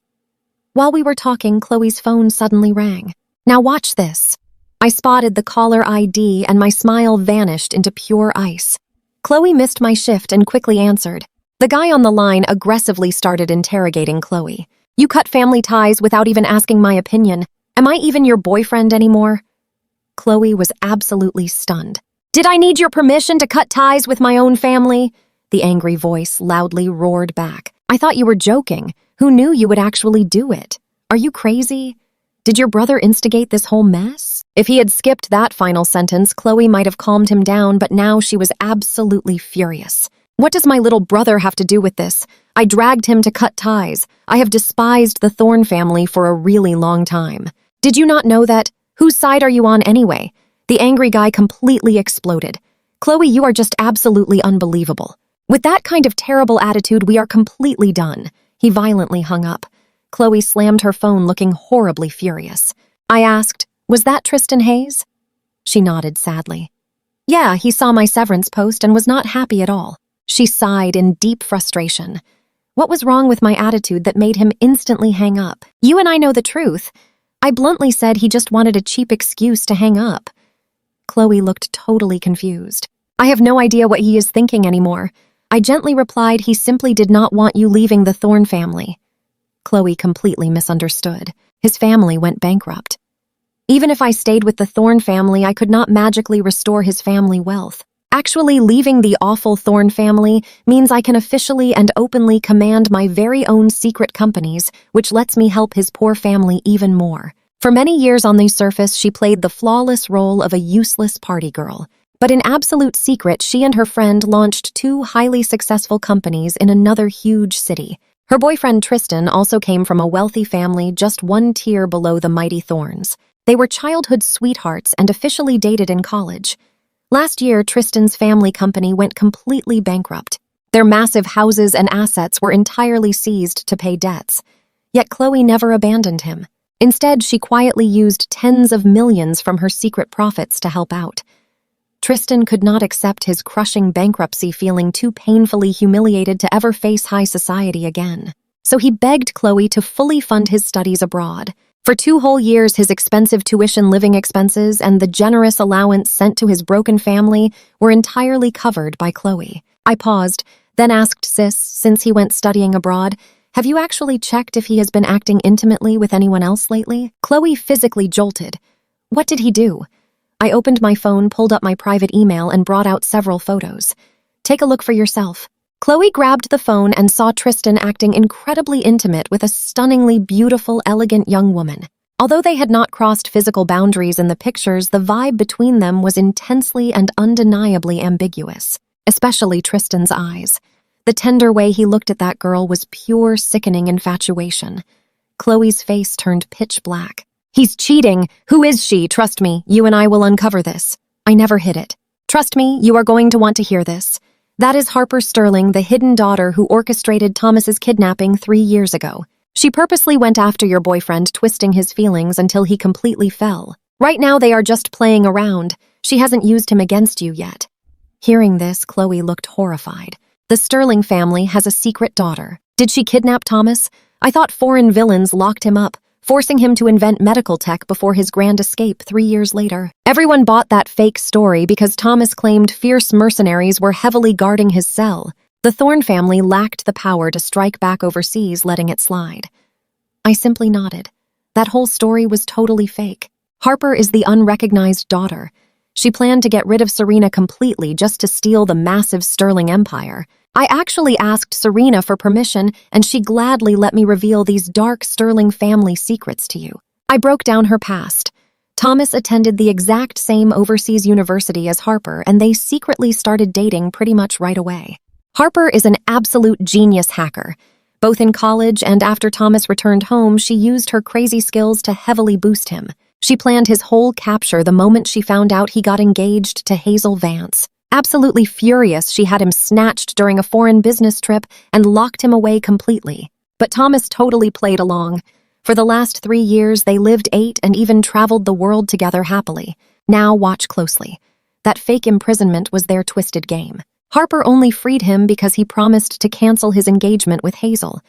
While we were talking, Chloe's phone suddenly rang. Now watch this. I spotted the caller ID and my smile vanished into pure ice. Chloe missed my shift and quickly answered. The guy on the line aggressively started interrogating Chloe. "You cut family ties without even asking my opinion. Am I even your boyfriend anymore?" Chloe was absolutely stunned. "Did I need your permission to cut ties with my own family?" The angry voice loudly roared back. "I thought you were joking. Who knew you would actually do it? Are you crazy? Did your brother instigate this whole mess?" If he had skipped that final sentence, Chloe might have calmed him down, but now she was absolutely furious. "What does my little brother have to do with this? I dragged him to cut ties. I have despised the Thorne family for a really long time. Did you not know that? Whose side are you on anyway?" The angry guy completely exploded. "Chloe, you are just absolutely unbelievable. With that kind of terrible attitude, we are completely done." He violently hung up. Chloe slammed her phone, looking horribly furious. I asked, "Was that Tristan Hayes?" She nodded sadly. "Yeah, he saw my severance post and was not happy at all." She sighed in deep frustration. What was wrong with my attitude that made him instantly hang up? "You and I know the truth." I bluntly said he just wanted a cheap excuse to hang up. Chloe looked totally confused. "I have no idea what he is thinking anymore." I gently replied he simply did not want you leaving the Thorne family. Chloe completely misunderstood. His family went bankrupt. Even if I stayed with the Thorne family, I could not magically restore his family wealth. Actually, leaving the awful Thorne family means I can officially and openly command my very own secret companies, which lets me help his poor family even more. For many years on the surface, she played the flawless role of a useless party girl. But in absolute secret, she and her friend launched 2 highly successful companies in another huge city. Her boyfriend Tristan also came from a wealthy family just 1 tier below the mighty Thornes. They were childhood sweethearts and officially dated in college. Last year, Tristan's family company went completely bankrupt. Their massive houses and assets were entirely seized to pay debts. Yet Chloe never abandoned him. Instead, she quietly used tens of millions from her secret profits to help out. Tristan could not accept his crushing bankruptcy, feeling too painfully humiliated to ever face high society again. So he begged Chloe to fully fund his studies abroad. For 2 whole years, his expensive tuition, living expenses, and the generous allowance sent to his broken family were entirely covered by Chloe. I paused, then asked Sis, since he went studying abroad, "Have you actually checked if he has been acting intimately with anyone else lately?" Chloe physically jolted. "What did he do?" I opened my phone, pulled up my private email, and brought out several photos. "Take a look for yourself." Chloe grabbed the phone and saw Tristan acting incredibly intimate with a stunningly beautiful, elegant young woman. Although they had not crossed physical boundaries in the pictures, the vibe between them was intensely and undeniably ambiguous, especially Tristan's eyes. The tender way he looked at that girl was pure, sickening infatuation. Chloe's face turned pitch black. He's cheating. Who is she? Trust me, you and I will uncover this. I never hid it. Trust me, you are going to want to hear this. That is Harper Sterling, the hidden daughter who orchestrated Thomas's kidnapping 3 years ago. She purposely went after your boyfriend, twisting his feelings until he completely fell. Right now they are just playing around. She hasn't used him against you yet. Hearing this, Chloe looked horrified. The Sterling family has a secret daughter. Did she kidnap Thomas? I thought foreign villains locked him up, forcing him to invent medical tech before his grand escape 3 years later. Everyone bought that fake story because Thomas claimed fierce mercenaries were heavily guarding his cell. The Thorne family lacked the power to strike back overseas, letting it slide. I simply nodded. That whole story was totally fake. Harper is the unrecognized daughter. She planned to get rid of Serena completely just to steal the massive Sterling empire. I actually asked Serena for permission, and she gladly let me reveal these dark Sterling family secrets to you. I broke down her past. Thomas attended the exact same overseas university as Harper, and they secretly started dating pretty much right away. Harper is an absolute genius hacker. Both in college and after Thomas returned home, she used her crazy skills to heavily boost him. She planned his whole capture the moment she found out he got engaged to Hazel Vance. Absolutely furious, she had him snatched during a foreign business trip and locked him away completely. But Thomas totally played along. For the last 3 years, they lived 8 and even traveled the world together happily. Now watch closely. That fake imprisonment was their twisted game. Harper only freed him because he promised to cancel his engagement with Hazel.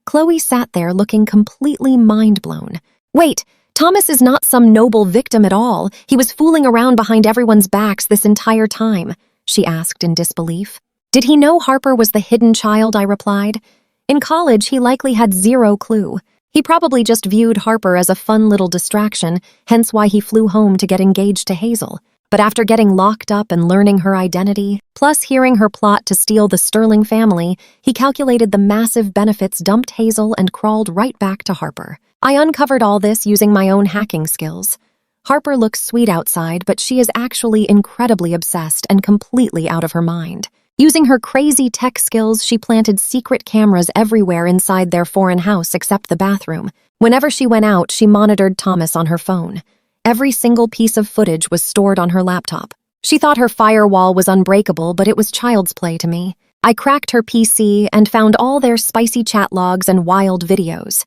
Chloe sat there looking completely mind-blown. Wait, Thomas is not some noble victim at all. He was fooling around behind everyone's backs this entire time, she asked in disbelief. Did he know Harper was the hidden child? I replied. In college, he likely had 0 clue. He probably just viewed Harper as a fun little distraction, hence why he flew home to get engaged to Hazel. But after getting locked up and learning her identity, plus hearing her plot to steal the Sterling family, he calculated the massive benefits, dumped Hazel, and crawled right back to Harper. I uncovered all this using my own hacking skills. Harper looks sweet outside, but she is actually incredibly obsessed and completely out of her mind. Using her crazy tech skills, she planted secret cameras everywhere inside their foreign house except the bathroom. Whenever she went out, she monitored Thomas on her phone. Every single piece of footage was stored on her laptop. She thought her firewall was unbreakable, but it was child's play to me. I cracked her PC and found all their spicy chat logs and wild videos.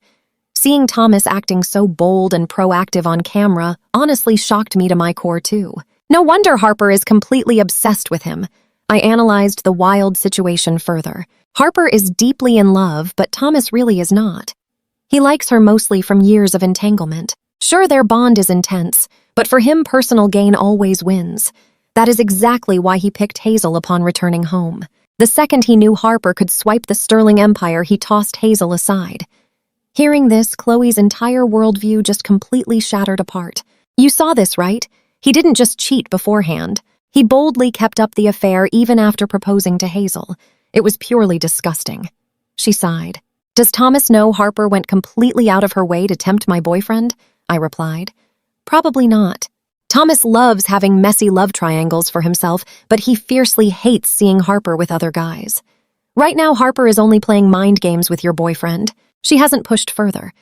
Seeing Thomas acting so bold and proactive on camera honestly shocked me to my core too. No wonder Harper is completely obsessed with him. I analyzed the wild situation further. Harper is deeply in love, but Thomas really is not. He likes her mostly from years of entanglement. Sure, their bond is intense, but for him, personal gain always wins. That is exactly why he picked Hazel upon returning home. The second he knew Harper could swipe the Sterling empire, he tossed Hazel aside. Hearing this, Chloe's entire worldview just completely shattered apart. You saw this, right? He didn't just cheat beforehand. He boldly kept up the affair even after proposing to Hazel. It was purely disgusting. She sighed. Does Thomas know Harper went completely out of her way to tempt my boyfriend? I replied. Probably not. Thomas loves having messy love triangles for himself, but he fiercely hates seeing Harper with other guys. Right now, Harper is only playing mind games with your boyfriend. She hasn't pushed further.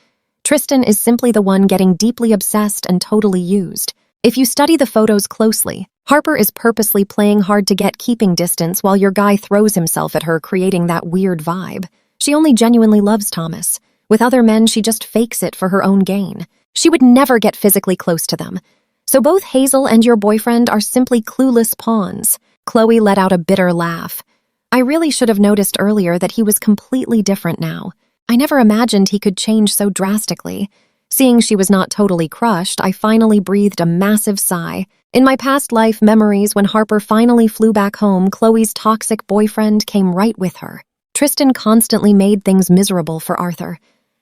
Tristan is simply the one getting deeply obsessed and totally used. If you study the photos closely, Harper is purposely playing hard to get, keeping distance while your guy throws himself at her, creating that weird vibe. She only genuinely loves Thomas. With other men, she just fakes it for her own gain. She would never get physically close to them. So both Hazel and your boyfriend are simply clueless pawns. Chloe let out a bitter laugh. I really should have noticed earlier that he was completely different now. I never imagined he could change so drastically. Seeing she was not totally crushed, I finally breathed a massive sigh. In my past life memories, when Harper finally flew back home, Chloe's toxic boyfriend came right with her. Tristan constantly made things miserable for Arthur.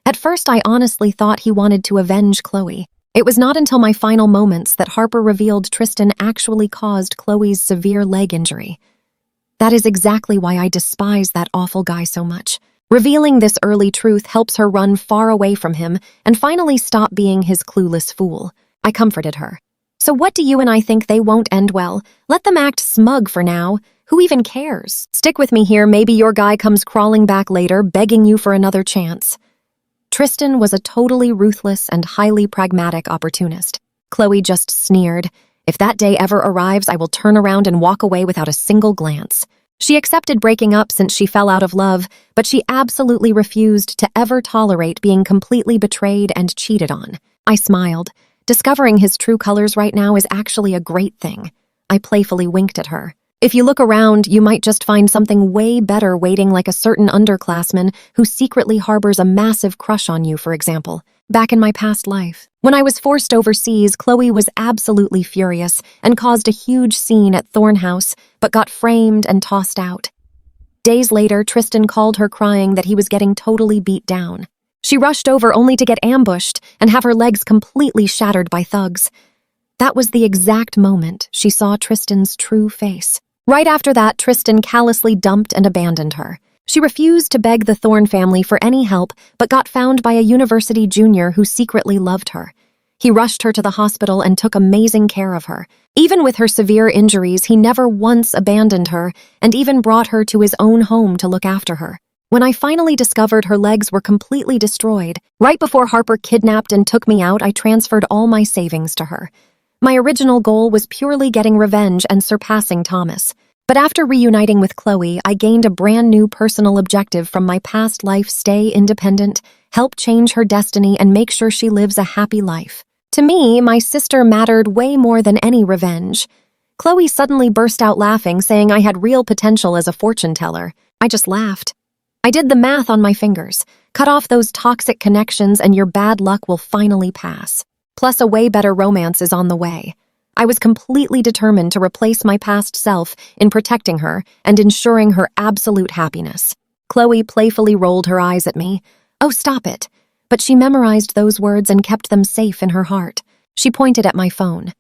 At first, I honestly thought he wanted to avenge Chloe. It was not until my final moments that Harper revealed Tristan actually caused Chloe's severe leg injury. That is exactly why I despise that awful guy so much. Revealing this early truth helps her run far away from him and finally stop being his clueless fool. I comforted her. So what do you and I think? They won't end well? Let them act smug for now. Who even cares? Stick with me here. Maybe your guy comes crawling back later, begging you for another chance. Tristan was a totally ruthless and highly pragmatic opportunist. Chloe just sneered. If that day ever arrives, I will turn around and walk away without a single glance. She accepted breaking up since she fell out of love, but she absolutely refused to ever tolerate being completely betrayed and cheated on. I smiled. Discovering his true colors right now is actually a great thing. I playfully winked at her. If you look around, you might just find something way better waiting, like a certain underclassman who secretly harbors a massive crush on you, for example. Back in my past life, when I was forced overseas, Chloe was absolutely furious and caused a huge scene at Thornhouse, but got framed and tossed out. Days later, Tristan called her crying that he was getting totally beat down. She rushed over only to get ambushed and have her legs completely shattered by thugs. That was the exact moment she saw Tristan's true face. Right after that, Tristan callously dumped and abandoned her. She refused to beg the Thorne family for any help, but got found by a university junior who secretly loved her. He rushed her to the hospital and took amazing care of her. Even with her severe injuries, he never once abandoned her and even brought her to his own home to look after her. When I finally discovered her legs were completely destroyed, right before Harper kidnapped and took me out, I transferred all my savings to her. My original goal was purely getting revenge and surpassing Thomas. But after reuniting with Chloe, I gained a brand new personal objective from my past life: stay independent, help change her destiny, and make sure she lives a happy life. To me, my sister mattered way more than any revenge. Chloe suddenly burst out laughing, saying I had real potential as a fortune teller. I just laughed. I did the math on my fingers. Cut off those toxic connections and your bad luck will finally pass. Plus, a way better romance is on the way. I was completely determined to replace my past self in protecting her and ensuring her absolute happiness. Chloe playfully rolled her eyes at me. Oh, stop it. But she memorized those words and kept them safe in her heart. She pointed at my phone.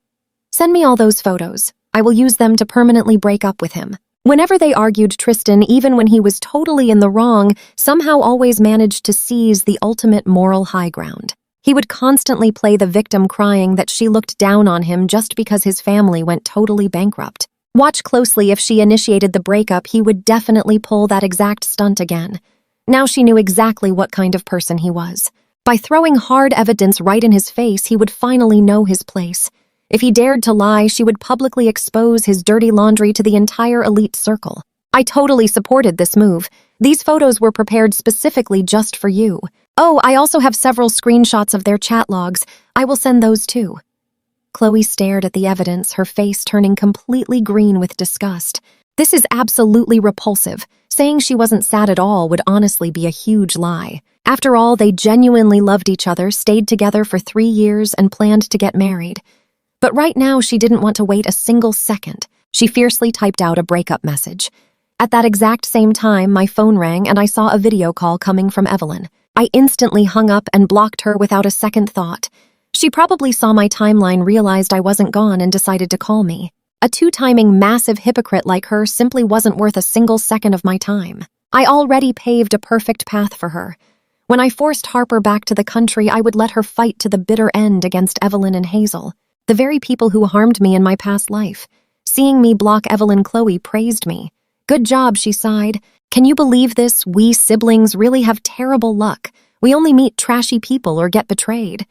Send me all those photos. I will use them to permanently break up with him. Whenever they argued, Tristan, even when he was totally in the wrong, somehow always managed to seize the ultimate moral high ground. He would constantly play the victim, crying that she looked down on him just because his family went totally bankrupt. Watch closely. If she initiated the breakup, he would definitely pull that exact stunt again. Now she knew exactly what kind of person he was. By throwing hard evidence right in his face, he would finally know his place. If he dared to lie, she would publicly expose his dirty laundry to the entire elite circle. I totally supported this move. These photos were prepared specifically just for you. Oh, I also have several screenshots of their chat logs. I will send those too. Chloe stared at the evidence, her face turning completely green with disgust. This is absolutely repulsive. Saying she wasn't sad at all would honestly be a huge lie. After all, they genuinely loved each other, stayed together for 3 years, and planned to get married. But right now, she didn't want to wait a single second. She fiercely typed out a breakup message. At that exact same time, my phone rang and I saw a video call coming from Evelyn. I instantly hung up and blocked her without a second thought. She probably saw my timeline, realized I wasn't gone, and decided to call me. A two-timing massive hypocrite like her simply wasn't worth a single second of my time. I already paved a perfect path for her. When I forced Harper back to the country, I would let her fight to the bitter end against Evelyn and Hazel, the very people who harmed me in my past life. Seeing me block Evelyn, Chloe praised me. Good job, she sighed. Can you believe this? We siblings really have terrible luck. We only meet trashy people or get betrayed.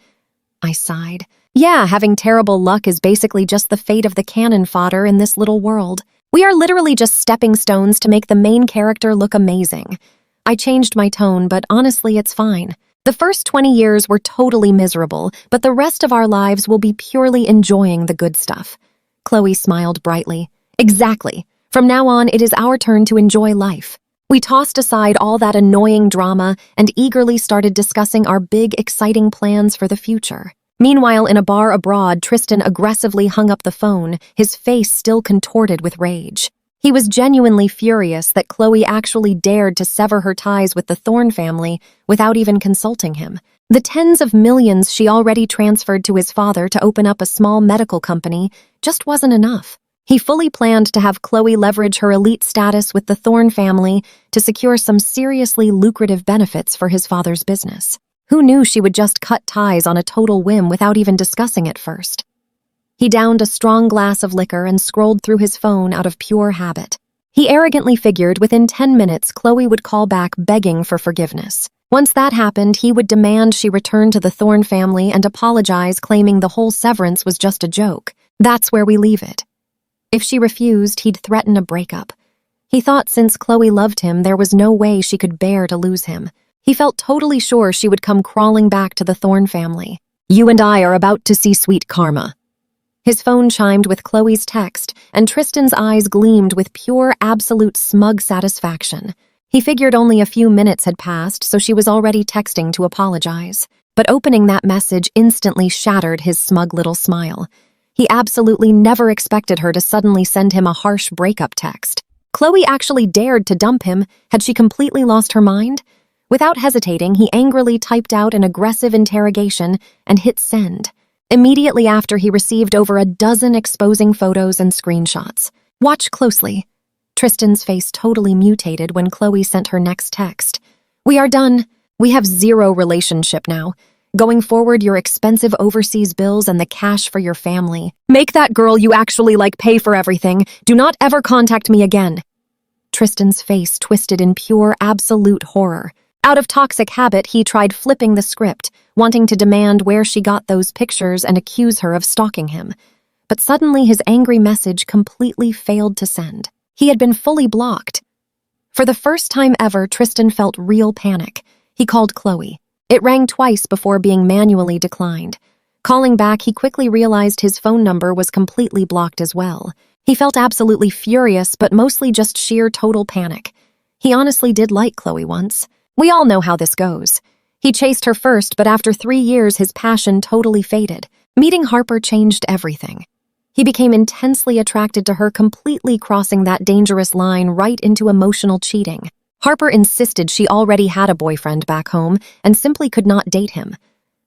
I sighed. Yeah, having terrible luck is basically just the fate of the cannon fodder in this little world. We are literally just stepping stones to make the main character look amazing. I changed my tone, but honestly, it's fine. The first 20 years were totally miserable, but the rest of our lives will be purely enjoying the good stuff. Chloe smiled brightly. Exactly. From now on, it is our turn to enjoy life. We tossed aside all that annoying drama and eagerly started discussing our big, exciting plans for the future. Meanwhile, in a bar abroad, Tristan aggressively hung up the phone, his face still contorted with rage. He was genuinely furious that Chloe actually dared to sever her ties with the Thorne family without even consulting him. The tens of millions she already transferred to his father to open up a small medical company just wasn't enough. He fully planned to have Chloe leverage her elite status with the Thorne family to secure some seriously lucrative benefits for his father's business. Who knew she would just cut ties on a total whim without even discussing it first? He downed a strong glass of liquor and scrolled through his phone out of pure habit. He arrogantly figured within 10 minutes Chloe would call back begging for forgiveness. Once that happened, he would demand she return to the Thorne family and apologize, claiming the whole severance was just a joke. That's where we leave it. If she refused, he'd threaten a breakup. He thought since Chloe loved him, there was no way she could bear to lose him. He felt totally sure she would come crawling back to the Thorne family. "You and I are about to see sweet karma." His phone chimed with Chloe's text, and Tristan's eyes gleamed with pure, absolute smug satisfaction. He figured only a few minutes had passed, so she was already texting to apologize. But opening that message instantly shattered his smug little smile. He absolutely never expected her to suddenly send him a harsh breakup text. Chloe actually dared to dump him. Had she completely lost her mind? Without hesitating, he angrily typed out an aggressive interrogation and hit send. Immediately after, he received over a dozen exposing photos and screenshots. "Watch closely." Tristan's face totally mutated when Chloe sent her next text. "We are done. We have zero relationship now. Going forward, your expensive overseas bills and the cash for your family. Make that girl you actually like pay for everything. Do not ever contact me again." Tristan's face twisted in pure, absolute horror. Out of toxic habit, he tried flipping the script, wanting to demand where she got those pictures and accuse her of stalking him. But suddenly his angry message completely failed to send. He had been fully blocked. For the first time ever, Tristan felt real panic. He called Chloe. It rang twice before being manually declined. Calling back, he quickly realized his phone number was completely blocked as well. He felt absolutely furious, but mostly just sheer total panic. He honestly did like Chloe once. We all know how this goes. He chased her first, but after 3 years, his passion totally faded. Meeting Harper changed everything. He became intensely attracted to her, completely crossing that dangerous line right into emotional cheating. Harper insisted she already had a boyfriend back home and simply could not date him.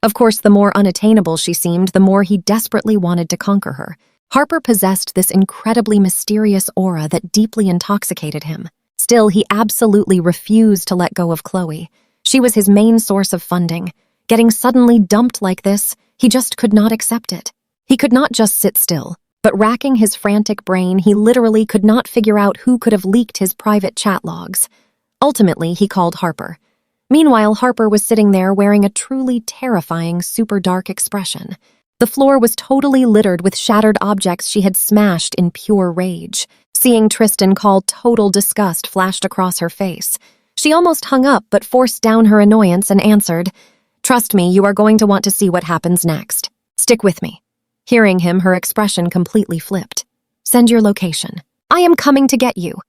Of course, the more unattainable she seemed, the more he desperately wanted to conquer her. Harper possessed this incredibly mysterious aura that deeply intoxicated him. Still, he absolutely refused to let go of Chloe. She was his main source of funding. Getting suddenly dumped like this, he just could not accept it. He could not just sit still, but racking his frantic brain, he literally could not figure out who could have leaked his private chat logs. Ultimately, he called Harper. Meanwhile, Harper was sitting there wearing a truly terrifying, super dark expression. The floor was totally littered with shattered objects she had smashed in pure rage. Seeing Tristan call, total disgust flashed across her face. She almost hung up but forced down her annoyance and answered, "Trust me, you are going to want to see what happens next. Stick with me." Hearing him, her expression completely flipped. "Send your location. I am coming to get you."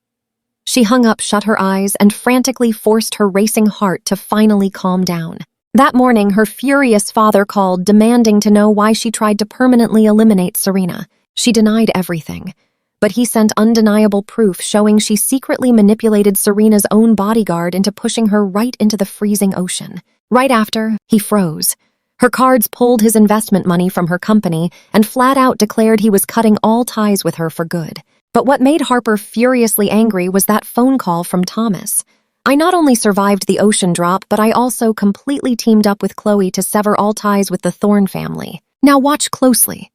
She hung up, shut her eyes, and frantically forced her racing heart to finally calm down. That morning, her furious father called, demanding to know why she tried to permanently eliminate Serena. She denied everything, but he sent undeniable proof showing she secretly manipulated Serena's own bodyguard into pushing her right into the freezing ocean. Right after, he froze. Her cards pulled his investment money from her company and flat out declared he was cutting all ties with her for good. But what made Harper furiously angry was that phone call from Thomas. "I not only survived the ocean drop, but I also completely teamed up with Chloe to sever all ties with the Thorne family. Now watch closely."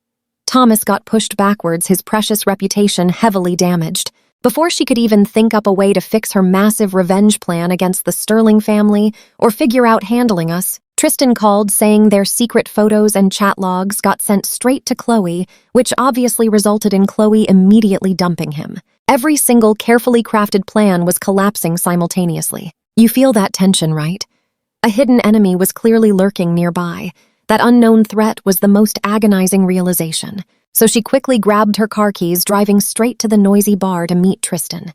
Thomas got pushed backwards, his precious reputation heavily damaged. Before she could even think up a way to fix her massive revenge plan against the Sterling family or figure out handling us, Tristan called, saying their secret photos and chat logs got sent straight to Chloe, which obviously resulted in Chloe immediately dumping him. Every single carefully crafted plan was collapsing simultaneously. You feel that tension, right? A hidden enemy was clearly lurking nearby. That unknown threat was the most agonizing realization. So she quickly grabbed her car keys, driving straight to the noisy bar to meet Tristan.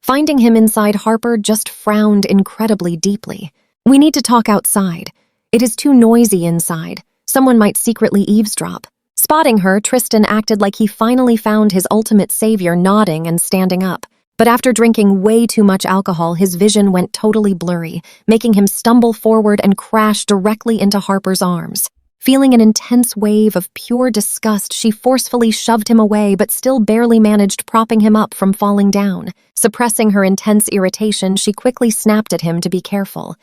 Finding him inside, Harper just frowned incredibly deeply. "We need to talk outside. It is too noisy inside. Someone might secretly eavesdrop." Spotting her, Tristan acted like he finally found his ultimate savior, nodding and standing up. But after drinking way too much alcohol, his vision went totally blurry, making him stumble forward and crash directly into Harper's arms. Feeling an intense wave of pure disgust, she forcefully shoved him away but still barely managed propping him up from falling down. Suppressing her intense irritation, she quickly snapped at him to be careful.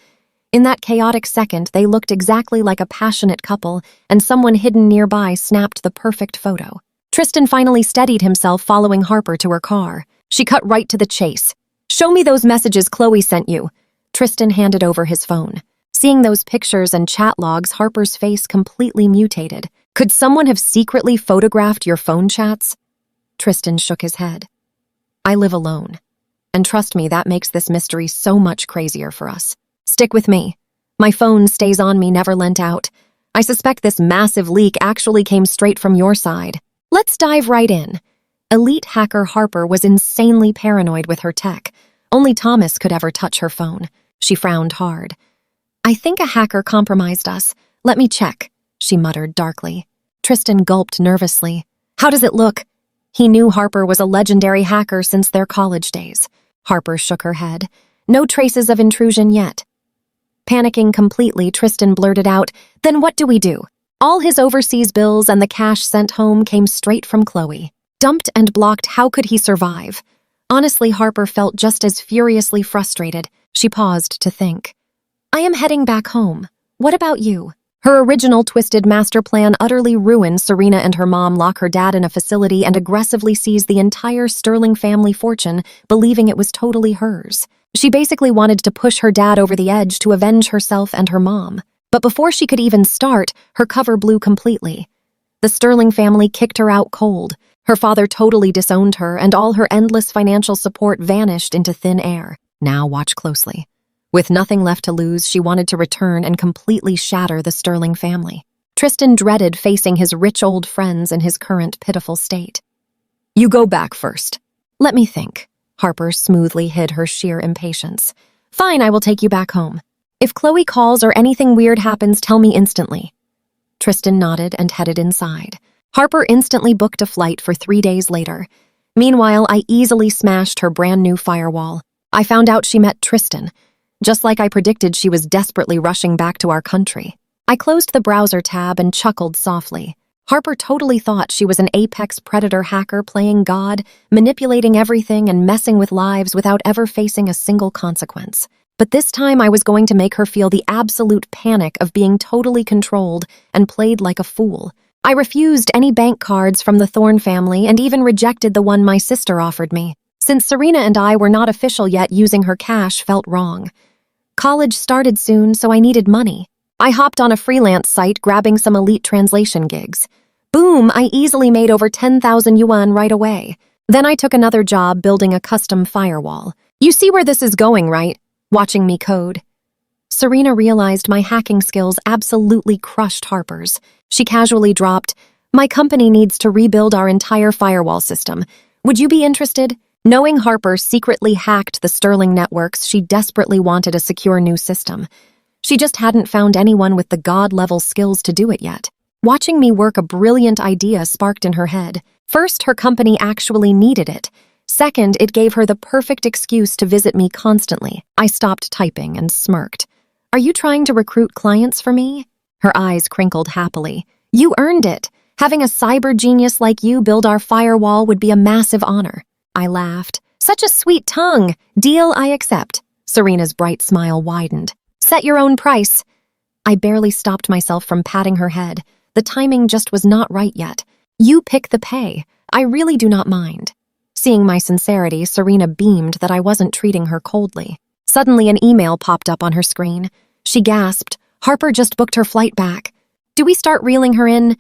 In that chaotic second, they looked exactly like a passionate couple, and someone hidden nearby snapped the perfect photo. Tristan finally steadied himself, following Harper to her car. She cut right to the chase. "Show me those messages Chloe sent you." Tristan handed over his phone. Seeing those pictures and chat logs, Harper's face completely mutated. Could someone have secretly photographed your phone chats? Tristan shook his head. I live alone. And trust me, that makes this mystery so much crazier for us. Stick with me. My phone stays on me, never lent out. I suspect this massive leak actually came straight from your side. Let's dive right in. Elite hacker Harper was insanely paranoid with her tech. Only Thomas could ever touch her phone. She frowned hard. I think a hacker compromised us. Let me check, she muttered darkly. Tristan gulped nervously. How does it look? He knew Harper was a legendary hacker since their college days. Harper shook her head. No traces of intrusion yet. Panicking completely, Tristan blurted out, Then what do we do? All his overseas bills and the cash sent home came straight from Chloe. Dumped and blocked, how could he survive? Honestly, Harper felt just as furiously frustrated. She paused to think. I am heading back home. What about you? Her original twisted master plan utterly ruined. Serena and her mom lock her dad in a facility and aggressively seize the entire Sterling family fortune, believing it was totally hers. She basically wanted to push her dad over the edge to avenge herself and her mom. But before she could even start, her cover blew completely. The Sterling family kicked her out cold. Her father totally disowned her, and all her endless financial support vanished into thin air. Now watch closely. With nothing left to lose, she wanted to return and completely shatter the Sterling family. Tristan dreaded facing his rich old friends in his current pitiful state. You go back first. Let me think. Harper smoothly hid her sheer impatience. Fine, I will take you back home. If Chloe calls or anything weird happens, tell me instantly. Tristan nodded and headed inside. Harper instantly booked a flight for 3 days later. Meanwhile, I easily smashed her brand new firewall. I found out she met Tristan. Just like I predicted, she was desperately rushing back to our country. I closed the browser tab and chuckled softly. Harper totally thought she was an apex predator hacker playing God, manipulating everything and messing with lives without ever facing a single consequence. But this time I was going to make her feel the absolute panic of being totally controlled and played like a fool. I refused any bank cards from the Thorne family and even rejected the one my sister offered me. Since Serena and I were not official yet, using her cash felt wrong. College started soon, so I needed money. I hopped on a freelance site, grabbing some elite translation gigs. Boom, I easily made over 10,000 yuan right away. Then I took another job building a custom firewall. You see where this is going, right? Watching me code. Serena realized my hacking skills absolutely crushed Harper's. She casually dropped, My company needs to rebuild our entire firewall system. Would you be interested? Knowing Harper secretly hacked the Sterling networks, she desperately wanted a secure new system. She just hadn't found anyone with the God-level skills to do it yet. Watching me work, a brilliant idea sparked in her head. First, her company actually needed it. Second, it gave her the perfect excuse to visit me constantly. I stopped typing and smirked. Are you trying to recruit clients for me? Her eyes crinkled happily. You earned it. Having a cyber genius like you build our firewall would be a massive honor. I laughed. Such a sweet tongue. Deal, I accept. Serena's bright smile widened. Set your own price. I barely stopped myself from patting her head. The timing just was not right yet. You pick the pay. I really do not mind. Seeing my sincerity, Serena beamed that I wasn't treating her coldly. Suddenly, an email popped up on her screen. She gasped. Harper just booked her flight back. Do we start reeling her in?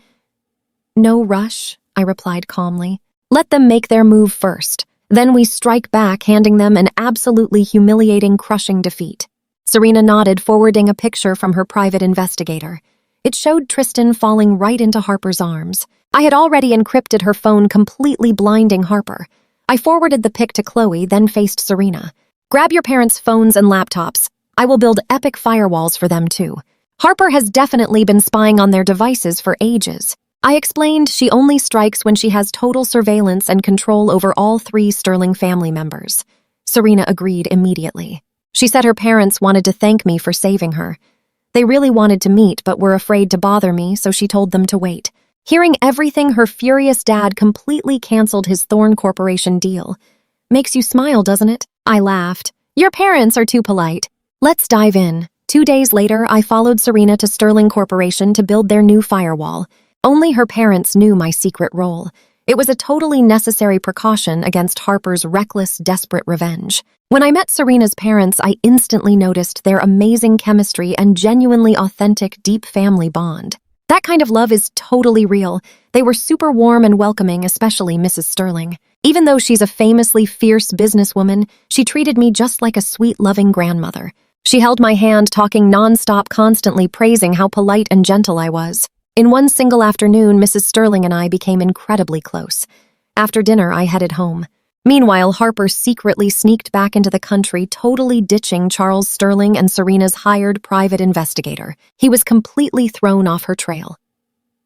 No rush, I replied calmly. Let them make their move first. Then we strike back, handing them an absolutely humiliating, crushing defeat. Serena nodded, forwarding a picture from her private investigator. It showed Tristan falling right into Harper's arms. I had already encrypted her phone, completely blinding Harper. I forwarded the pic to Chloe, then faced Serena. Grab your parents' phones and laptops. I will build epic firewalls for them too. Harper has definitely been spying on their devices for ages. I explained she only strikes when she has total surveillance and control over all 3 Sterling family members. Serena agreed immediately. She said her parents wanted to thank me for saving her. They really wanted to meet but were afraid to bother me, so she told them to wait. Hearing everything, her furious dad completely canceled his Thorne Corporation deal. Makes you smile, doesn't it? I laughed. Your parents are too polite. Let's dive in. 2 days later, I followed Serena to Sterling Corporation to build their new firewall. Only her parents knew my secret role. It was a totally necessary precaution against Harper's reckless, desperate revenge. When I met Serena's parents, I instantly noticed their amazing chemistry and genuinely authentic, deep family bond. That kind of love is totally real. They were super warm and welcoming, especially Mrs. Sterling. Even though she's a famously fierce businesswoman, she treated me just like a sweet, loving grandmother. She held my hand, talking nonstop, constantly praising how polite and gentle I was. In one single afternoon, Mrs. Sterling and I became incredibly close. After dinner, I headed home. Meanwhile, Harper secretly sneaked back into the country, totally ditching Charles Sterling and Serena's hired private investigator. He was completely thrown off her trail.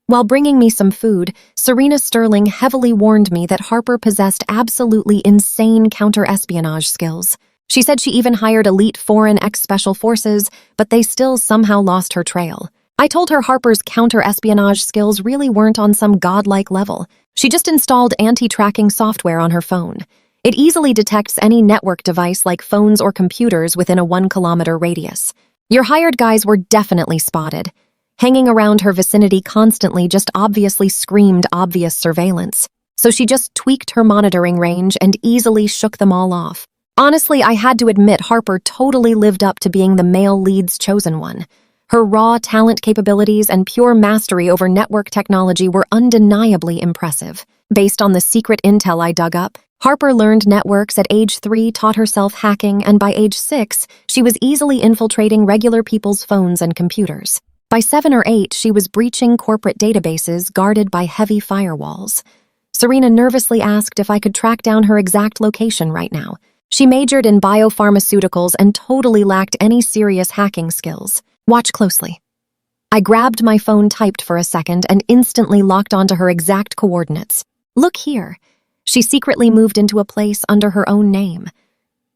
While bringing me some food, Serena Sterling heavily warned me that Harper possessed absolutely insane counter-espionage skills. She said she even hired elite foreign ex-special forces, but they still somehow lost her trail. I told her Harper's counter-espionage skills really weren't on some godlike level. She just installed anti-tracking software on her phone. It easily detects any network device like phones or computers within a 1-kilometer radius. Your hired guys were definitely spotted. Hanging around her vicinity constantly just obviously screamed obvious surveillance. So she just tweaked her monitoring range and easily shook them all off. Honestly, I had to admit Harper totally lived up to being the male lead's chosen one. Her raw talent capabilities and pure mastery over network technology were undeniably impressive. Based on the secret intel I dug up, Harper learned networks at age 3, taught herself hacking, and by age 6, she was easily infiltrating regular people's phones and computers. By 7 or 8, she was breaching corporate databases guarded by heavy firewalls. Serena nervously asked if I could track down her exact location right now. She majored in biopharmaceuticals and totally lacked any serious hacking skills. Watch closely. I grabbed my phone, typed for a second, and instantly locked onto her exact coordinates. Look here. She secretly moved into a place under her own name.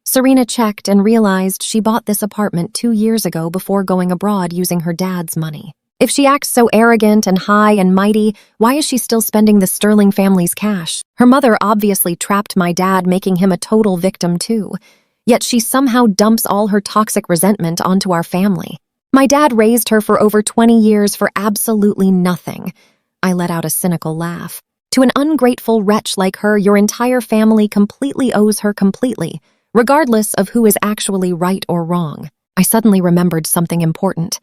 Serena checked and realized she bought this apartment 2 years ago before going abroad using her dad's money. If she acts so arrogant and high and mighty, why is she still spending the Sterling family's cash? Her mother obviously trapped my dad, making him a total victim too. Yet she somehow dumps all her toxic resentment onto our family. My dad raised her for over 20 years for absolutely nothing. I let out a cynical laugh. To an ungrateful wretch like her, your entire family completely owes her completely, regardless of who is actually right or wrong. I suddenly remembered something important.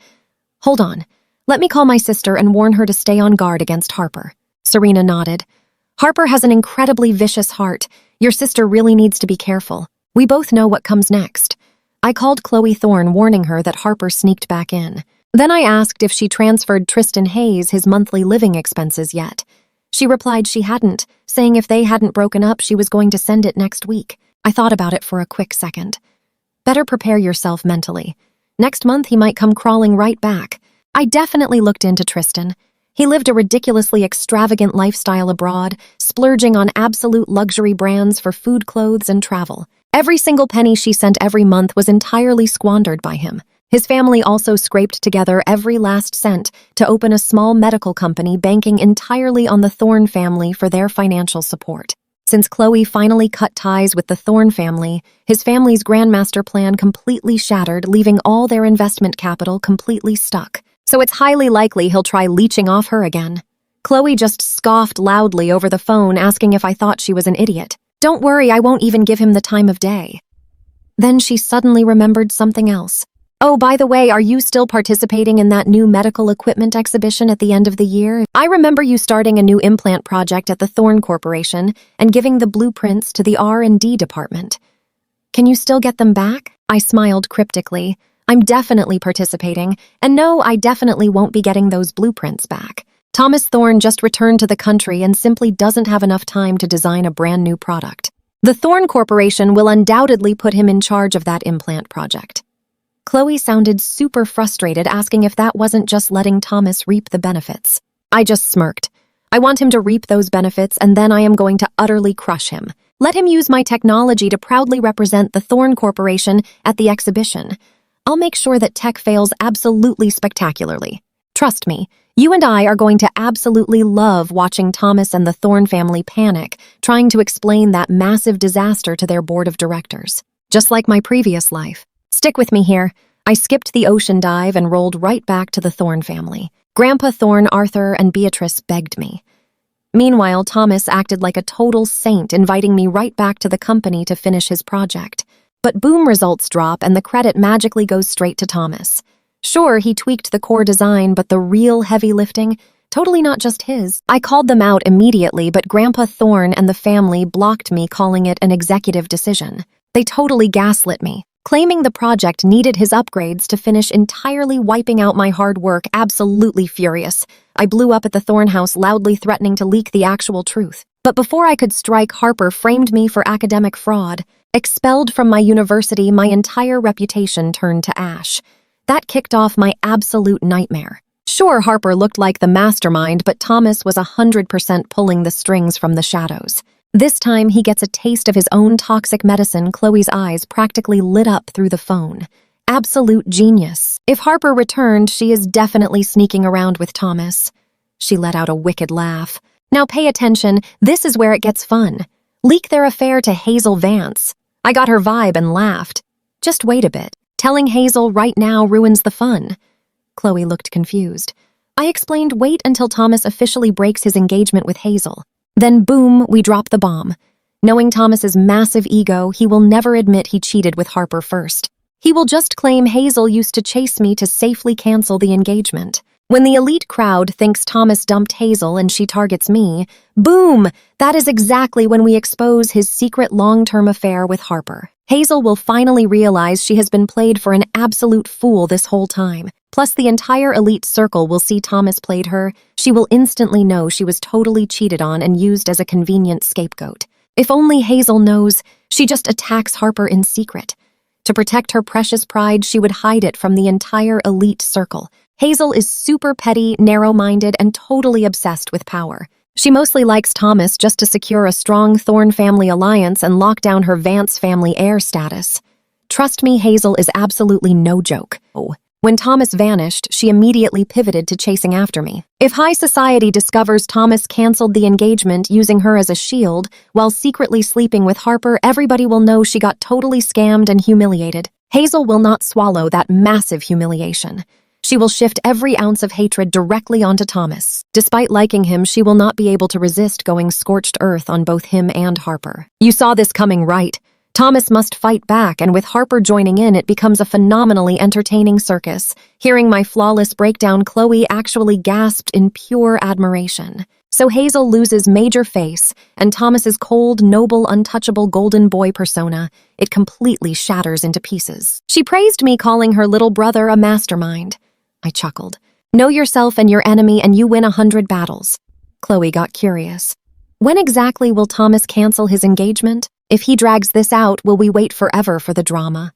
Hold on. Let me call my sister and warn her to stay on guard against Harper. Serena nodded. Harper has an incredibly vicious heart. Your sister really needs to be careful. We both know what comes next. I called Chloe Thorne, warning her that Harper sneaked back in. Then I asked if she transferred Tristan Hayes his monthly living expenses yet. She replied she hadn't, saying if they hadn't broken up, she was going to send it next week. I thought about it for a quick second. Better prepare yourself mentally. Next month, he might come crawling right back. I definitely looked into Tristan. He lived a ridiculously extravagant lifestyle abroad, splurging on absolute luxury brands for food, clothes, and travel. Every single penny she sent every month was entirely squandered by him. His family also scraped together every last cent to open a small medical company banking entirely on the Thorne family for their financial support. Since Chloe finally cut ties with the Thorne family, his family's grandmaster plan completely shattered, leaving all their investment capital completely stuck. So it's highly likely he'll try leeching off her again. Chloe just scoffed loudly over the phone, asking if I thought she was an idiot. Don't worry, I won't even give him the time of day. Then she suddenly remembered something else. Oh, by the way, are you still participating in that new medical equipment exhibition at the end of the year? I remember you starting a new implant project at the Thorne Corporation and giving the blueprints to the R&D department. Can you still get them back? I smiled cryptically. I'm definitely participating, and no, I definitely won't be getting those blueprints back. Thomas Thorne just returned to the country and simply doesn't have enough time to design a brand new product. The Thorne Corporation will undoubtedly put him in charge of that implant project. Chloe sounded super frustrated, asking if that wasn't just letting Thomas reap the benefits. I just smirked. I want him to reap those benefits, and then I am going to utterly crush him. Let him use my technology to proudly represent the Thorne Corporation at the exhibition. I'll make sure that tech fails absolutely spectacularly. Trust me, you and I are going to absolutely love watching Thomas and the Thorne family panic, trying to explain that massive disaster to their board of directors. Just like my previous life. Stick with me here. I skipped the ocean dive and rolled right back to the Thorne family. Grandpa Thorne, Arthur, and Beatrice begged me. Meanwhile, Thomas acted like a total saint, inviting me right back to the company to finish his project. But boom, results drop and the credit magically goes straight to Thomas. Sure, he tweaked the core design, but the real heavy lifting, totally not just his. I called them out immediately, but Grandpa Thorne and the family blocked me, calling it an executive decision. They totally gaslit me, claiming the project needed his upgrades to finish, entirely wiping out my hard work. Absolutely furious, I blew up at the Thorne house, loudly threatening to leak the actual truth. But before I could strike, Harper framed me for academic fraud. Expelled from my university, my entire reputation turned to ash. That kicked off my absolute nightmare. Sure, Harper looked like the mastermind, but Thomas was 100% pulling the strings from the shadows. This time, he gets a taste of his own toxic medicine. Chloe's eyes practically lit up through the phone. Absolute genius. If Harper returned, she is definitely sneaking around with Thomas. She let out a wicked laugh. Now pay attention, this is where it gets fun. Leak their affair to Hazel Vance. I got her vibe and laughed. Just wait a bit. Telling Hazel right now ruins the fun. Chloe looked confused. I explained, wait until Thomas officially breaks his engagement with Hazel. Then boom, we drop the bomb. Knowing Thomas's massive ego, he will never admit he cheated with Harper first. He will just claim Hazel used to chase me to safely cancel the engagement. When the elite crowd thinks Thomas dumped Hazel and she targets me, boom, that is exactly when we expose his secret long-term affair with Harper. Hazel will finally realize she has been played for an absolute fool this whole time. Plus, the entire elite circle will see Thomas played her. She will instantly know she was totally cheated on and used as a convenient scapegoat. If only Hazel knows, she just attacks Harper in secret. To protect her precious pride, she would hide it from the entire elite circle. Hazel is super petty, narrow-minded, and totally obsessed with power. She mostly likes Thomas just to secure a strong Thorne family alliance and lock down her Vance family heir status. Trust me, Hazel is absolutely no joke. When Thomas vanished, she immediately pivoted to chasing after me. If high society discovers Thomas canceled the engagement using her as a shield while secretly sleeping with Harper, everybody will know she got totally scammed and humiliated. Hazel will not swallow that massive humiliation. She will shift every ounce of hatred directly onto Thomas. Despite liking him, she will not be able to resist going scorched earth on both him and Harper. You saw this coming, right? Thomas must fight back, and with Harper joining in, it becomes a phenomenally entertaining circus. Hearing my flawless breakdown, Chloe actually gasped in pure admiration. So Hazel loses major face, and Thomas's cold, noble, untouchable golden boy persona, it completely shatters into pieces. She praised me, calling her little brother a mastermind. I chuckled. Know yourself and your enemy and you win 100 battles. Chloe got curious. When exactly will Thomas cancel his engagement? If he drags this out, will we wait forever for the drama?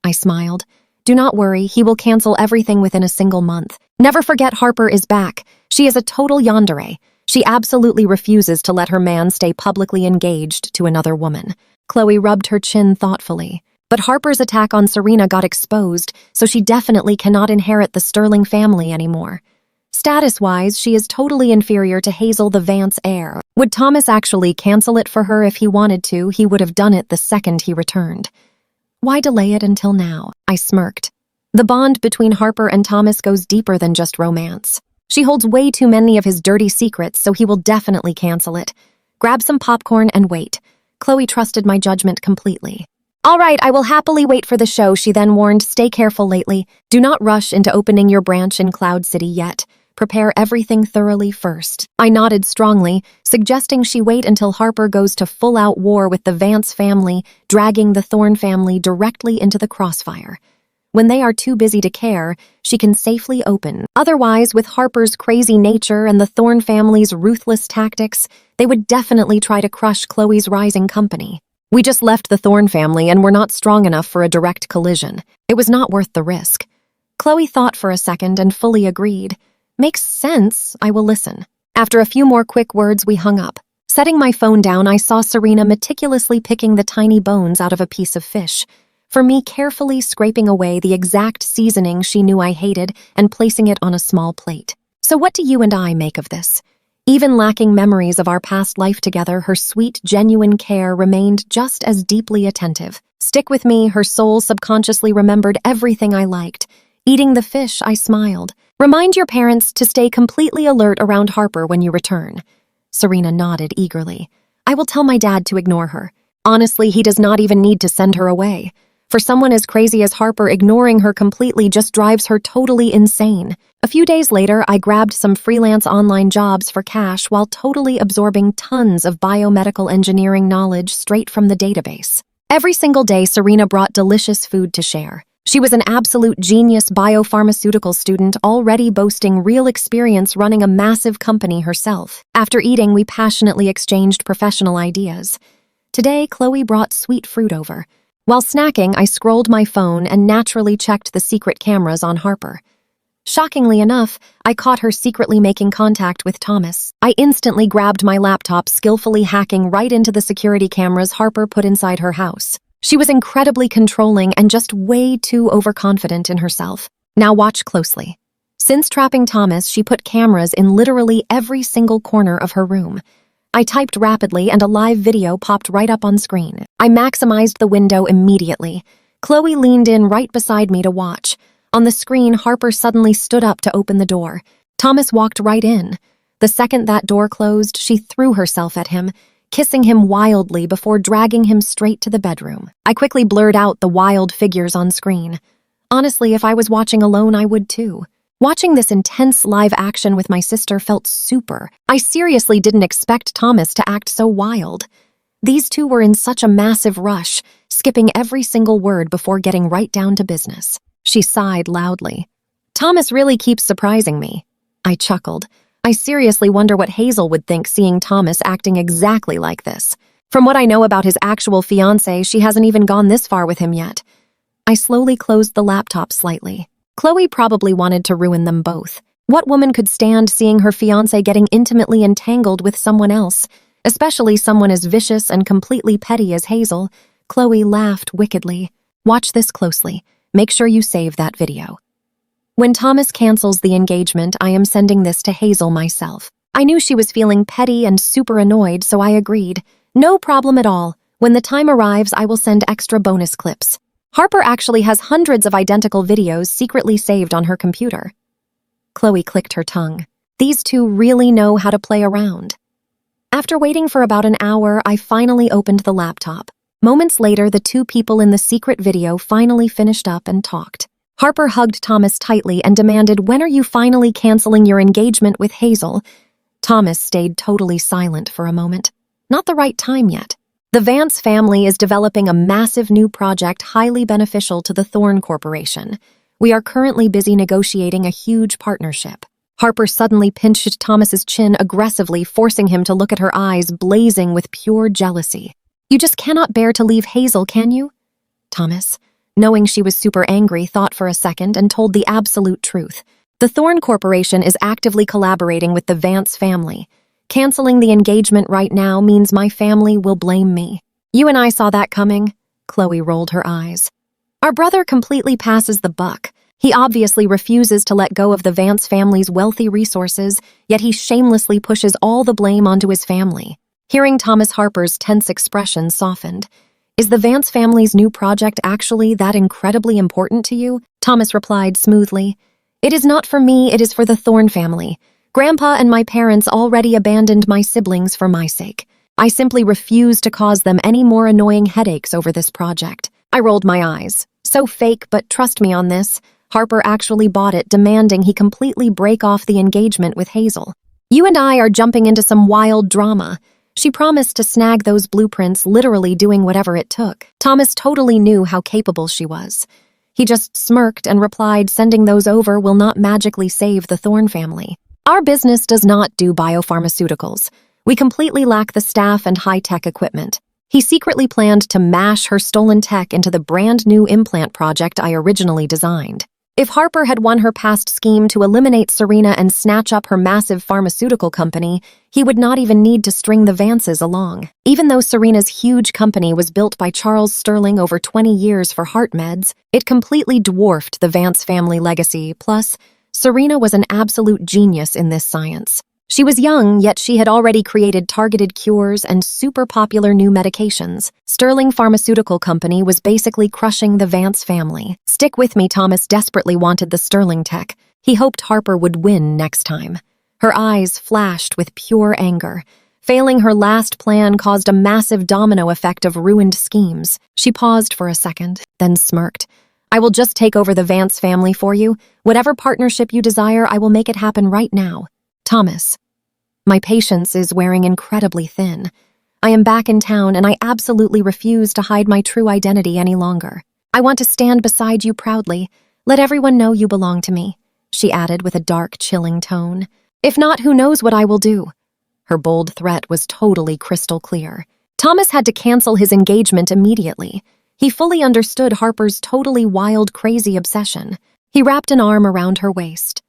I smiled. Do not worry, he will cancel everything within a single month. Never forget Harper is back. She is a total yandere. She absolutely refuses to let her man stay publicly engaged to another woman. Chloe rubbed her chin thoughtfully. But Harper's attack on Serena got exposed, so she definitely cannot inherit the Sterling family anymore. Status-wise, she is totally inferior to Hazel, the Vance heir. Would Thomas actually cancel it for her if he wanted to? He would have done it the second he returned. Why delay it until now? I smirked. The bond between Harper and Thomas goes deeper than just romance. She holds way too many of his dirty secrets, so he will definitely cancel it. Grab some popcorn and wait. Chloe trusted my judgment completely. All right, I will happily wait for the show, she then warned. Stay careful lately. Do not rush into opening your branch in Cloud City yet. Prepare everything thoroughly first. I nodded strongly, suggesting she wait until Harper goes to full-out war with the Vance family, dragging the Thorne family directly into the crossfire. When they are too busy to care, she can safely open. Otherwise, with Harper's crazy nature and the Thorne family's ruthless tactics, they would definitely try to crush Chloe's rising company. We just left the Thorne family and were not strong enough for a direct collision. It was not worth the risk. Chloe thought for a second and fully agreed. Makes sense, I will listen. After a few more quick words, we hung up. Setting my phone down, I saw Serena meticulously picking the tiny bones out of a piece of fish. For me, carefully scraping away the exact seasoning she knew I hated and placing it on a small plate. So what do you and I make of this? Even lacking memories of our past life together, her sweet, genuine care remained just as deeply attentive. Stick with me, her soul subconsciously remembered everything I liked. Eating the fish, I smiled. Remind your parents to stay completely alert around Harper when you return. Serena nodded eagerly. I will tell my dad to ignore her. Honestly, he does not even need to send her away. For someone as crazy as Harper, ignoring her completely just drives her totally insane. A few days later, I grabbed some freelance online jobs for cash while totally absorbing tons of biomedical engineering knowledge straight from the database. Every single day, Serena brought delicious food to share. She was an absolute genius biopharmaceutical student already boasting real experience running a massive company herself. After eating, we passionately exchanged professional ideas. Today, Chloe brought sweet fruit over. While snacking, I scrolled my phone and naturally checked the secret cameras on Harper. Shockingly enough, I caught her secretly making contact with Thomas. I instantly grabbed my laptop, skillfully hacking right into the security cameras Harper put inside her house. She was incredibly controlling and just way too overconfident in herself. Now watch closely. Since trapping Thomas, she put cameras in literally every single corner of her room. I typed rapidly and a live video popped right up on screen. I maximized the window immediately. Chloe leaned in right beside me to watch. On the screen, Harper suddenly stood up to open the door. Thomas walked right in. The second that door closed, she threw herself at him, kissing him wildly before dragging him straight to the bedroom. I quickly blurred out the wild figures on screen. Honestly, if I was watching alone, I would too. Watching this intense live action with my sister felt super. I seriously didn't expect Thomas to act so wild. These two were in such a massive rush, skipping every single word before getting right down to business. She sighed loudly. Thomas really keeps surprising me. I chuckled. I seriously wonder what Hazel would think seeing Thomas acting exactly like this. From what I know about his actual fiancé, she hasn't even gone this far with him yet. I slowly closed the laptop slightly. Chloe probably wanted to ruin them both. What woman could stand seeing her fiancé getting intimately entangled with someone else, especially someone as vicious and completely petty as Hazel? Chloe laughed wickedly. Watch this closely. Make sure you save that video. When Thomas cancels the engagement, I am sending this to Hazel myself. I knew she was feeling petty and super annoyed, so I agreed. No problem at all. When the time arrives, I will send extra bonus clips. Harper actually has hundreds of identical videos secretly saved on her computer. Chloe clicked her tongue. These two really know how to play around. After waiting for about an hour, I finally opened the laptop. Moments later, the two people in the secret video finally finished up and talked. Harper hugged Thomas tightly and demanded, "When are you finally canceling your engagement with Hazel?" Thomas stayed totally silent for a moment. Not the right time yet. The Vance family is developing a massive new project highly beneficial to the Thorn Corporation. We are currently busy negotiating a huge partnership. Harper suddenly pinched Thomas's chin aggressively, forcing him to look at her eyes blazing with pure jealousy. You just cannot bear to leave Hazel, can you? Thomas, knowing she was super angry, thought for a second and told the absolute truth. The Thorn Corporation is actively collaborating with the Vance family. Canceling the engagement right now means my family will blame me. You and I saw that coming. Chloe rolled her eyes. Our brother completely passes the buck. He obviously refuses to let go of the Vance family's wealthy resources, yet he shamelessly pushes all the blame onto his family. Hearing Thomas Harper's tense expression softened. Is the Vance family's new project actually that incredibly important to you? Thomas replied smoothly. It is not for me, it is for the Thorn family. Grandpa and my parents already abandoned my siblings for my sake. I simply refuse to cause them any more annoying headaches over this project. I rolled my eyes. So fake, but trust me on this. Harper actually bought it, demanding he completely break off the engagement with Hazel. You and I are jumping into some wild drama. She promised to snag those blueprints, literally doing whatever it took. Thomas totally knew how capable she was. He just smirked and replied, sending those over will not magically save the Thorn family. Our business does not do biopharmaceuticals. We completely lack the staff and high-tech equipment. He secretly planned to mash her stolen tech into the brand-new implant project I originally designed. If Harper had won her past scheme to eliminate Serena and snatch up her massive pharmaceutical company, he would not even need to string the Vances along. Even though Serena's huge company was built by Charles Sterling over 20 years for heart meds, it completely dwarfed the Vance family legacy. Plus, Serena was an absolute genius in this science. She was young, yet she had already created targeted cures and super popular new medications. Sterling Pharmaceutical Company was basically crushing the Vance family. Stick with me, Thomas desperately wanted the Sterling tech. He hoped Harper would win next time. Her eyes flashed with pure anger. Failing her last plan caused a massive domino effect of ruined schemes. She paused for a second, then smirked. I will just take over the Vance family for you. Whatever partnership you desire, I will make it happen right now. Thomas. My patience is wearing incredibly thin. I am back in town and I absolutely refuse to hide my true identity any longer. I want to stand beside you proudly. Let everyone know you belong to me, she added with a dark, chilling tone. If not, who knows what I will do? Her bold threat was totally crystal clear. Thomas had to cancel his engagement immediately. He fully understood Harper's totally wild, crazy obsession. He wrapped an arm around her waist.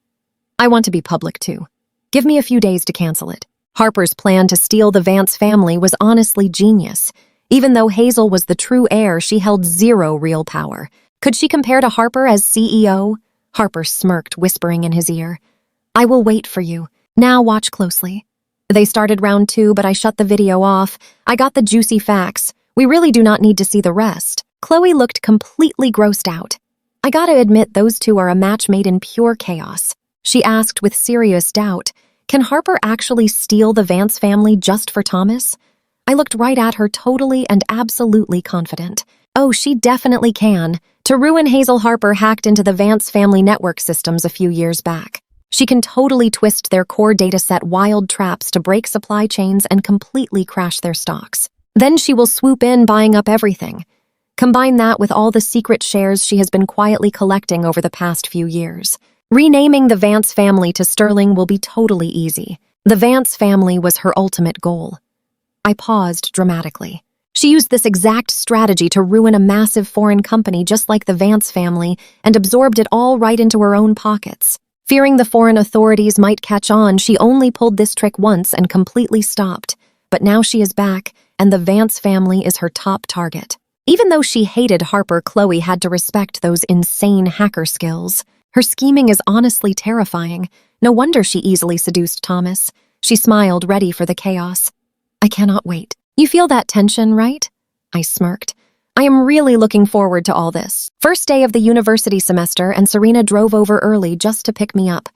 I want to be public too. Give me a few days to cancel it. Harper's plan to steal the Vance family was honestly genius. Even though Hazel was the true heir, she held zero real power. Could she compare to Harper as CEO? Harper smirked, whispering in his ear. I will wait for you. Now watch closely. They started round 2, but I shut the video off. I got the juicy facts. We really do not need to see the rest. Chloe looked completely grossed out. I gotta admit, those two are a match made in pure chaos. She asked with serious doubt, can Harper actually steal the Vance family just for Thomas? I looked right at her, totally and absolutely confident. Oh, she definitely can. To ruin Hazel, Harper hacked into the Vance family network systems a few years back. She can totally twist their core dataset wild traps to break supply chains and completely crash their stocks. Then she will swoop in, buying up everything. Combine that with all the secret shares she has been quietly collecting over the past few years. Renaming the Vance family to Sterling will be totally easy. The Vance family was her ultimate goal. I paused dramatically. She used this exact strategy to ruin a massive foreign company just like the Vance family and absorbed it all right into her own pockets. Fearing the foreign authorities might catch on, she only pulled this trick once and completely stopped. But now she is back, and the Vance family is her top target. Even though she hated Harper, Chloe had to respect those insane hacker skills. Her scheming is honestly terrifying. No wonder she easily seduced Thomas. She smiled, ready for the chaos. I cannot wait. You feel that tension, right? I smirked. I am really looking forward to all this. First day of the university semester, and Serena drove over early just to pick me up.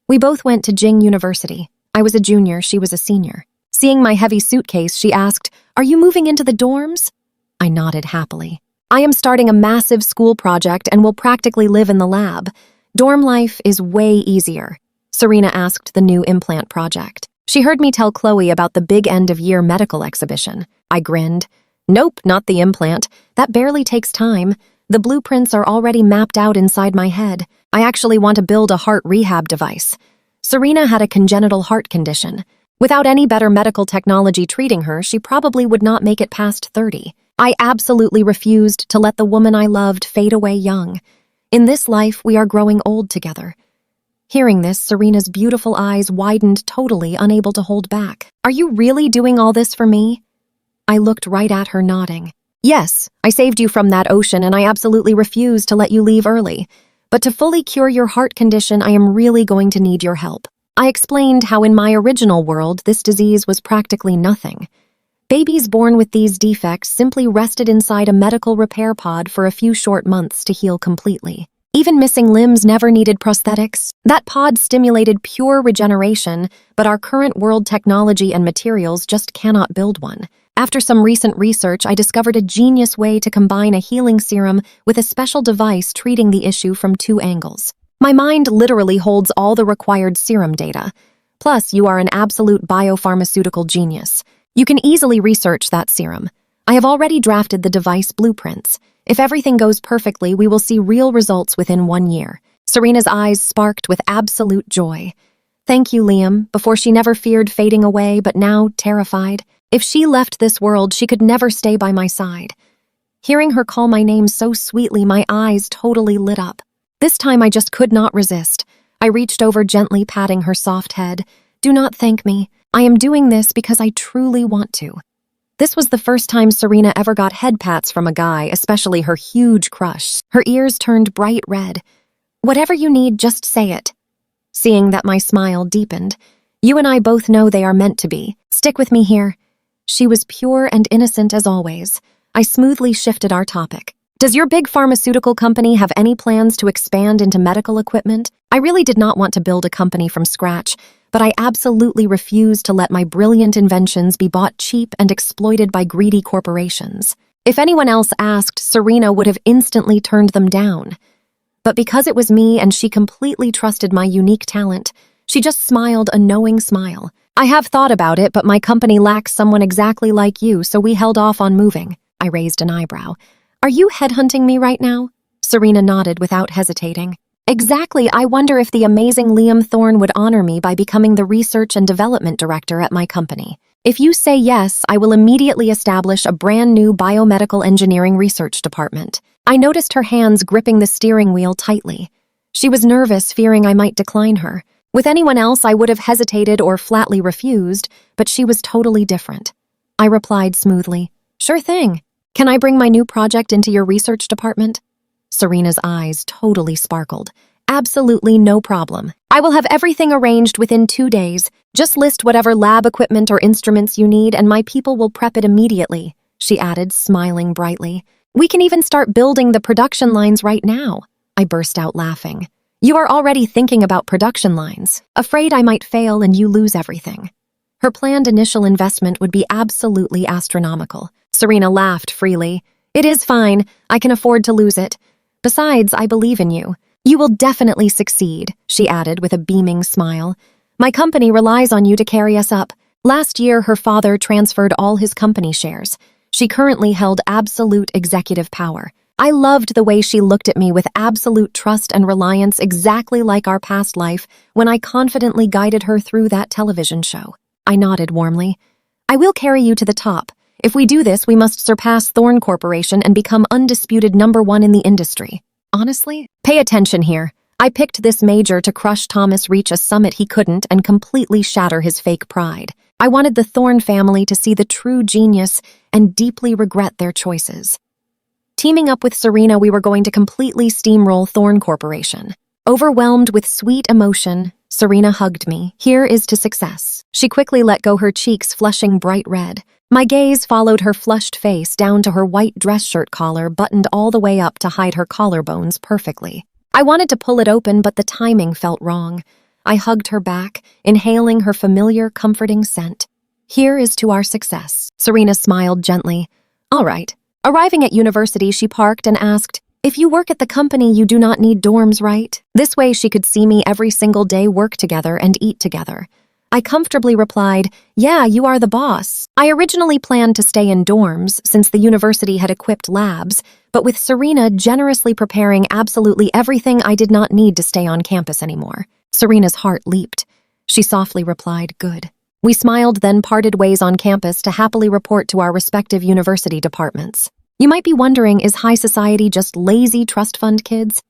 We both went to Jing University. I was a junior, she was a senior. Seeing my heavy suitcase, she asked, "Are you moving into the dorms?" I nodded happily. I am starting a massive school project and will practically live in the lab. Dorm life is way easier. Serena asked the new implant project. She heard me tell Chloe about the big end-of-year medical exhibition. I grinned. Nope, not the implant. That barely takes time. The blueprints are already mapped out inside my head. I actually want to build a heart rehab device. Serena had a congenital heart condition. Without any better medical technology treating her, she probably would not make it past 30. I absolutely refused to let the woman I loved fade away young. In this life, we are growing old together. Hearing this, Serena's beautiful eyes widened, totally unable to hold back. Are you really doing all this for me? I looked right at her, nodding. Yes, I saved you from that ocean and I absolutely refuse to let you leave early. But to fully cure your heart condition, I am really going to need your help. I explained how in my original world, this disease was practically nothing. Babies born with these defects simply rested inside a medical repair pod for a few short months to heal completely. Even missing limbs never needed prosthetics. That pod stimulated pure regeneration, but our current world technology and materials just cannot build one. After some recent research, I discovered a genius way to combine a healing serum with a special device treating the issue from 2 angles. My mind literally holds all the required serum data. Plus, you are an absolute biopharmaceutical genius. You can easily research that serum. I have already drafted the device blueprints. If everything goes perfectly, we will see real results within 1 year. Serena's eyes sparked with absolute joy. Thank you, Liam. Before she never feared fading away, but now terrified. If she left this world, she could never stay by my side. Hearing her call my name so sweetly, my eyes totally lit up. This time I just could not resist. I reached over, gently patting her soft head. Do not thank me. I am doing this because I truly want to. This was the first time Serena ever got head pats from a guy, especially her huge crush. Her ears turned bright red. Whatever you need, just say it. Seeing that my smile deepened, you and I both know they are meant to be. Stick with me here. She was pure and innocent as always. I smoothly shifted our topic. Does your big pharmaceutical company have any plans to expand into medical equipment? I really did not want to build a company from scratch, but I absolutely refuse to let my brilliant inventions be bought cheap and exploited by greedy corporations. If anyone else asked, Serena would have instantly turned them down. But because it was me and she completely trusted my unique talent, she just smiled a knowing smile. I have thought about it, but my company lacks someone exactly like you, so we held off on moving. I raised an eyebrow. Are you headhunting me right now? Serena nodded without hesitating. Exactly. I wonder if the amazing Liam Thorne would honor me by becoming the research and development director at my company. If you say yes, I will immediately establish a brand new biomedical engineering research department. I noticed her hands gripping the steering wheel tightly. She was nervous, fearing I might decline her. With anyone else, I would have hesitated or flatly refused, but she was totally different. I replied smoothly, "Sure thing. Can I bring my new project into your research department?" Serena's eyes totally sparkled. Absolutely no problem. I will have everything arranged within 2 days. Just list whatever lab equipment or instruments you need and my people will prep it immediately, she added, smiling brightly. We can even start building the production lines right now. I burst out laughing. You are already thinking about production lines, afraid I might fail and you lose everything. Her planned initial investment would be absolutely astronomical. Serena laughed freely. It is fine. I can afford to lose it. Besides, I believe in you. You will definitely succeed, she added with a beaming smile. My company relies on you to carry us up. Last year, her father transferred all his company shares. She currently held absolute executive power. I loved the way she looked at me with absolute trust and reliance, exactly like our past life when I confidently guided her through that television show. I nodded warmly. I will carry you to the top. If we do this, we must surpass Thorne Corporation and become undisputed #1 in the industry. Honestly? Pay attention here. I picked this major to crush Thomas reach a summit he couldn't and completely shatter his fake pride. I wanted the Thorne family to see the true genius and deeply regret their choices. Teaming up with Serena, we were going to completely steamroll Thorne Corporation. Overwhelmed with sweet emotion, Serena hugged me. Here is to success. She quickly let go, her cheeks flushing bright red. My gaze followed her flushed face down to her white dress shirt collar buttoned all the way up to hide her collarbones perfectly. I wanted to pull it open, but the timing felt wrong. I hugged her back, inhaling her familiar, comforting scent. Here is to our success. Serena smiled gently. All right. Arriving at university, she parked and asked, if you work at the company, you do not need dorms, right? This way she could see me every single day, work together, and eat together. I comfortably replied, yeah, you are the boss. I originally planned to stay in dorms since the university had equipped labs, but with Serena generously preparing absolutely everything, I did not need to stay on campus anymore. Serena's heart leaped. She softly replied, good. We smiled, then parted ways on campus to happily report to our respective university departments. You might be wondering, is high society just lazy trust fund kids?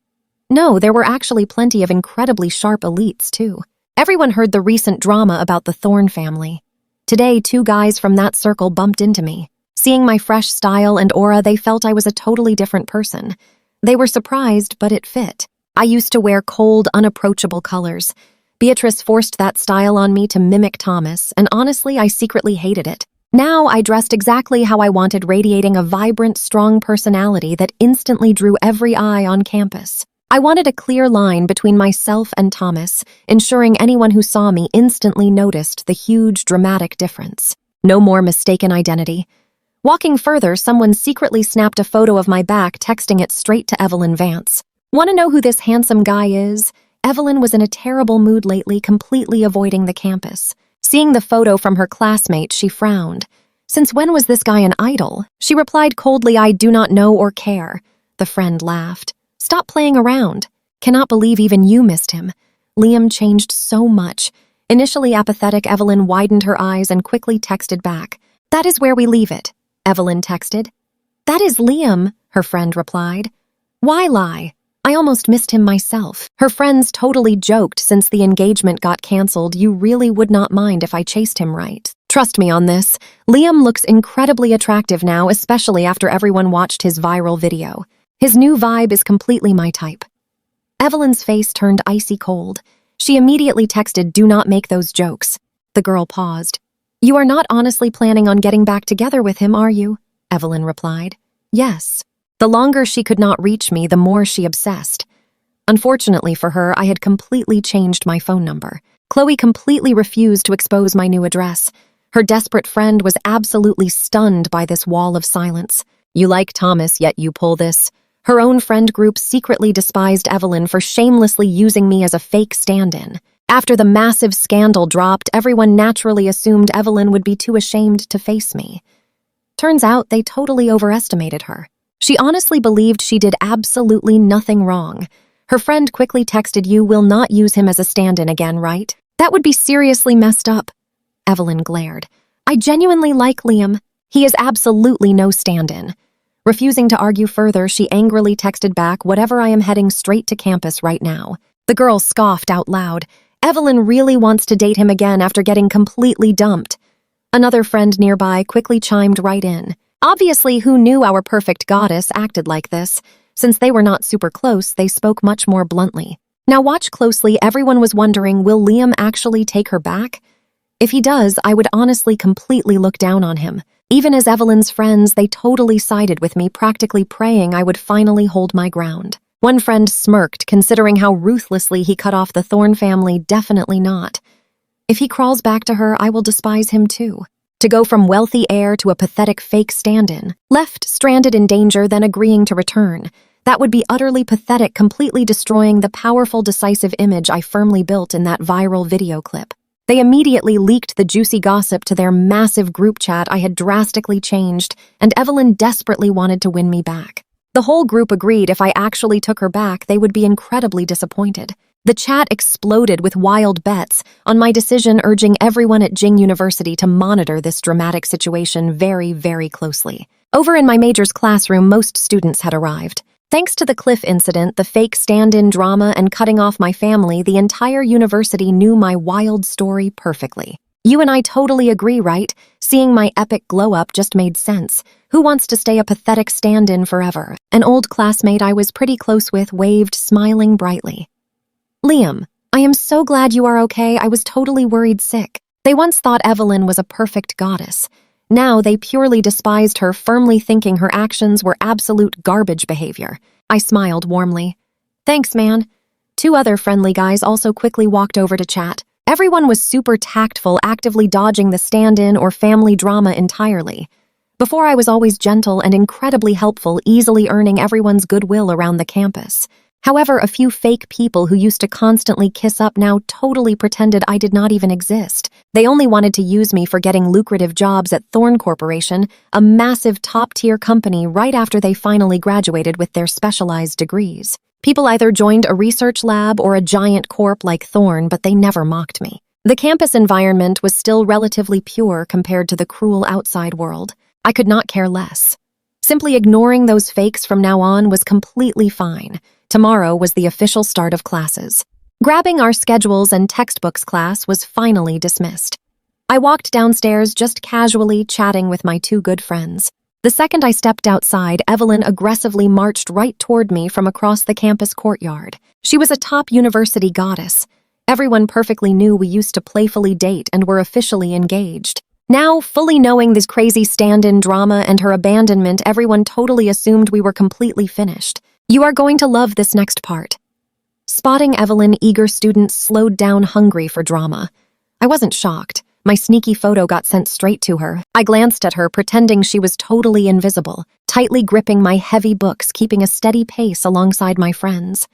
No, there were actually plenty of incredibly sharp elites, too. Everyone heard the recent drama about the Thorne family. Today, 2 guys from that circle bumped into me. Seeing my fresh style and aura, they felt I was a totally different person. They were surprised, but it fit. I used to wear cold, unapproachable colors. Beatrice forced that style on me to mimic Thomas, and honestly, I secretly hated it. Now I dressed exactly how I wanted, radiating a vibrant, strong personality that instantly drew every eye on campus. I wanted a clear line between myself and Thomas, ensuring anyone who saw me instantly noticed the huge, dramatic difference. No more mistaken identity. Walking further, someone secretly snapped a photo of my back, texting it straight to Evelyn Vance. Want to know who this handsome guy is? Evelyn was in a terrible mood lately, completely avoiding the campus. Seeing the photo from her classmate, she frowned. Since when was this guy an idol? She replied coldly, I do not know or care. The friend laughed. Stop playing around. Cannot believe even you missed him. Liam changed so much. Initially apathetic, Evelyn widened her eyes and quickly texted back. That is where we leave it. Evelyn texted. That is Liam, her friend replied. Why lie? I almost missed him myself. Her friends totally joked, since the engagement got canceled, you really would not mind if I chased him, right? Trust me on this. Liam looks incredibly attractive now, especially after everyone watched his viral video. His new vibe is completely my type. Evelyn's face turned icy cold. She immediately texted, do not make those jokes. The girl paused. You are not honestly planning on getting back together with him, are you? Evelyn replied. Yes. The longer she could not reach me, the more she obsessed. Unfortunately for her, I had completely changed my phone number. Chloe completely refused to expose my new address. Her desperate friend was absolutely stunned by this wall of silence. You like Thomas, yet you pull this. Her own friend group secretly despised Evelyn for shamelessly using me as a fake stand-in. After the massive scandal dropped, everyone naturally assumed Evelyn would be too ashamed to face me. Turns out they totally overestimated her. She honestly believed she did absolutely nothing wrong. Her friend quickly texted, "You will not use him as a stand-in again, right? That would be seriously messed up." Evelyn glared. "I genuinely like Liam. He is absolutely no stand-in." Refusing to argue further, she angrily texted back, "Whatever, I am heading straight to campus right now." The girl scoffed out loud. Evelyn really wants to date him again after getting completely dumped. Another friend nearby quickly chimed right in. Obviously, who knew our perfect goddess acted like this? Since they were not super close, they spoke much more bluntly. Now watch closely, everyone was wondering, will Liam actually take her back? If he does, I would honestly completely look down on him. Even as Evelyn's friends, they totally sided with me, practically praying I would finally hold my ground. One friend smirked, considering how ruthlessly he cut off the Thorne family. Definitely not. If he crawls back to her, I will despise him too. To go from wealthy heir to a pathetic fake stand-in, left stranded in danger, then agreeing to return. That would be utterly pathetic, completely destroying the powerful, decisive image I firmly built in that viral video clip. They immediately leaked the juicy gossip to their massive group chat. I had drastically changed, and Evelyn desperately wanted to win me back. The whole group agreed if I actually took her back, they would be incredibly disappointed. The chat exploded with wild bets on my decision, urging everyone at Jing University to monitor this dramatic situation very, very closely. Over in my major's classroom, most students had arrived. Thanks to the Cliff incident, the fake stand-in drama, and cutting off my family, the entire university knew my wild story perfectly. You and I totally agree, right? Seeing my epic glow-up just made sense. Who wants to stay a pathetic stand-in forever? An old classmate I was pretty close with waved, smiling brightly. Liam, I am so glad you are okay. I was totally worried sick. They once thought Evelyn was a perfect goddess. Now they purely despised her, firmly thinking her actions were absolute garbage behavior. I smiled warmly. Thanks, man. Two other friendly guys also quickly walked over to chat. Everyone was super tactful, actively dodging the stand-in or family drama entirely. Before, I was always gentle and incredibly helpful, easily earning everyone's goodwill around the campus. However, a few fake people who used to constantly kiss up now totally pretended I did not even exist. They only wanted to use me for getting lucrative jobs at Thorne Corporation, a massive top-tier company, right after they finally graduated with their specialized degrees. People either joined a research lab or a giant corp like Thorne, but they never mocked me. The campus environment was still relatively pure compared to the cruel outside world. I could not care less. Simply ignoring those fakes from now on was completely fine. Tomorrow was the official start of classes. Grabbing our schedules and textbooks, class was finally dismissed. I walked downstairs, just casually chatting with my two good friends. The second I stepped outside, Evelyn aggressively marched right toward me from across the campus courtyard. She was a top university goddess. Everyone perfectly knew we used to playfully date and were officially engaged. Now, fully knowing this crazy stand-in drama and her abandonment, everyone totally assumed we were completely finished. You are going to love this next part. Spotting Evelyn, eager students slowed down, hungry for drama. I wasn't shocked. My sneaky photo got sent straight to her. I glanced at her, pretending she was totally invisible, tightly gripping my heavy books, keeping a steady pace alongside my friends.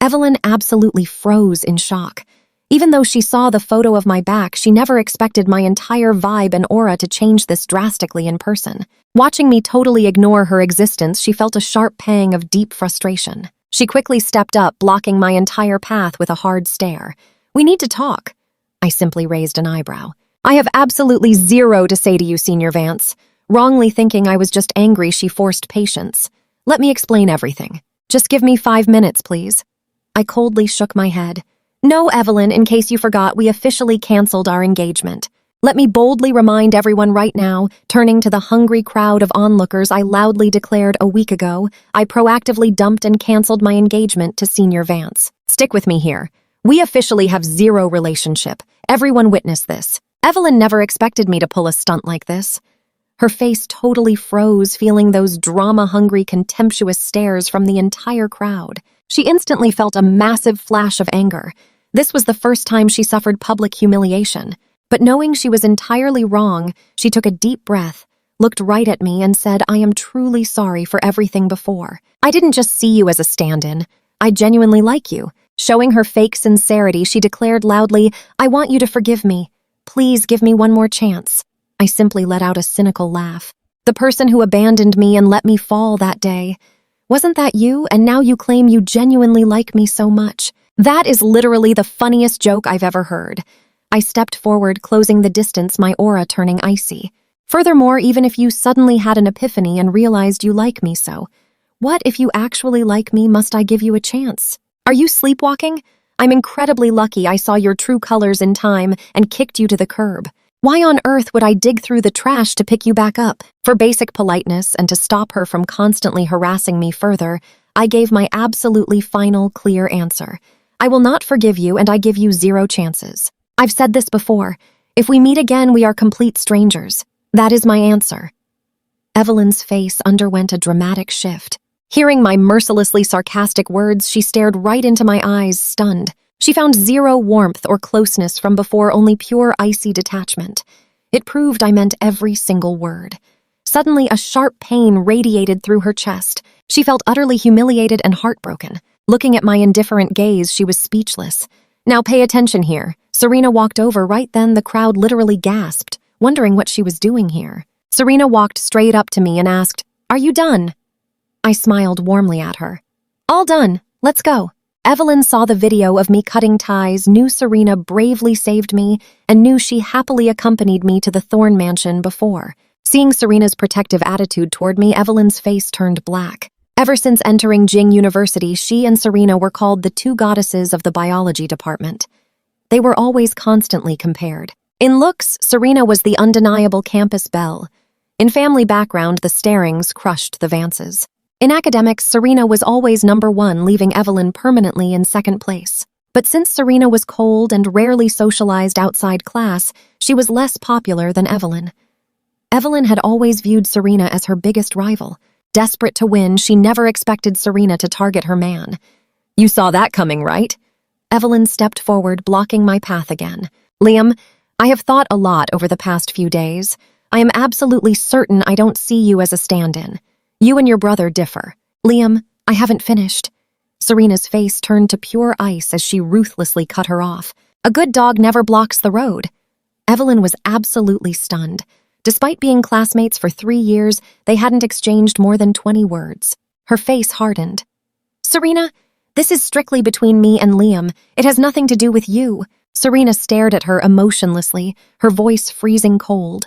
Evelyn absolutely froze in shock. Even though she saw the photo of my back, she never expected my entire vibe and aura to change this drastically in person. Watching me totally ignore her existence, she felt a sharp pang of deep frustration. She quickly stepped up, blocking my entire path with a hard stare. "We need to talk." I simply raised an eyebrow. "I have absolutely zero to say to you, Senior Vance." Wrongly thinking I was just angry, she forced patience. "Let me explain everything. Just give me 5 minutes, please." I coldly shook my head. "No, Evelyn, in case you forgot, we officially canceled our engagement. Let me boldly remind everyone right now," turning to the hungry crowd of onlookers, I loudly declared a week ago, I proactively dumped and canceled my engagement to Senior Vance. Stick with me here. We officially have zero relationship. Everyone witnessed this. Evelyn never expected me to pull a stunt like this. Her face totally froze, feeling those drama-hungry, contemptuous stares from the entire crowd. She instantly felt a massive flash of anger. This was the first time she suffered public humiliation. But knowing she was entirely wrong, she took a deep breath, looked right at me, and said, "I am truly sorry for everything before. I didn't just see you as a stand-in. I genuinely like you." Showing her fake sincerity, she declared loudly, "I want you to forgive me. Please give me one more chance." I simply let out a cynical laugh. "The person who abandoned me and let me fall that day. Wasn't that you? And now you claim you genuinely like me so much. That is literally the funniest joke I've ever heard." I stepped forward, closing the distance, my aura turning icy. "Furthermore, even if you suddenly had an epiphany and realized you like me so, what if you actually like me? Must I give you a chance? Are you sleepwalking? I'm incredibly lucky I saw your true colors in time and kicked you to the curb. Why on earth would I dig through the trash to pick you back up?" For basic politeness and to stop her from constantly harassing me further, I gave my absolutely final, clear answer. "I will not forgive you, and I give you 0 chances. I've said this before. If we meet again, we are complete strangers. That is my answer." Evelyn's face underwent a dramatic shift. Hearing my mercilessly sarcastic words, she stared right into my eyes, stunned. She found 0 warmth or closeness from before, only pure icy detachment. It proved I meant every single word. Suddenly, a sharp pain radiated through her chest. She felt utterly humiliated and heartbroken. Looking at my indifferent gaze, she was speechless. "Now pay attention here." Serena walked over. Right then, the crowd literally gasped, wondering what she was doing here. Serena walked straight up to me and asked, "Are you done?" I smiled warmly at her. "All done. Let's go." Evelyn saw the video of me cutting ties, knew Serena bravely saved me, and knew she happily accompanied me to the Thorn Mansion before. Seeing Serena's protective attitude toward me, Evelyn's face turned black. Ever since entering Jing University, she and Serena were called the 2 goddesses of the biology department. They were always constantly compared. In looks, Serena was the undeniable campus belle. In family background, the Starings crushed the Vances. In academics, Serena was always #1, leaving Evelyn permanently in 2nd place. But since Serena was cold and rarely socialized outside class, she was less popular than Evelyn. Evelyn had always viewed Serena as her biggest rival. Desperate to win, she never expected Serena to target her man. "You saw that coming, right?" Evelyn stepped forward, blocking my path again. "Liam, I have thought a lot over the past few days. I am absolutely certain I don't see you as a stand-in. You and your brother differ." "Liam, I haven't finished." Serena's face turned to pure ice as she ruthlessly cut her off. "A good dog never blocks the road." Evelyn was absolutely stunned. Despite being classmates for 3 years, they hadn't exchanged more than 20 words. Her face hardened. "Serena, this is strictly between me and Liam. It has nothing to do with you." Serena stared at her emotionlessly, her voice freezing cold.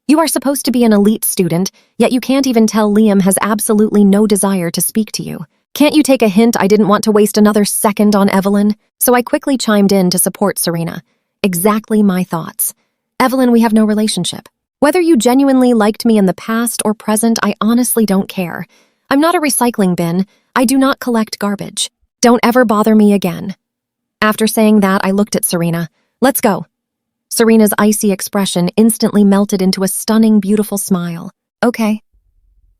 "You are supposed to be an elite student, yet you can't even tell Liam has absolutely no desire to speak to you. Can't you take a hint? I didn't want to waste another second on Evelyn, so I quickly chimed in to support Serena. Exactly my thoughts. "Evelyn, we have no relationship. Whether you genuinely liked me in the past or present, I honestly don't care. I'm not a recycling bin. I do not collect garbage. Don't ever bother me again." After saying that, I looked at Serena. "Let's go." Serena's icy expression instantly melted into a stunning, beautiful smile. "Okay."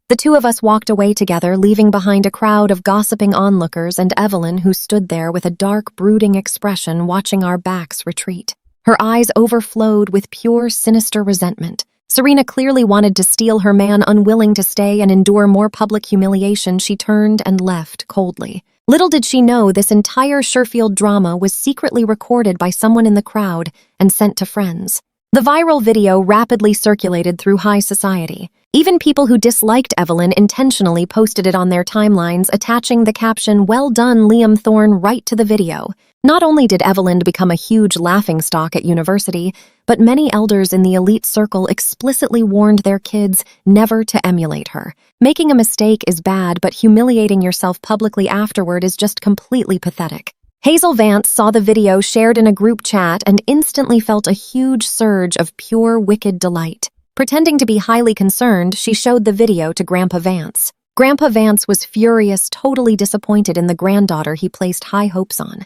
The 2 of us walked away together, leaving behind a crowd of gossiping onlookers and Evelyn, who stood there with a dark, brooding expression watching our backs retreat. Her eyes overflowed with pure, sinister resentment. Serena clearly wanted to steal her man. Unwilling to stay and endure more public humiliation, she turned and left coldly. Little did she know this entire Sherfield drama was secretly recorded by someone in the crowd and sent to friends. The viral video rapidly circulated through high society. Even people who disliked Evelyn intentionally posted it on their timelines, attaching the caption, "Well done, Liam Thorne," right to the video. Not only did Evelyn become a huge laughingstock at university, but many elders in the elite circle explicitly warned their kids never to emulate her. Making a mistake is bad, but humiliating yourself publicly afterward is just completely pathetic. Hazel Vance saw the video shared in a group chat and instantly felt a huge surge of pure, wicked delight. Pretending to be highly concerned, she showed the video to Grandpa Vance. Grandpa Vance was furious, totally disappointed in the granddaughter he placed high hopes on.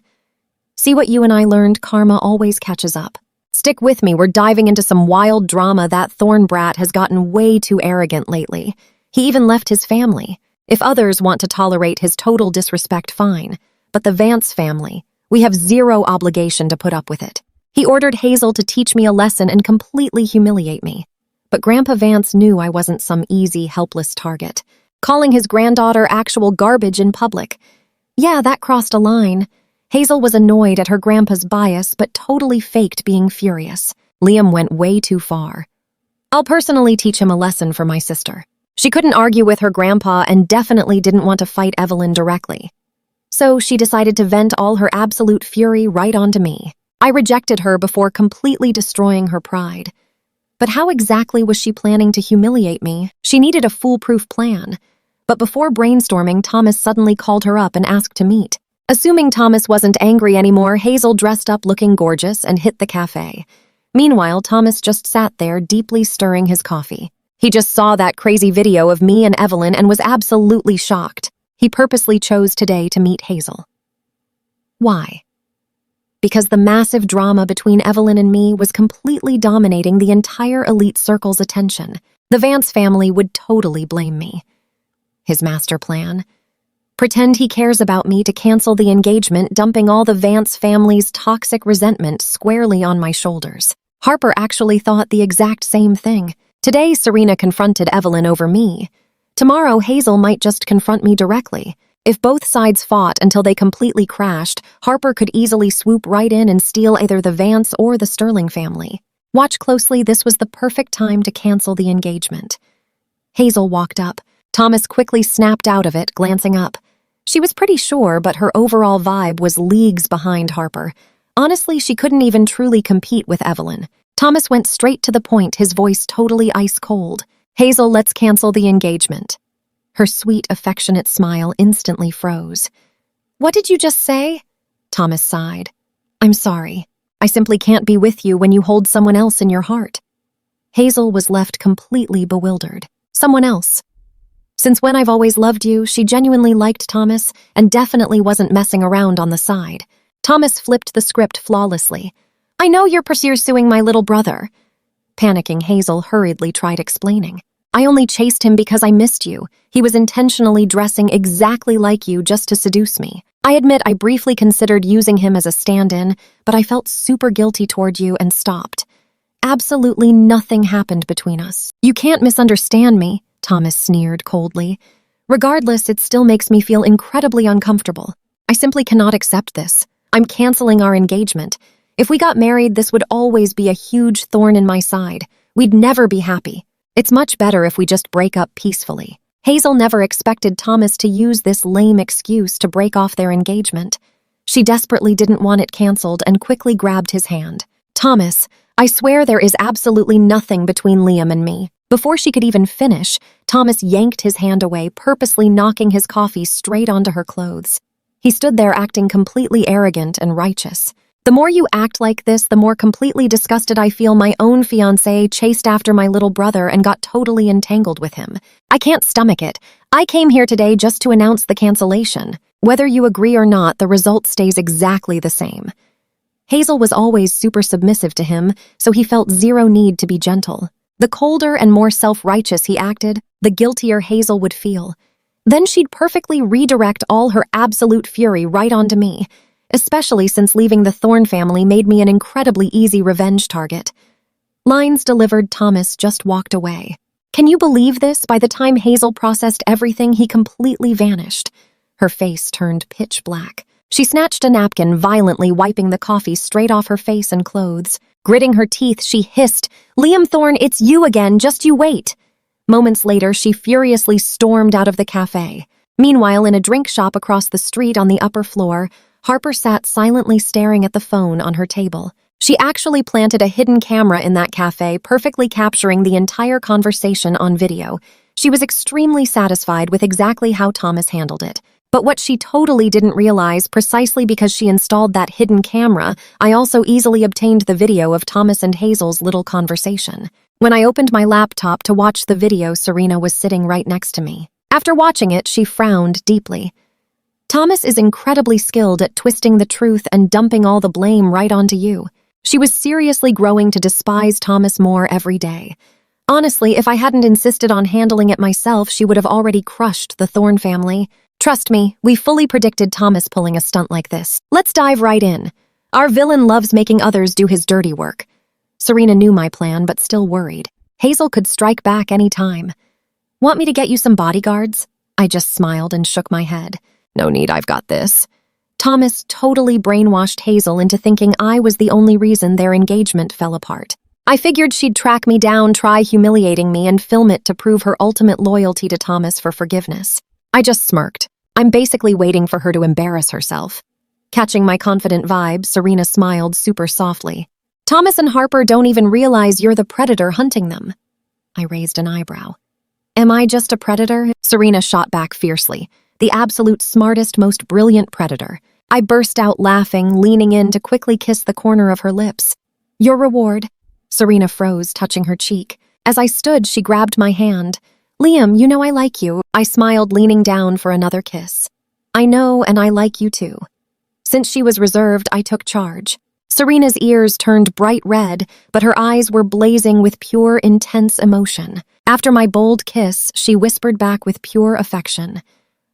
"See what you and I learned? Karma always catches up. Stick with me, we're diving into some wild drama. That Thorne brat has gotten way too arrogant lately. He even left his family. If others want to tolerate his total disrespect, fine. But the Vance family, We have zero obligation to put up with it. He ordered Hazel to teach me a lesson and completely humiliate me. But Grandpa Vance knew I wasn't some easy, helpless target. Calling his granddaughter actual garbage in public. Yeah, that crossed a line. Hazel was annoyed at her grandpa's bias, but totally faked being furious. Liam went way too far. I'll personally teach him a lesson for my sister. She couldn't argue with her grandpa and definitely didn't want to fight Evelyn directly. So she decided to vent all her absolute fury right onto me. I rejected her before completely destroying her pride. But how exactly was she planning to humiliate me? She needed a foolproof plan. But before brainstorming, Thomas suddenly called her up and asked to meet. Assuming Thomas wasn't angry anymore, Hazel dressed up looking gorgeous and hit the cafe. Meanwhile, Thomas just sat there, deeply stirring his coffee. He just saw that crazy video of me and Evelyn and was absolutely shocked. He purposely chose today to meet Hazel. Why? Because the massive drama between Evelyn and me was completely dominating the entire elite circle's attention. The Vance family would totally blame me. His master plan? Pretend he cares about me to cancel the engagement, dumping all the Vance family's toxic resentment squarely on my shoulders. Harper actually thought the exact same thing. Today, Serena confronted Evelyn over me. Tomorrow, Hazel might just confront me directly. If both sides fought until they completely crashed, Harper could easily swoop right in and steal either the Vance or the Sterling family. Watch closely, this was the perfect time to cancel the engagement. Hazel walked up. Thomas quickly snapped out of it, glancing up. She was pretty sure, but her overall vibe was leagues behind Harper. Honestly, she couldn't even truly compete with Evelyn. Thomas went straight to the point, his voice totally ice-cold. Hazel, let's cancel the engagement. Her sweet, affectionate smile instantly froze. What did you just say? Thomas sighed. I'm sorry. I simply can't be with you when you hold someone else in your heart. Hazel was left completely bewildered. Someone else. Since when I've always loved you, she genuinely liked Thomas and definitely wasn't messing around on the side. Thomas flipped the script flawlessly. I know you're pursuing my little brother. Panicking, Hazel hurriedly tried explaining. I only chased him because I missed you. He was intentionally dressing exactly like you just to seduce me. I admit I briefly considered using him as a stand-in, but I felt super guilty toward you and stopped. Absolutely nothing happened between us. You can't misunderstand me, Thomas sneered coldly. Regardless, it still makes me feel incredibly uncomfortable. I simply cannot accept this. I'm canceling our engagement. If we got married, this would always be a huge thorn in my side. We'd never be happy. It's much better if we just break up peacefully. Hazel never expected Thomas to use this lame excuse to break off their engagement. She desperately didn't want it canceled and quickly grabbed his hand. Thomas, I swear there is absolutely nothing between Liam and me. Before she could even finish, Thomas yanked his hand away, purposely knocking his coffee straight onto her clothes. He stood there acting completely arrogant and righteous. The more you act like this, the more completely disgusted I feel. My own fiancé chased after my little brother and got totally entangled with him. I can't stomach it. I came here today just to announce the cancellation. Whether you agree or not, the result stays exactly the same. Hazel was always super submissive to him, so he felt zero need to be gentle. The colder and more self-righteous he acted, the guiltier Hazel would feel. Then she'd perfectly redirect all her absolute fury right onto me, especially since leaving the Thorne family made me an incredibly easy revenge target. Lines delivered, Thomas just walked away. Can you believe this? By the time Hazel processed everything, he completely vanished. Her face turned pitch black. She snatched a napkin, violently wiping the coffee straight off her face and clothes. Gritting her teeth, she hissed, Liam Thorne, it's you again, just you wait. Moments later, she furiously stormed out of the cafe. Meanwhile, in a drink shop across the street on the upper floor, Harper sat silently staring at the phone on her table. She actually planted a hidden camera in that cafe, perfectly capturing the entire conversation on video. She was extremely satisfied with exactly how Thomas handled it. But what she totally didn't realize, precisely because she installed that hidden camera, I also easily obtained the video of Thomas and Hazel's little conversation. When I opened my laptop to watch the video, Serena was sitting right next to me. After watching it, she frowned deeply. Thomas is incredibly skilled at twisting the truth and dumping all the blame right onto you. She was seriously growing to despise Thomas more every day. Honestly, if I hadn't insisted on handling it myself, she would have already crushed the Thorne family. Trust me, we fully predicted Thomas pulling a stunt like this. Let's dive right in. Our villain loves making others do his dirty work. Serena knew my plan, but still worried. Hazel could strike back any time. Want me to get you some bodyguards? I just smiled and shook my head. No need, I've got this. Thomas totally brainwashed Hazel into thinking I was the only reason their engagement fell apart. I figured she'd track me down, try humiliating me, and film it to prove her ultimate loyalty to Thomas for forgiveness. I just smirked. I'm basically waiting for her to embarrass herself. Catching my confident vibe, Serena smiled super softly. Thomas and Harper don't even realize you're the predator hunting them. I raised an eyebrow. Am I just a predator? Serena shot back fiercely. The absolute smartest, most brilliant predator. I burst out laughing, leaning in to quickly kiss the corner of her lips. Your reward. Serena froze, touching her cheek. As I stood, she grabbed my hand. Liam, you know I like you. I smiled, leaning down for another kiss. I know, and I like you too. Since she was reserved, I took charge. Serena's ears turned bright red, but her eyes were blazing with pure, intense emotion. After my bold kiss, she whispered back with pure affection.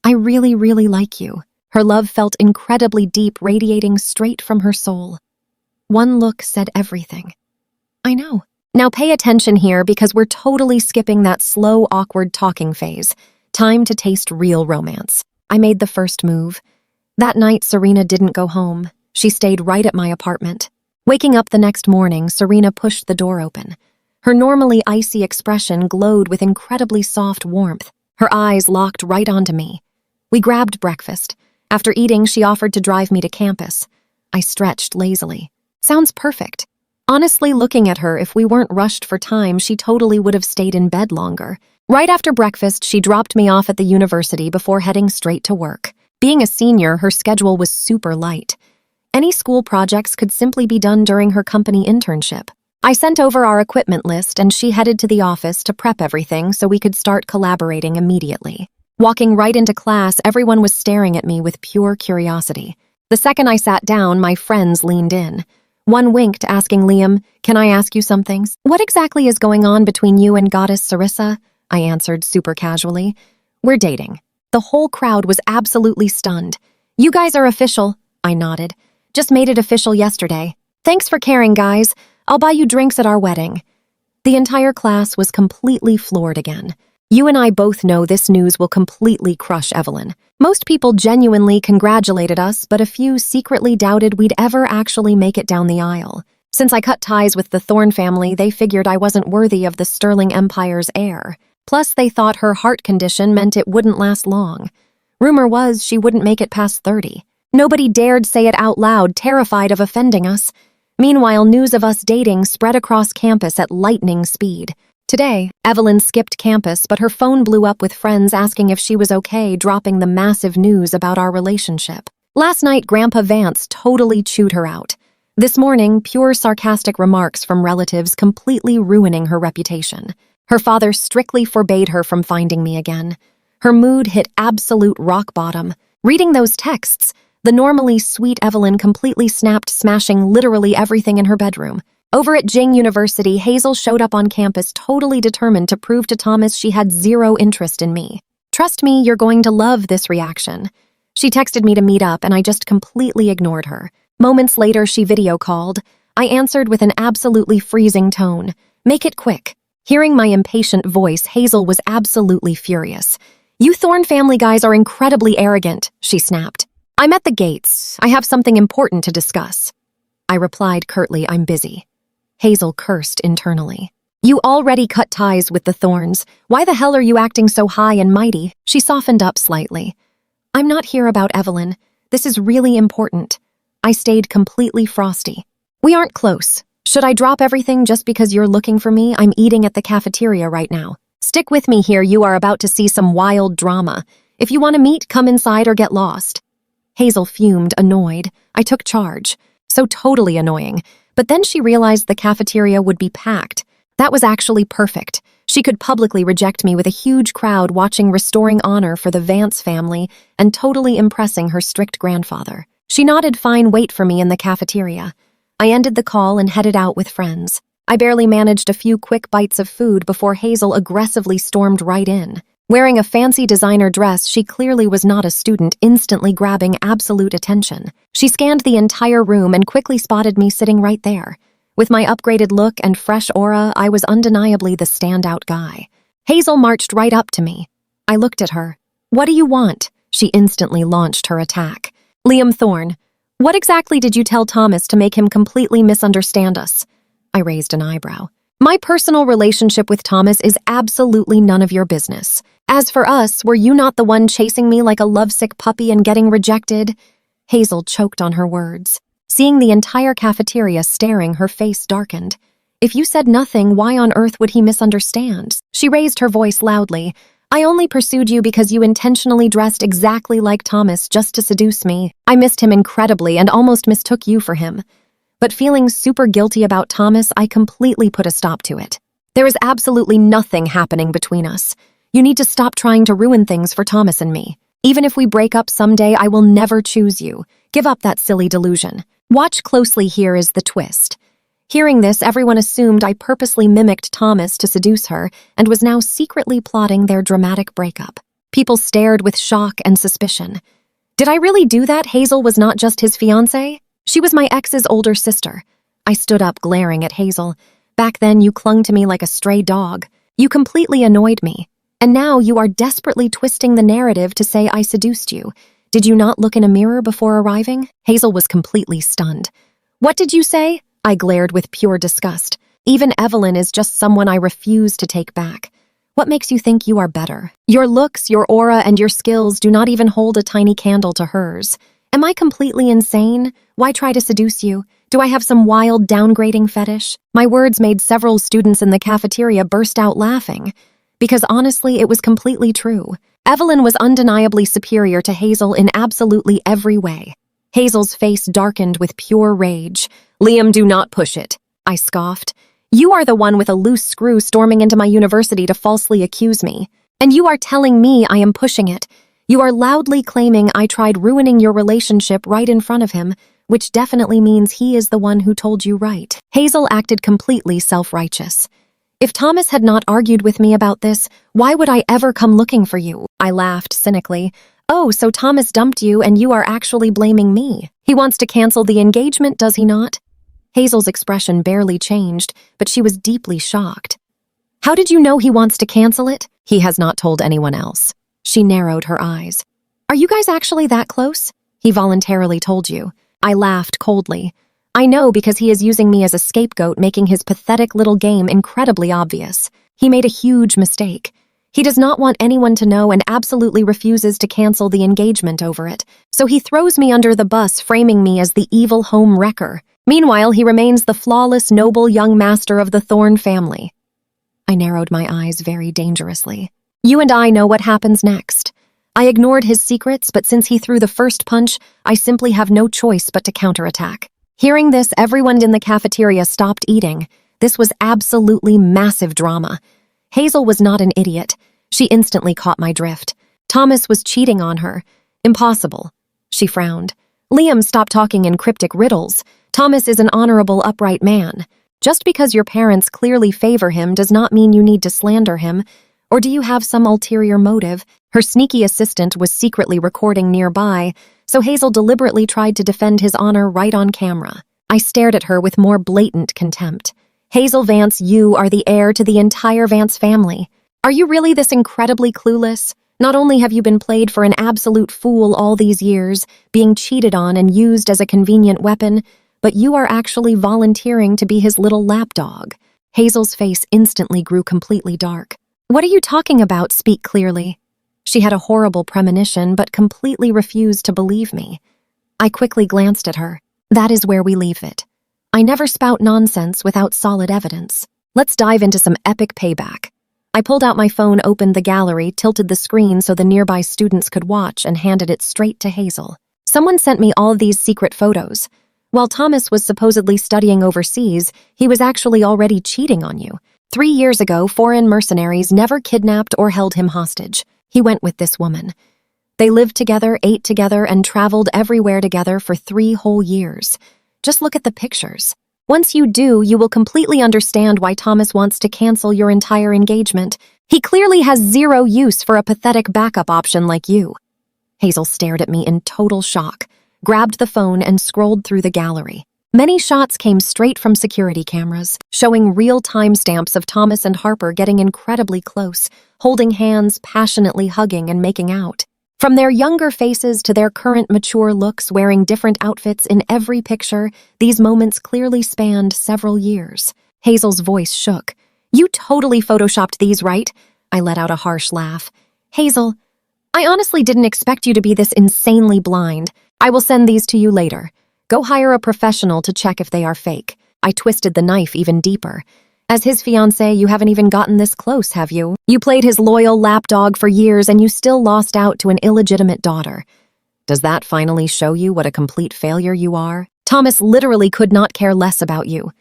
I really, really like you. Her love felt incredibly deep, radiating straight from her soul. One look said everything. I know. Now pay attention here because we're totally skipping that slow, awkward talking phase. Time to taste real romance. I made the first move. That night, Serena didn't go home. She stayed right at my apartment. Waking up the next morning, Serena pushed the door open. Her normally icy expression glowed with incredibly soft warmth. Her eyes locked right onto me. We grabbed breakfast. After eating, she offered to drive me to campus. I stretched lazily. Sounds perfect. Honestly, looking at her, if we weren't rushed for time, she totally would have stayed in bed longer. Right after breakfast, she dropped me off at the university before heading straight to work. Being a senior, her schedule was super light. Any school projects could simply be done during her company internship. I sent over our equipment list and she headed to the office to prep everything so we could start collaborating immediately. Walking right into class, everyone was staring at me with pure curiosity. The second I sat down, my friends leaned in. One winked, asking Liam, "Can I ask you something?" "What exactly is going on between you and Goddess Sarissa?" I answered super casually. "We're dating." The whole crowd was absolutely stunned. "You guys are official," I nodded. "Just made it official yesterday. Thanks for caring, guys. I'll buy you drinks at our wedding." The entire class was completely floored again. You and I both know this news will completely crush Evelyn. Most people genuinely congratulated us, but a few secretly doubted we'd ever actually make it down the aisle. Since I cut ties with the Thorne family, they figured I wasn't worthy of the Sterling Empire's heir. Plus, they thought her heart condition meant it wouldn't last long. Rumor was she wouldn't make it past 30. Nobody dared say it out loud, terrified of offending us. Meanwhile, news of us dating spread across campus at lightning speed. Today, Evelyn skipped campus, but her phone blew up with friends asking if she was okay, dropping the massive news about our relationship. Last night, Grandpa Vance totally chewed her out. This morning, pure sarcastic remarks from relatives completely ruining her reputation. Her father strictly forbade her from finding me again. Her mood hit absolute rock bottom. Reading those texts, the normally sweet Evelyn completely snapped, smashing literally everything in her bedroom. Over at Jing University, Hazel showed up on campus totally determined to prove to Thomas she had zero interest in me. Trust me, you're going to love this reaction. She texted me to meet up and I just completely ignored her. Moments later, she video called. I answered with an absolutely freezing tone. Make it quick. Hearing my impatient voice, Hazel was absolutely furious. You Thorne family guys are incredibly arrogant, she snapped. I'm at the gates. I have something important to discuss. I replied curtly, I'm busy. Hazel cursed internally. You already cut ties with the Thornes. Why the hell are you acting so high and mighty? She softened up slightly. I'm not here about Evelyn. This is really important. I stayed completely frosty. We aren't close. Should I drop everything just because you're looking for me? I'm eating at the cafeteria right now. Stick with me here. You are about to see some wild drama. If you want to meet, come inside or get lost. Hazel fumed, annoyed. I took charge. So totally annoying. But then she realized the cafeteria would be packed. That was actually perfect. She could publicly reject me with a huge crowd watching, restoring honor for the Vance family and totally impressing her strict grandfather. She nodded, fine, wait for me in the cafeteria. I ended the call and headed out with friends. I barely managed a few quick bites of food before Hazel aggressively stormed right in. Wearing a fancy designer dress, she clearly was not a student, instantly grabbing absolute attention. She scanned the entire room and quickly spotted me sitting right there. With my upgraded look and fresh aura, I was undeniably the standout guy. Hazel marched right up to me. I looked at her. "What do you want?" She instantly launched her attack. "Liam Thorne, what exactly did you tell Thomas to make him completely misunderstand us?" I raised an eyebrow. "My personal relationship with Thomas is absolutely none of your business. As for us, were you not the one chasing me like a lovesick puppy and getting rejected?" Hazel choked on her words. Seeing the entire cafeteria staring, her face darkened. "If you said nothing, why on earth would he misunderstand?" She raised her voice loudly. "I only pursued you because you intentionally dressed exactly like Thomas just to seduce me. I missed him incredibly and almost mistook you for him. But feeling super guilty about Thomas, I completely put a stop to it. There is absolutely nothing happening between us. You need to stop trying to ruin things for Thomas and me. Even if we break up someday, I will never choose you. Give up that silly delusion. Watch closely, here is the twist." Hearing this, everyone assumed I purposely mimicked Thomas to seduce her and was now secretly plotting their dramatic breakup. People stared with shock and suspicion. Did I really do that? Hazel was not just his fiancée. She was my ex's older sister. I stood up, glaring at Hazel. "Back then, you clung to me like a stray dog. You completely annoyed me. And now you are desperately twisting the narrative to say I seduced you. Did you not look in a mirror before arriving?" Hazel was completely stunned. "What did you say?" I glared with pure disgust. "Even Evelyn is just someone I refuse to take back. What makes you think you are better? Your looks, your aura, and your skills do not even hold a tiny candle to hers. Am I completely insane? Why try to seduce you? Do I have some wild downgrading fetish?" My words made several students in the cafeteria burst out laughing. Because honestly, it was completely true. Evelyn was undeniably superior to Hazel in absolutely every way. Hazel's face darkened with pure rage. "Liam, do not push it," I scoffed. "You are the one with a loose screw storming into my university to falsely accuse me. And you are telling me I am pushing it. You are loudly claiming I tried ruining your relationship right in front of him, which definitely means he is the one who told you right." Hazel acted completely self-righteous. "If Thomas had not argued with me about this, why would I ever come looking for you?" I laughed cynically. "Oh, so Thomas dumped you and you are actually blaming me. He wants to cancel the engagement, does he not?" Hazel's expression barely changed, but she was deeply shocked. "How did you know he wants to cancel it?" "He has not told anyone else." She narrowed her eyes. "Are you guys actually that close?" "He voluntarily told you." I laughed coldly. "I know, because he is using me as a scapegoat, making his pathetic little game incredibly obvious. He made a huge mistake. He does not want anyone to know and absolutely refuses to cancel the engagement over it. So he throws me under the bus, framing me as the evil home wrecker. Meanwhile, he remains the flawless, noble young master of the Thorne family." I narrowed my eyes very dangerously. "You and I know what happens next. I ignored his secrets, but since he threw the first punch, I simply have no choice but to counterattack." Hearing this, everyone in the cafeteria stopped eating. This was absolutely massive drama. Hazel was not an idiot. She instantly caught my drift. Thomas was cheating on her. Impossible. She frowned. "Liam, stop talking in cryptic riddles. Thomas is an honorable, upright man. Just because your parents clearly favor him does not mean you need to slander him. Or do you have some ulterior motive?" Her sneaky assistant was secretly recording nearby, so Hazel deliberately tried to defend his honor right on camera. I stared at her with more blatant contempt. "Hazel Vance, you are the heir to the entire Vance family. Are you really this incredibly clueless? Not only have you been played for an absolute fool all these years, being cheated on and used as a convenient weapon, but you are actually volunteering to be his little lapdog." Hazel's face instantly grew completely dark. "What are you talking about? Speak clearly." She had a horrible premonition, but completely refused to believe me. I quickly glanced at her. "That is where we leave it. I never spout nonsense without solid evidence. Let's dive into some epic payback." I pulled out my phone, opened the gallery, tilted the screen so the nearby students could watch, and handed it straight to Hazel. "Someone sent me all these secret photos. While Thomas was supposedly studying overseas, he was actually already cheating on you. 3 years ago, foreign mercenaries never kidnapped or held him hostage. He went with this woman. They lived together, ate together, and traveled everywhere together for 3 whole years. Just look at the pictures. Once you do, you will completely understand why Thomas wants to cancel your entire engagement. He clearly has zero use for a pathetic backup option like you. Hazel stared at me in total shock, grabbed the phone and scrolled through the gallery. Many shots came straight from security cameras, showing real timestamps of Thomas and Harper getting incredibly close, holding hands, passionately hugging and making out. From their younger faces to their current mature looks wearing different outfits in every picture, these moments clearly spanned several years. Hazel's voice shook. You totally photoshopped these, right? I let out a harsh laugh. Hazel, I honestly didn't expect you to be this insanely blind. I will send these to you later. Go hire a professional to check if they are fake. I twisted the knife even deeper. As his fiancée, you haven't even gotten this close, have you? You played his loyal lapdog for years and you still lost out to an illegitimate daughter. Does that finally show you what a complete failure you are? Thomas literally could not care less about you.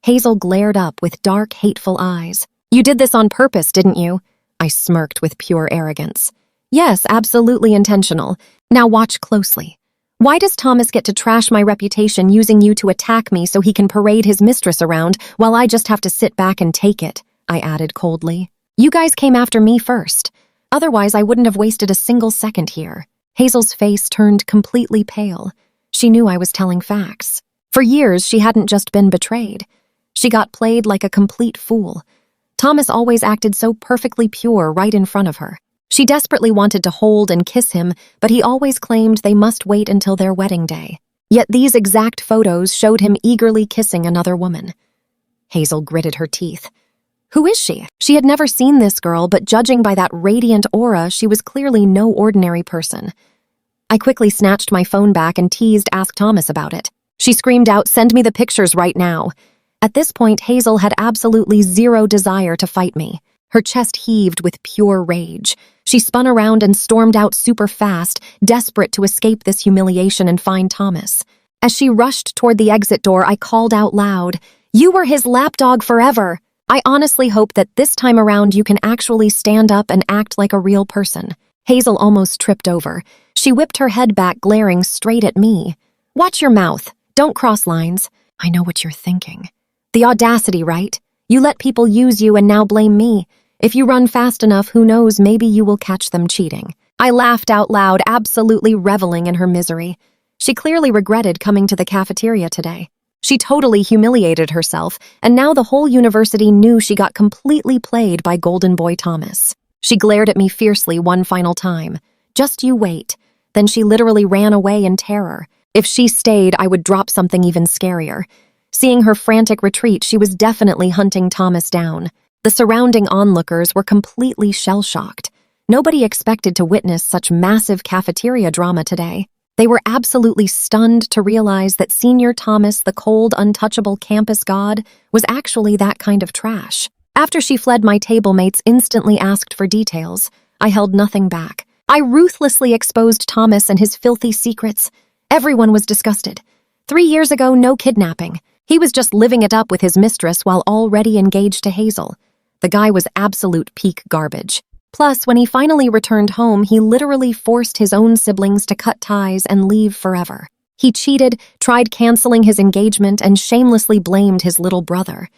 Hazel glared up with dark, hateful eyes. You did this on purpose, didn't you? I smirked with pure arrogance. Yes, absolutely intentional. Now watch closely. Why does Thomas get to trash my reputation using you to attack me so he can parade his mistress around while I just have to sit back and take it? I added coldly. You guys came after me first. Otherwise, I wouldn't have wasted a single second here. Hazel's face turned completely pale. She knew I was telling facts. For years, she hadn't just been betrayed. She got played like a complete fool. Thomas always acted so perfectly pure right in front of her. She desperately wanted to hold and kiss him, but he always claimed they must wait until their wedding day. Yet these exact photos showed him eagerly kissing another woman. Hazel gritted her teeth. Who is she? She had never seen this girl, but judging by that radiant aura, she was clearly no ordinary person. I quickly snatched my phone back and teased Ask Thomas about it. She screamed out, "Send me the pictures right now." At this point, Hazel had absolutely zero desire to fight me. Her chest heaved with pure rage. She spun around and stormed out super fast, desperate to escape this humiliation and find Thomas. As she rushed toward the exit door, I called out loud, "You were his lapdog forever! I honestly hope that this time around you can actually stand up and act like a real person." Hazel almost tripped over. She whipped her head back, glaring straight at me. "Watch your mouth. Don't cross lines. I know what you're thinking. The audacity, right? You let people use you and now blame me. If you run fast enough, who knows, maybe you will catch them cheating." I laughed out loud, absolutely reveling in her misery. She clearly regretted coming to the cafeteria today. She totally humiliated herself, and now the whole university knew she got completely played by Golden Boy Thomas. She glared at me fiercely one final time. "Just you wait." Then she literally ran away in terror. If she stayed, I would drop something even scarier. Seeing her frantic retreat, she was definitely hunting Thomas down. The surrounding onlookers were completely shell-shocked. Nobody expected to witness such massive cafeteria drama today. They were absolutely stunned to realize that Senior Thomas, the cold, untouchable campus god, was actually that kind of trash. After she fled, my table mates instantly asked for details. I held nothing back. I ruthlessly exposed Thomas and his filthy secrets. Everyone was disgusted. 3 years ago, no kidnapping. He was just living it up with his mistress while already engaged to Hazel. The guy was absolute peak garbage. Plus, when he finally returned home, he literally forced his own siblings to cut ties and leave forever. He cheated, tried canceling his engagement, and shamelessly blamed his little brother.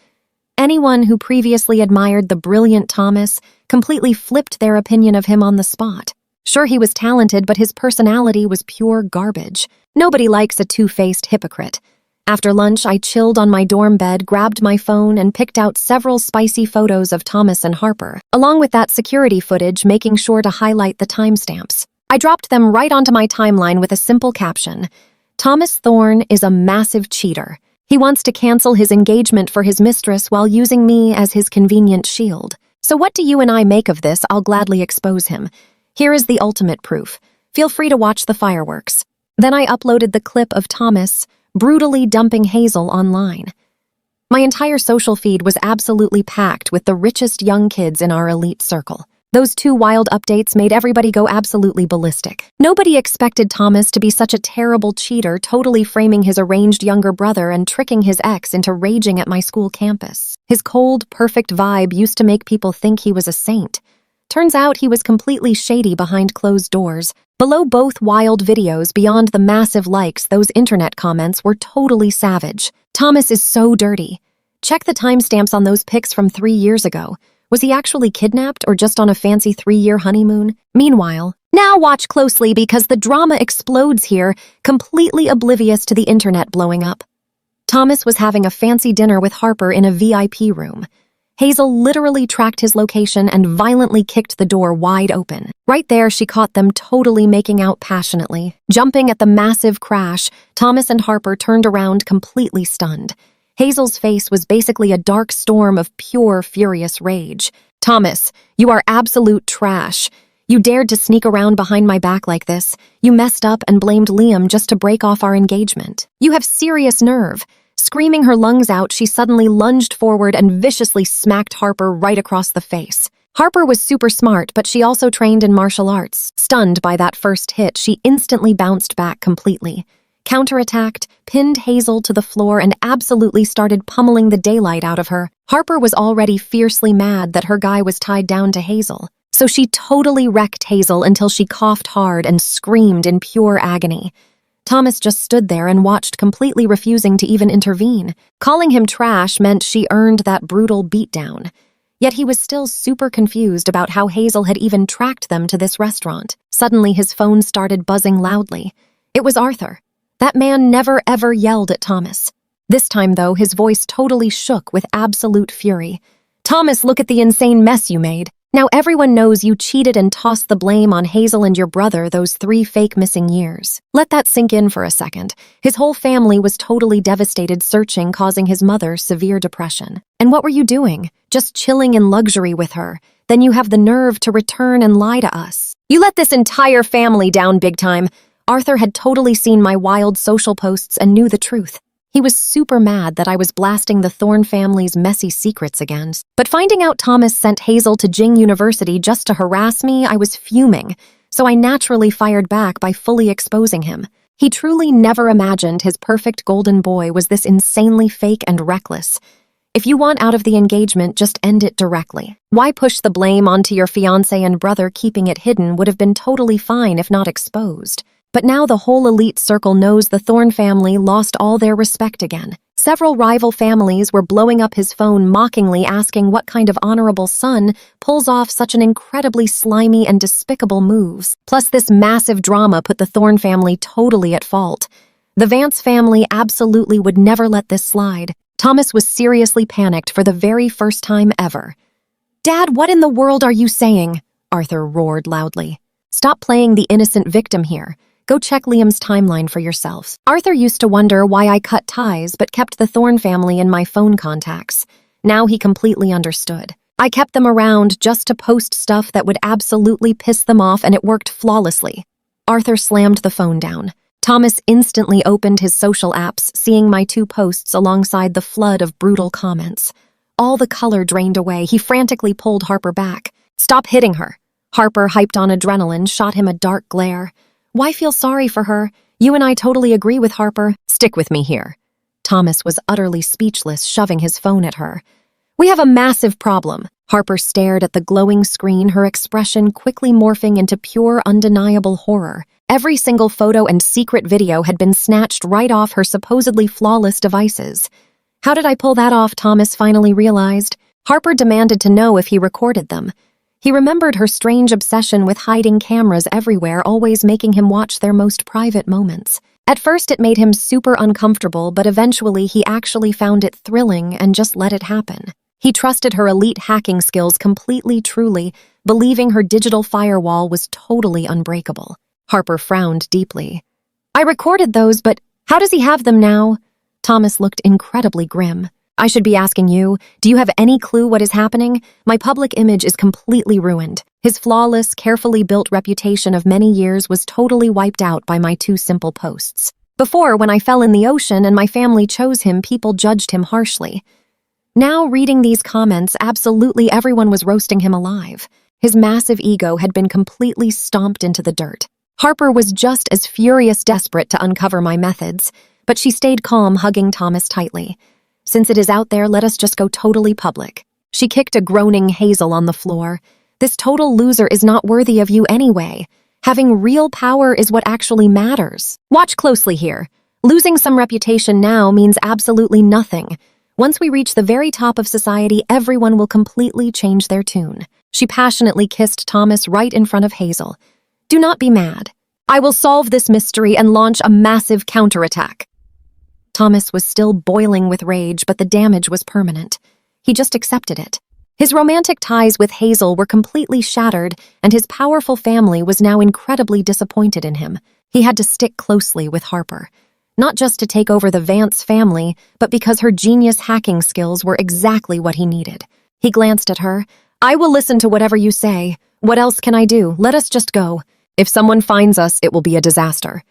Anyone who previously admired the brilliant Thomas completely flipped their opinion of him on the spot. Sure, he was talented, but his personality was pure garbage. Nobody likes a two-faced hypocrite. After lunch, I chilled on my dorm bed, grabbed my phone, and picked out several spicy photos of Thomas and Harper, along with that security footage, making sure to highlight the timestamps. I dropped them right onto my timeline with a simple caption. Thomas Thorne is a massive cheater. He wants to cancel his engagement for his mistress while using me as his convenient shield. So what do you and I make of this? I'll gladly expose him. Here is the ultimate proof. Feel free to watch the fireworks. Then I uploaded the clip of Thomas brutally dumping Hazel online. My entire social feed was absolutely packed with the richest young kids in our elite circle. Those 2 wild updates made everybody go absolutely ballistic. Nobody expected Thomas to be such a terrible cheater, totally framing his arranged younger brother and tricking his ex into raging at my school campus. His cold, perfect vibe used to make people think he was a saint. Turns out he was completely shady behind closed doors. Below both wild videos, beyond the massive likes, those internet comments were totally savage. Thomas is so dirty. Check the timestamps on those pics from 3 years ago. Was he actually kidnapped or just on a fancy 3-year honeymoon? Meanwhile, now watch closely because the drama explodes here, completely oblivious to the internet blowing up. Thomas was having a fancy dinner with Harper in a VIP room. Hazel literally tracked his location and violently kicked the door wide open. Right there, she caught them totally making out passionately. Jumping at the massive crash, Thomas and Harper turned around completely stunned. Hazel's face was basically a dark storm of pure, furious rage. "Thomas, you are absolute trash. You dared to sneak around behind my back like this. You messed up and blamed Liam just to break off our engagement. You have serious nerve." Screaming her lungs out, she suddenly lunged forward and viciously smacked Harper right across the face. Harper was super smart, but she also trained in martial arts. Stunned by that first hit, she instantly bounced back completely. Counterattacked, pinned Hazel to the floor, and absolutely started pummeling the daylight out of her. Harper was already fiercely mad that her guy was tied down to Hazel, so she totally wrecked Hazel until she coughed hard and screamed in pure agony. Thomas just stood there and watched, completely refusing to even intervene. Calling him trash meant she earned that brutal beatdown. Yet he was still super confused about how Hazel had even tracked them to this restaurant. Suddenly his phone started buzzing loudly. It was Arthur. That man never ever yelled at Thomas. This time, though, his voice totally shook with absolute fury. "Thomas, look at the insane mess you made. Now everyone knows you cheated and tossed the blame on Hazel and your brother those 3 fake missing years. Let that sink in for a second. His whole family was totally devastated searching, causing his mother severe depression. And what were you doing? Just chilling in luxury with her. Then you have the nerve to return and lie to us. You let this entire family down big time." Arthur had totally seen my wild social posts and knew the truth. He was super mad that I was blasting the Thorne family's messy secrets again. But finding out Thomas sent Hazel to Jing University just to harass me, I was fuming, so I naturally fired back by fully exposing him. He truly never imagined his perfect golden boy was this insanely fake and reckless. If you want out of the engagement, just end it directly. Why push the blame onto your fiancé and brother? Keeping it hidden would have been totally fine if not exposed. But now the whole elite circle knows the Thorne family lost all their respect again. Several rival families were blowing up his phone, mockingly asking what kind of honorable son pulls off such an incredibly slimy and despicable moves. Plus, this massive drama put the Thorne family totally at fault. The Vance family absolutely would never let this slide. Thomas was seriously panicked for the very first time ever. "Dad, what in the world are you saying?" Arthur roared loudly. "Stop playing the innocent victim here. Go check Liam's timeline for yourselves." Arthur used to wonder why I cut ties but kept the Thorne family in my phone contacts. Now he completely understood. I kept them around just to post stuff that would absolutely piss them off, and it worked flawlessly. Arthur slammed the phone down. Thomas instantly opened his social apps, seeing my 2 posts alongside the flood of brutal comments. All the color drained away. He frantically pulled Harper back. "Stop hitting her." Harper, hyped on adrenaline, shot him a dark glare. "Why feel sorry for her? You and I totally agree with Harper. Stick with me here." Thomas was utterly speechless, shoving his phone at her. "We have a massive problem." Harper stared at the glowing screen, her expression quickly morphing into pure, undeniable horror. Every single photo and secret video had been snatched right off her supposedly flawless devices. How did I pull that off? Thomas finally realized. Harper demanded to know if he recorded them. He remembered her strange obsession with hiding cameras everywhere, always making him watch their most private moments. At first it made him super uncomfortable, but eventually he actually found it thrilling and just let it happen. He trusted her elite hacking skills completely, truly, believing her digital firewall was totally unbreakable. Harper frowned deeply. "I recorded those, but how does he have them now?" Thomas looked incredibly grim. "I should be asking you, do you have any clue what is happening? My public image is completely ruined. His flawless, carefully built reputation of many years was totally wiped out by my 2 simple posts. Before, when I fell in the ocean and my family chose him, people judged him harshly. Now, reading these comments, absolutely everyone was roasting him alive. His massive ego had been completely stomped into the dirt. Harper was just as furious, desperate to uncover my methods, but she stayed calm, hugging Thomas tightly. "Since it is out there, let us just go totally public." She kicked a groaning Hazel on the floor. "This total loser is not worthy of you anyway. Having real power is what actually matters. Watch closely here. Losing some reputation now means absolutely nothing. Once we reach the very top of society, everyone will completely change their tune. She passionately kissed Thomas right in front of Hazel. Do not be mad. I will solve this mystery and launch a massive counterattack. Thomas was still boiling with rage, but the damage was permanent. He just accepted it. His romantic ties with Hazel were completely shattered, and his powerful family was now incredibly disappointed in him. He had to stick closely with Harper. Not just to take over the Vance family, but because her genius hacking skills were exactly what he needed. He glanced at her. I will listen to whatever you say. What else can I do? Let us just go. If someone finds us, it will be a disaster.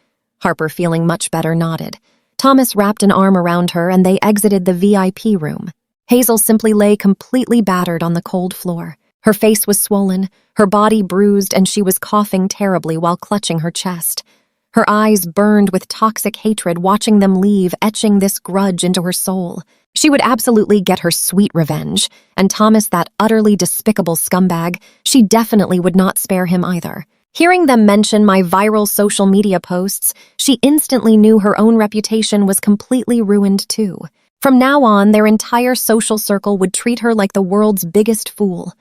Harper, feeling much better, nodded. Thomas wrapped an arm around her and they exited the VIP room. Hazel simply lay completely battered on the cold floor. Her face was swollen, her body bruised, and she was coughing terribly while clutching her chest. Her eyes burned with toxic hatred, watching them leave, etching this grudge into her soul. She would absolutely get her sweet revenge, and Thomas, that utterly despicable scumbag, she definitely would not spare him either. Hearing them mention my viral social media posts, she instantly knew her own reputation was completely ruined too. From now on, their entire social circle would treat her like the world's biggest fool.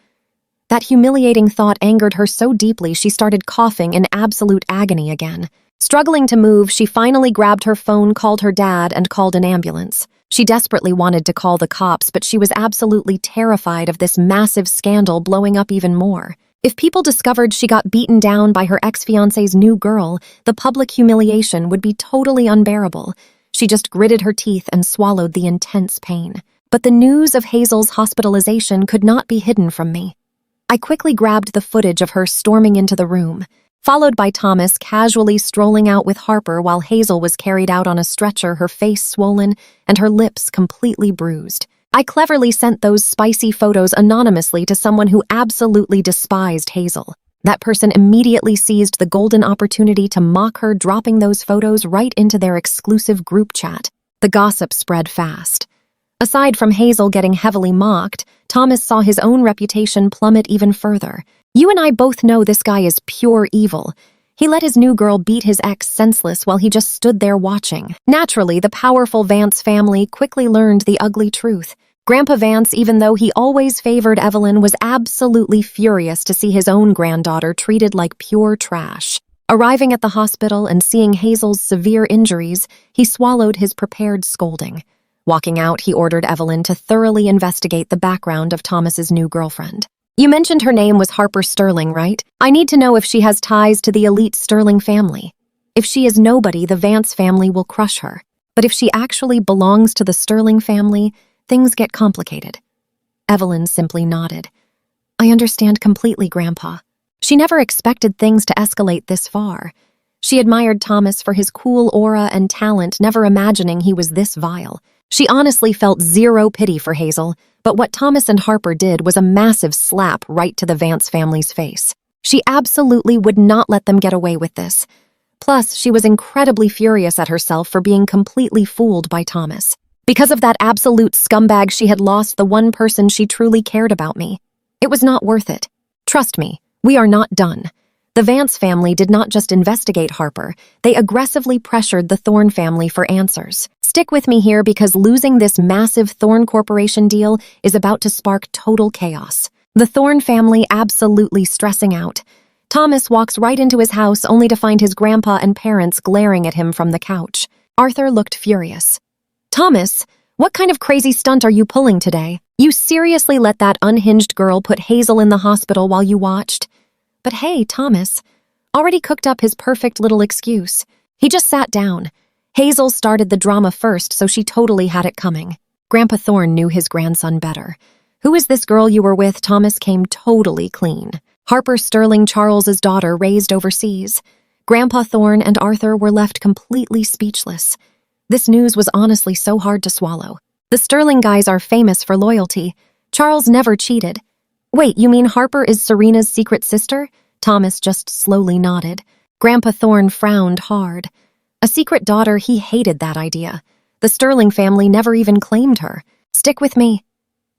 That humiliating thought angered her so deeply she started coughing in absolute agony again. Struggling to move, she finally grabbed her phone, called her dad, and called an ambulance. She desperately wanted to call the cops, but she was absolutely terrified of this massive scandal blowing up even more. If people discovered she got beaten down by her ex-fiancé's new girl, the public humiliation would be totally unbearable. She just gritted her teeth and swallowed the intense pain. But the news of Hazel's hospitalization could not be hidden from me. I quickly grabbed the footage of her storming into the room, followed by Thomas casually strolling out with Harper while Hazel was carried out on a stretcher, her face swollen and her lips completely bruised. I cleverly sent those spicy photos anonymously to someone who absolutely despised Hazel. That person immediately seized the golden opportunity to mock her, dropping those photos right into their exclusive group chat. The gossip spread fast. Aside from Hazel getting heavily mocked, Thomas saw his own reputation plummet even further. You and I both know this guy is pure evil. He let his new girl beat his ex senseless while he just stood there watching. Naturally, the powerful Vance family quickly learned the ugly truth. Grandpa Vance, even though he always favored Evelyn, was absolutely furious to see his own granddaughter treated like pure trash. Arriving at the hospital and seeing Hazel's severe injuries, he swallowed his prepared scolding. Walking out, he ordered Evelyn to thoroughly investigate the background of Thomas's new girlfriend. You mentioned her name was Harper Sterling, right? I need to know if she has ties to the elite Sterling family. If she is nobody, the Vance family will crush her. But if she actually belongs to the Sterling family, things get complicated. Evelyn simply nodded. I understand completely, Grandpa. She never expected things to escalate this far. She admired Thomas for his cool aura and talent, never imagining he was this vile. She honestly felt zero pity for Hazel, but what Thomas and Harper did was a massive slap right to the Vance family's face. She absolutely would not let them get away with this. Plus, she was incredibly furious at herself for being completely fooled by Thomas. Because of that absolute scumbag, she had lost the one person she truly cared about me. It was not worth it. Trust me, we are not done. The Vance family did not just investigate Harper, they aggressively pressured the Thorne family for answers. Stick with me here because losing this massive Thorne Corporation deal is about to spark total chaos. The Thorne family absolutely stressing out. Thomas walks right into his house only to find his grandpa and parents glaring at him from the couch. Arthur looked furious. Thomas, what kind of crazy stunt are you pulling today? You seriously let that unhinged girl put Hazel in the hospital while you watched? But hey, Thomas already cooked up his perfect little excuse. He just sat down. Hazel started the drama first, so she totally had it coming. Grandpa Thorne knew his grandson better. Who is this girl you were with? Thomas came totally clean. Harper Sterling, Charles's daughter, raised overseas. Grandpa Thorne and Arthur were left completely speechless. This news was honestly so hard to swallow. The Sterling guys are famous for loyalty. Charles never cheated. Wait, you mean Harper is Serena's secret sister? Thomas just slowly nodded. Grandpa Thorne frowned hard. A secret daughter, he hated that idea. The Sterling family never even claimed her. Stick with me.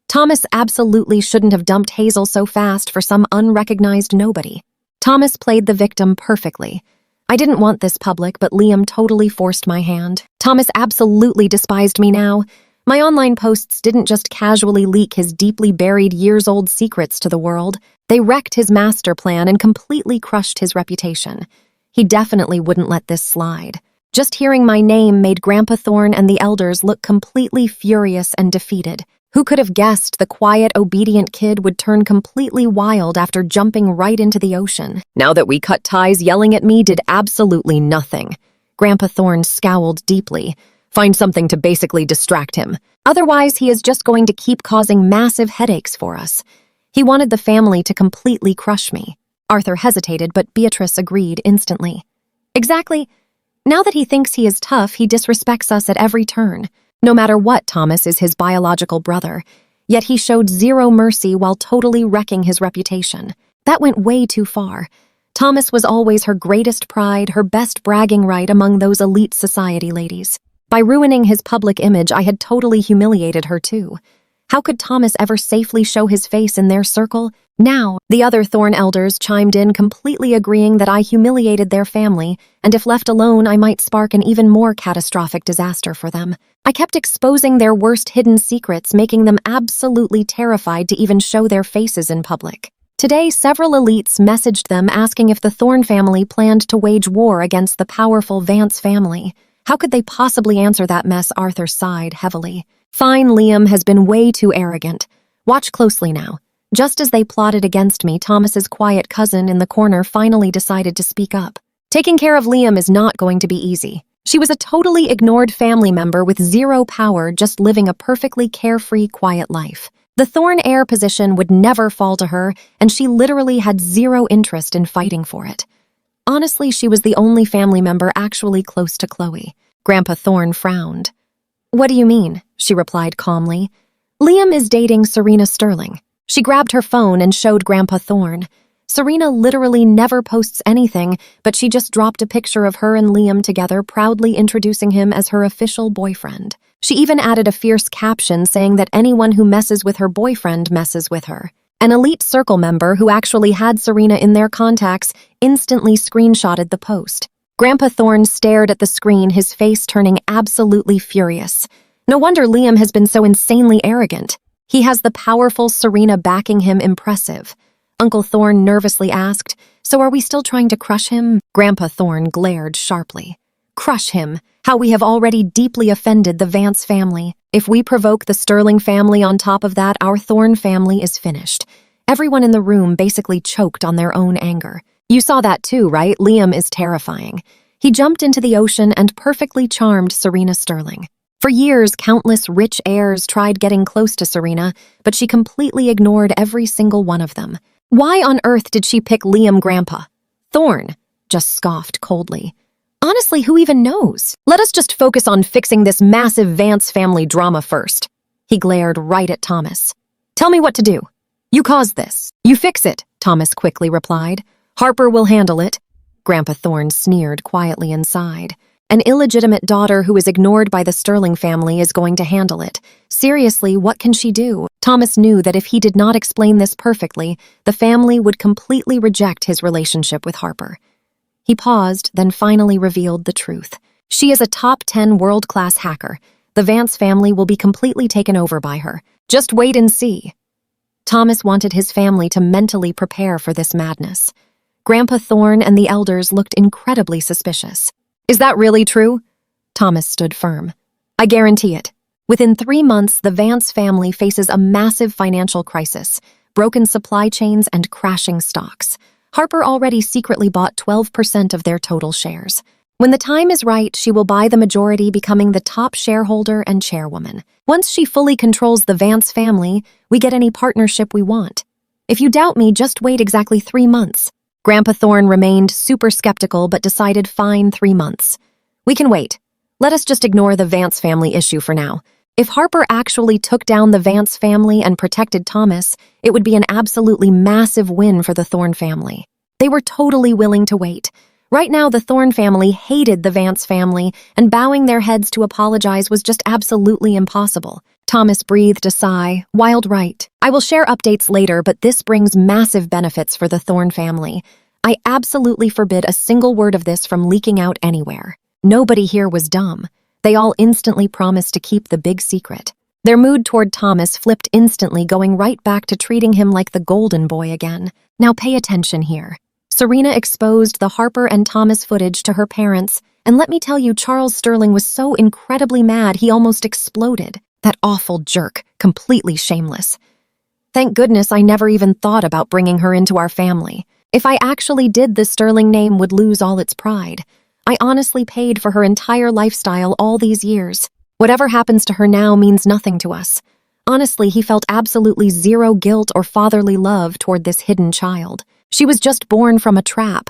Thomas absolutely shouldn't have dumped Hazel so fast for some unrecognized nobody. Thomas played the victim perfectly. I didn't want this public, but Liam totally forced my hand. Thomas absolutely despised me now. My online posts didn't just casually leak his deeply buried years-old secrets to the world. They wrecked his master plan and completely crushed his reputation. He definitely wouldn't let this slide. Just hearing my name made Grandpa Thorne and the elders look completely furious and defeated. Who could have guessed the quiet, obedient kid would turn completely wild after jumping right into the ocean? Now that we cut ties, yelling at me did absolutely nothing. Grandpa Thorne scowled deeply. Find something to basically distract him. Otherwise, he is just going to keep causing massive headaches for us. He wanted the family to completely crush me. Arthur hesitated, but Beatrice agreed instantly. Exactly. Now that he thinks he is tough, he disrespects us at every turn. No matter what, Thomas is his biological brother. Yet he showed zero mercy while totally wrecking his reputation. That went way too far. Thomas was always her greatest pride, her best bragging right among those elite society ladies. By ruining his public image, I had totally humiliated her too. How could Thomas ever safely show his face in their circle? Now, the other Thorne elders chimed in, completely agreeing that I humiliated their family, and if left alone, I might spark an even more catastrophic disaster for them. I kept exposing their worst hidden secrets, making them absolutely terrified to even show their faces in public. Today, several elites messaged them asking if the Thorne family planned to wage war against the powerful Vance family. How could they possibly answer that mess? Arthur sighed heavily. Fine, Liam has been way too arrogant. Watch closely now. Just as they plotted against me, Thomas's quiet cousin in the corner finally decided to speak up. Taking care of Liam is not going to be easy. She was a totally ignored family member with zero power, just living a perfectly carefree, quiet life. The Thorne heir position would never fall to her, and she literally had zero interest in fighting for it. Honestly, she was the only family member actually close to Chloe. Grandpa Thorne frowned. What do you mean? She replied calmly. Liam is dating Serena Sterling. She grabbed her phone and showed Grandpa Thorne. Serena literally never posts anything, but she just dropped a picture of her and Liam together, proudly introducing him as her official boyfriend. She even added a fierce caption saying that anyone who messes with her boyfriend messes with her. An elite circle member who actually had Serena in their contacts instantly screenshotted the post. Grandpa Thorne stared at the screen, his face turning absolutely furious. No wonder Liam has been so insanely arrogant. He has the powerful Serena backing him. Impressive. Uncle Thorne nervously asked, So are we still trying to crush him? Grandpa Thorne glared sharply. Crush him? How we have already deeply offended the Vance family. If we provoke the Sterling family on top of that, our Thorne family is finished. Everyone in the room basically choked on their own anger. You saw that too, right? Liam is terrifying. He jumped into the ocean and perfectly charmed Serena Sterling. For years, countless rich heirs tried getting close to Serena, but she completely ignored every single one of them. Why on earth did she pick Liam? Grandpa Thorne just scoffed coldly. Honestly, who even knows? Let us just focus on fixing this massive Vance family drama first. He glared right at Thomas. Tell me what to do. You caused this. You fix it, Thomas quickly replied. Harper will handle it. Grandpa Thorne sneered quietly inside. An illegitimate daughter who is ignored by the Sterling family is going to handle it. Seriously, what can she do? Thomas knew that if he did not explain this perfectly, the family would completely reject his relationship with Harper. He paused, then finally revealed the truth. She is a top 10 world-class hacker. The Vance family will be completely taken over by her. Just wait and see. Thomas wanted his family to mentally prepare for this madness. Grandpa Thorne and the elders looked incredibly suspicious. Is that really true? Thomas stood firm. I guarantee it. Within 3 months, the Vance family faces a massive financial crisis, broken supply chains, and crashing stocks. Harper already secretly bought 12% of their total shares. When the time is right, she will buy the majority, becoming the top shareholder and chairwoman. Once she fully controls the Vance family, we get any partnership we want. If you doubt me, just wait exactly 3 months. Grandpa Thorne remained super skeptical but decided fine, 3 months. We can wait. Let us just ignore the Vance family issue for now. If Harper actually took down the Vance family and protected Thomas, it would be an absolutely massive win for the Thorne family. They were totally willing to wait. Right now, the Thorne family hated the Vance family, and bowing their heads to apologize was just absolutely impossible. Thomas breathed a sigh. Wild right. I will share updates later, but this brings massive benefits for the Thorne family. I absolutely forbid a single word of this from leaking out anywhere. Nobody here was dumb. They all instantly promised to keep the big secret. Their mood toward Thomas flipped instantly, going right back to treating him like the golden boy again. Now pay attention here. Serena exposed the Harper and Thomas footage to her parents, and let me tell you, Charles Sterling was so incredibly mad he almost exploded. That awful jerk, completely shameless. Thank goodness I never even thought about bringing her into our family. If I actually did, the Sterling name would lose all its pride. I honestly paid for her entire lifestyle all these years. Whatever happens to her now means nothing to us. Honestly, he felt absolutely zero guilt or fatherly love toward this hidden child. She was just born from a trap.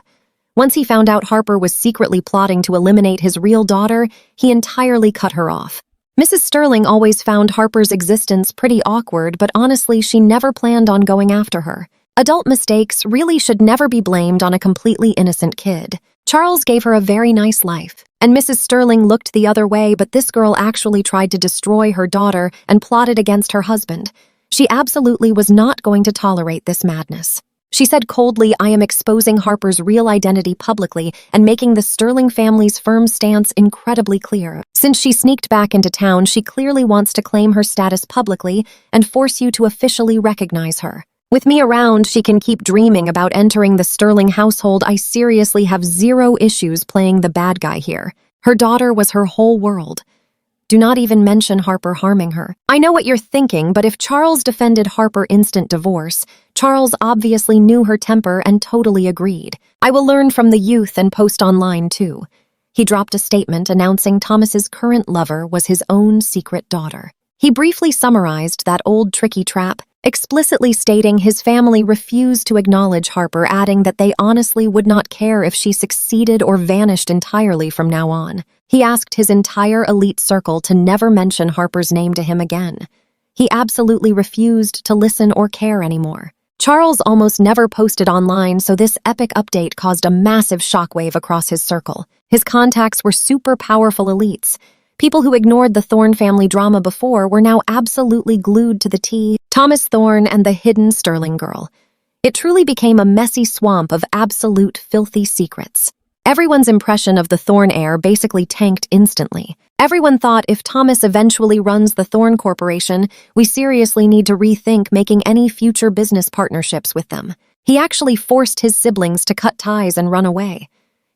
Once he found out Harper was secretly plotting to eliminate his real daughter, he entirely cut her off. Mrs. Sterling always found Harper's existence pretty awkward, but honestly, she never planned on going after her. Adult mistakes really should never be blamed on a completely innocent kid. Charles gave her a very nice life, and Mrs. Sterling looked the other way, but this girl actually tried to destroy her daughter and plotted against her husband. She absolutely was not going to tolerate this madness. She said coldly, "I am exposing Harper's real identity publicly and making the Sterling family's firm stance incredibly clear. Since she sneaked back into town, she clearly wants to claim her status publicly and force you to officially recognize her. With me around, she can keep dreaming about entering the Sterling household. I seriously have zero issues playing the bad guy here. Her daughter was her whole world. Do not even mention Harper harming her. I know what you're thinking, but if Charles defended Harper instant divorce, Charles obviously knew her temper and totally agreed. I will learn from the youth and post online too." He dropped a statement announcing Thomas's current lover was his own secret daughter. He briefly summarized that old tricky trap, explicitly stating his family refused to acknowledge Harper, adding that they honestly would not care if she succeeded or vanished entirely from now on. He asked his entire elite circle to never mention Harper's name to him again. He absolutely refused to listen or care anymore. Charles almost never posted online, so this epic update caused a massive shockwave across his circle. His contacts were super powerful elites. People who ignored the Thorne family drama before were now absolutely glued to the tea, Thomas Thorne and the hidden Sterling girl. It truly became a messy swamp of absolute filthy secrets. Everyone's impression of the Thorne heir basically tanked instantly. Everyone thought if Thomas eventually runs the Thorne Corporation, we seriously need to rethink making any future business partnerships with them. He actually forced his siblings to cut ties and run away.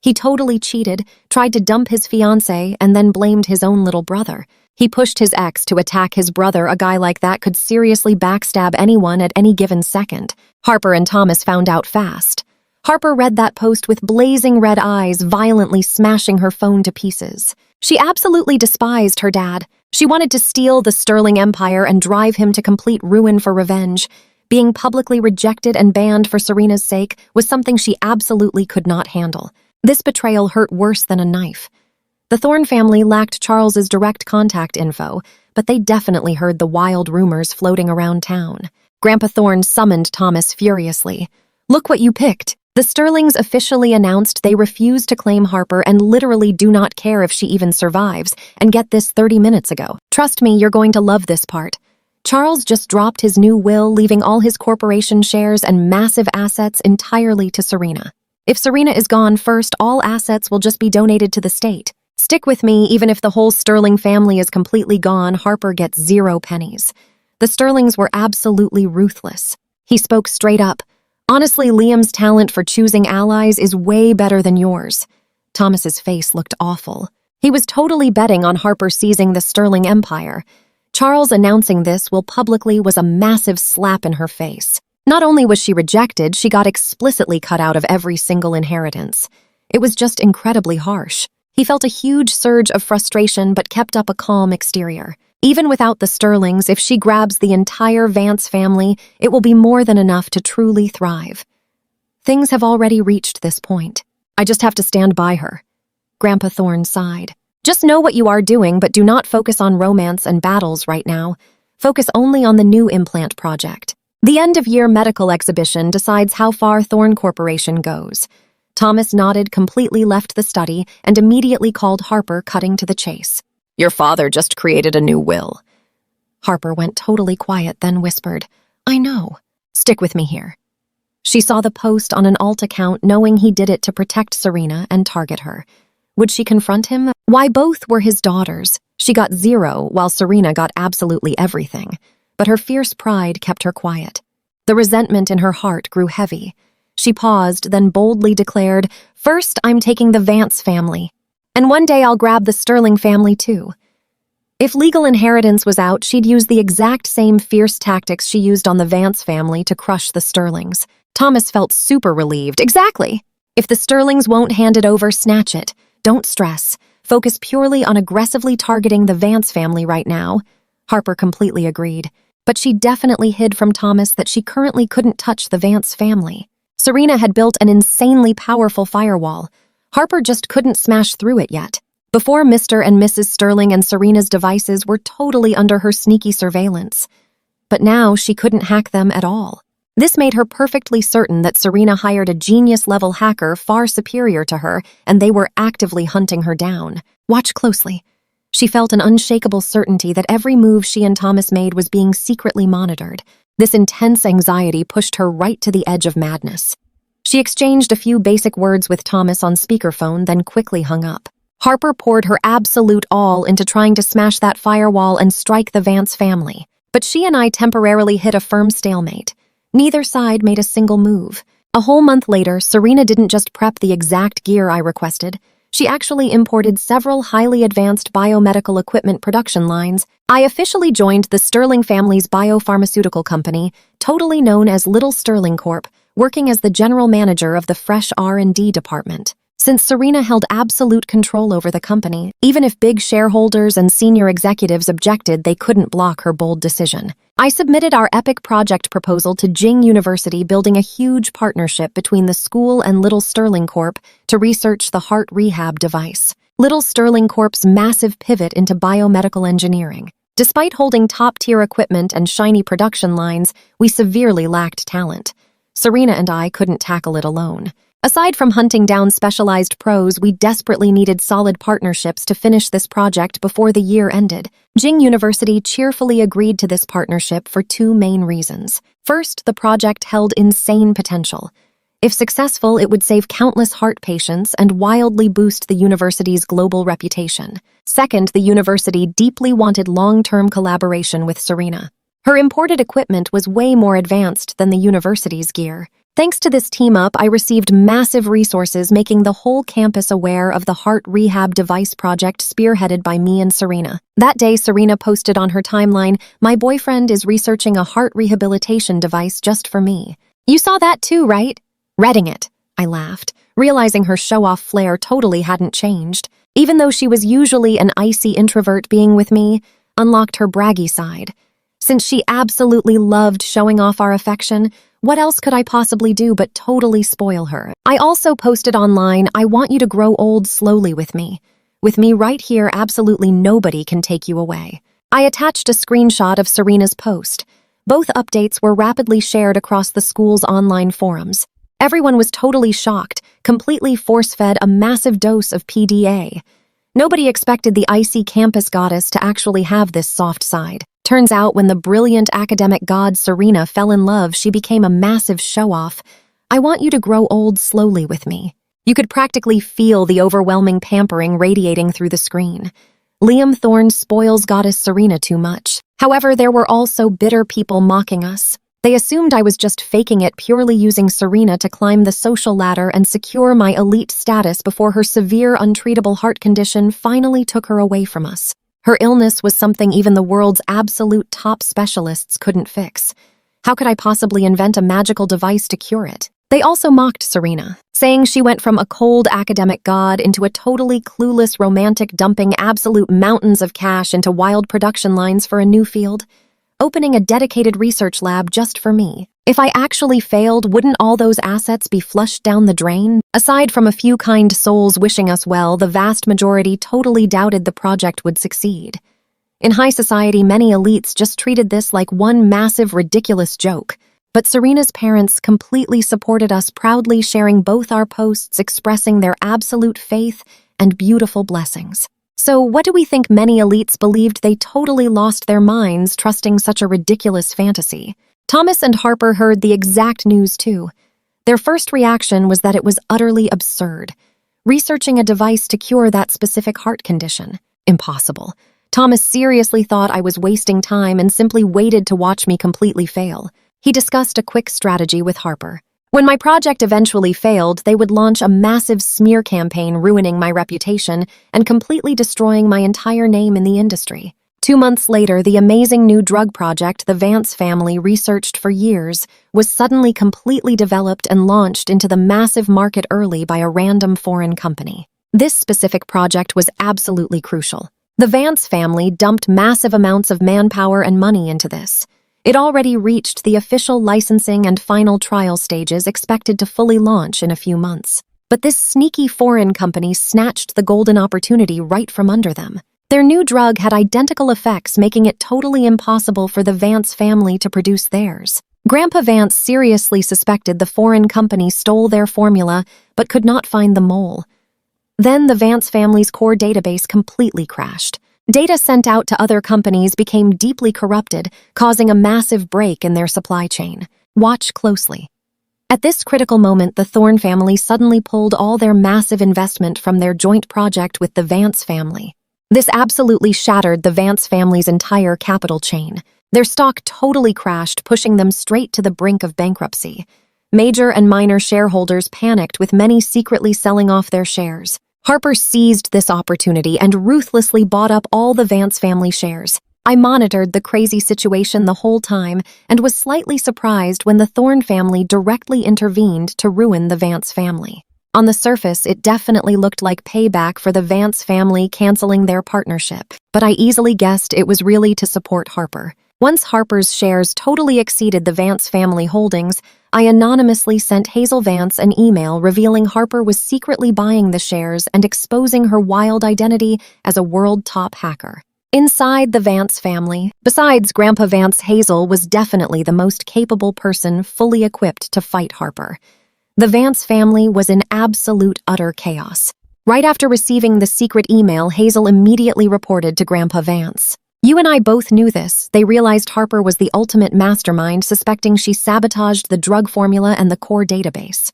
He totally cheated, tried to dump his fiancée, and then blamed his own little brother. He pushed his ex to attack his brother. A guy like that could seriously backstab anyone at any given second. Harper and Thomas found out fast. Harper read that post with blazing red eyes, violently smashing her phone to pieces. She absolutely despised her dad. She wanted to steal the Sterling Empire and drive him to complete ruin for revenge. Being publicly rejected and banned for Serena's sake was something she absolutely could not handle. This betrayal hurt worse than a knife. The Thorne family lacked Charles's direct contact info, but they definitely heard the wild rumors floating around town. Grandpa Thorne summoned Thomas furiously. "Look what you picked." The Sterlings officially announced they refuse to claim Harper and literally do not care if she even survives, and get this 30 minutes ago. Trust me, you're going to love this part. Charles just dropped his new will, leaving all his corporation shares and massive assets entirely to Serena. If Serena is gone first, all assets will just be donated to the state. Stick with me, even if the whole Sterling family is completely gone, Harper gets 0 pennies. The Sterlings were absolutely ruthless. He spoke straight up. "Honestly, Liam's talent for choosing allies is way better than yours." Thomas's face looked awful. He was totally betting on Harper seizing the Sterling Empire. Charles announcing this will publicly was a massive slap in her face. Not only was she rejected, she got explicitly cut out of every single inheritance. It was just incredibly harsh. He felt a huge surge of frustration but kept up a calm exterior. Even without the Sterlings, if she grabs the entire Vance family, it will be more than enough to truly thrive. Things have already reached this point. I just have to stand by her. Grandpa Thorne sighed. Just know what you are doing, but do not focus on romance and battles right now. Focus only on the new implant project. The end-of-year medical exhibition decides how far Thorne Corporation goes. Thomas nodded, completely left the study, and immediately called Harper, cutting to the chase. Your father just created a new will. Harper went totally quiet, then whispered, "I know. Stick with me here." She saw the post on an alt account, knowing he did it to protect Serena and target her. Would she confront him? Why, both were his daughters. She got 0, while Serena got absolutely everything. But her fierce pride kept her quiet. The resentment in her heart grew heavy. She paused, then boldly declared, "First, I'm taking the Vance family. And one day I'll grab the Sterling family, too." If legal inheritance was out, she'd use the exact same fierce tactics she used on the Vance family to crush the Sterlings. Thomas felt super relieved. Exactly. If the Sterlings won't hand it over, snatch it. Don't stress. Focus purely on aggressively targeting the Vance family right now. Harper completely agreed. But she definitely hid from Thomas that she currently couldn't touch the Vance family. Serena had built an insanely powerful firewall. Harper just couldn't smash through it yet. Before Mr. and Mrs. Sterling and Serena's devices were totally under her sneaky surveillance. But now she couldn't hack them at all. This made her perfectly certain that Serena hired a genius-level hacker far superior to her, and they were actively hunting her down. Watch closely. She felt an unshakable certainty that every move she and Thomas made was being secretly monitored. This intense anxiety pushed her right to the edge of madness. She exchanged a few basic words with Thomas on speakerphone, then quickly hung up. Harper poured her absolute all into trying to smash that firewall and strike the Vance family. But she and I temporarily hit a firm stalemate. Neither side made a single move. A whole month later, Serena didn't just prep the exact gear I requested. She actually imported several highly advanced biomedical equipment production lines. I officially joined the Sterling family's biopharmaceutical company, totally known as Little Sterling Corp., working as the general manager of the fresh R&D department. Since Serena held absolute control over the company, even if big shareholders and senior executives objected, they couldn't block her bold decision. I submitted our epic project proposal to Jing University, building a huge partnership between the school and Little Sterling Corp. To research the heart rehab device. Little Sterling Corp.'s massive pivot into biomedical engineering. Despite holding top-tier equipment and shiny production lines, we severely lacked talent. Serena and I couldn't tackle it alone. Aside from hunting down specialized pros, we desperately needed solid partnerships to finish this project before the year ended. Jing University cheerfully agreed to this partnership for 2 main reasons. First, the project held insane potential. If successful, it would save countless heart patients and wildly boost the university's global reputation. Second, the university deeply wanted long-term collaboration with Serena. Her imported equipment was way more advanced than the university's gear. Thanks to this team-up, I received massive resources, making the whole campus aware of the heart rehab device project spearheaded by me and Serena. That day, Serena posted on her timeline, "My boyfriend is researching a heart rehabilitation device just for me." You saw that too, right? Reading it, I laughed, realizing her show-off flair totally hadn't changed. Even though she was usually an icy introvert, being with me unlocked her braggy side. Since she absolutely loved showing off our affection, what else could I possibly do but totally spoil her? I also posted online, "I want you to grow old slowly with me. With me right here, absolutely nobody can take you away." I attached a screenshot of Serena's post. Both updates were rapidly shared across the school's online forums. Everyone was totally shocked, completely force-fed a massive dose of PDA. Nobody expected the icy campus goddess to actually have this soft side. Turns out when the brilliant academic god Serena fell in love, she became a massive show-off. "I want you to grow old slowly with me." You could practically feel the overwhelming pampering radiating through the screen. Liam Thorne spoils goddess Serena too much. However, there were also bitter people mocking us. They assumed I was just faking it, purely using Serena to climb the social ladder and secure my elite status before her severe, untreatable heart condition finally took her away from us. Her illness was something even the world's absolute top specialists couldn't fix. How could I possibly invent a magical device to cure it? They also mocked Serena, saying she went from a cold academic god into a totally clueless romantic, dumping absolute mountains of cash into wild production lines for a new field, opening a dedicated research lab just for me. If I actually failed, wouldn't all those assets be flushed down the drain? Aside from a few kind souls wishing us well, the vast majority totally doubted the project would succeed. In high society, many elites just treated this like one massive, ridiculous joke. But Serena's parents completely supported us, proudly sharing both our posts expressing their absolute faith and beautiful blessings. So what do we think many elites believed they totally lost their minds trusting such a ridiculous fantasy? Thomas and Harper heard the exact news too. Their first reaction was that it was utterly absurd. researching a device to cure that specific heart condition. Impossible. Thomas seriously thought I was wasting time and simply waited to watch me completely fail. He discussed a quick strategy with Harper. When my project eventually failed, they would launch a massive smear campaign ruining my reputation and completely destroying my entire name in the industry. 2 months later, the amazing new drug project the Vance family researched for years was suddenly completely developed and launched into the massive market early by a random foreign company. This specific project was absolutely crucial. The Vance family dumped massive amounts of manpower and money into this. It already reached the official licensing and final trial stages expected to fully launch in a few months. But this sneaky foreign company snatched the golden opportunity right from under them. Their new drug had identical effects, making it totally impossible for the Vance family to produce theirs. Grandpa Vance seriously suspected the foreign company stole their formula but could not find the mole. Then the Vance family's core database completely crashed. Data sent out to other companies became deeply corrupted, causing a massive break in their supply chain. Watch closely. At this critical moment, the Thorne family suddenly pulled all their massive investment from their joint project with the Vance family. This absolutely shattered the Vance family's entire capital chain. Their stock totally crashed, pushing them straight to the brink of bankruptcy. Major and minor shareholders panicked, with many secretly selling off their shares. Harper seized this opportunity and ruthlessly bought up all the Vance family shares. I monitored the crazy situation the whole time and was slightly surprised when the Thorne family directly intervened to ruin the Vance family. On the surface, it definitely looked like payback for the Vance family canceling their partnership, but I easily guessed it was really to support Harper. Once Harper's shares totally exceeded the Vance family holdings, I anonymously sent Hazel Vance an email revealing Harper was secretly buying the shares and exposing her wild identity as a world top hacker. Inside the Vance family, besides Grandpa Vance, Hazel was definitely the most capable person fully equipped to fight Harper. The Vance family was in absolute utter chaos. Right after receiving the secret email, Hazel immediately reported to Grandpa Vance. You and I both knew this. They realized Harper was the ultimate mastermind, suspecting she sabotaged the drug formula and the core database.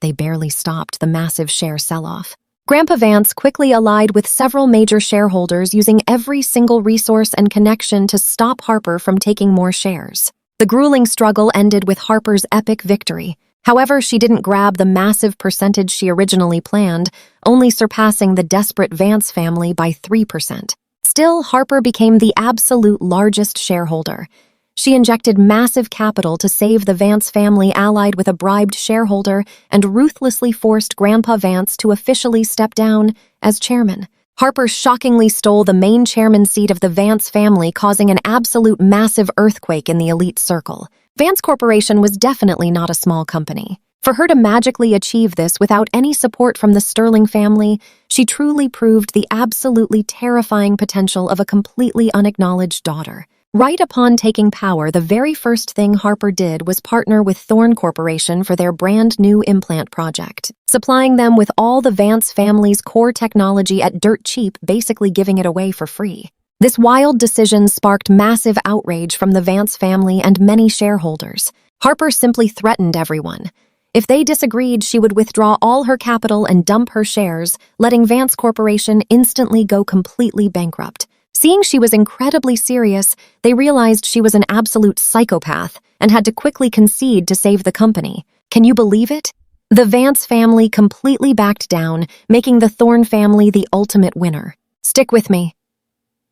They barely stopped the massive share sell-off. Grandpa Vance quickly allied with several major shareholders, using every single resource and connection to stop Harper from taking more shares. The grueling struggle ended with Harper's epic victory. However, she didn't grab the massive percentage she originally planned, only surpassing the desperate Vance family by 3%. Still, Harper became the absolute largest shareholder. She injected massive capital to save the Vance family, allied with a bribed shareholder, and ruthlessly forced Grandpa Vance to officially step down as chairman. Harper shockingly stole the main chairman seat of the Vance family, causing an absolute massive earthquake in the elite circle. Vance Corporation was definitely not a small company. For her to magically achieve this without any support from the Sterling family, she truly proved the absolutely terrifying potential of a completely unacknowledged daughter. Right upon taking power, the very first thing Harper did was partner with Thorne Corporation for their brand new implant project, supplying them with all the Vance family's core technology at dirt cheap, basically giving it away for free. This wild decision sparked massive outrage from the Vance family and many shareholders. Harper simply threatened everyone. If they disagreed, she would withdraw all her capital and dump her shares, letting Vance Corporation instantly go completely bankrupt. Seeing she was incredibly serious, they realized she was an absolute psychopath and had to quickly concede to save the company. Can you believe it? The Vance family completely backed down, making the Thorne family the ultimate winner. Stick with me.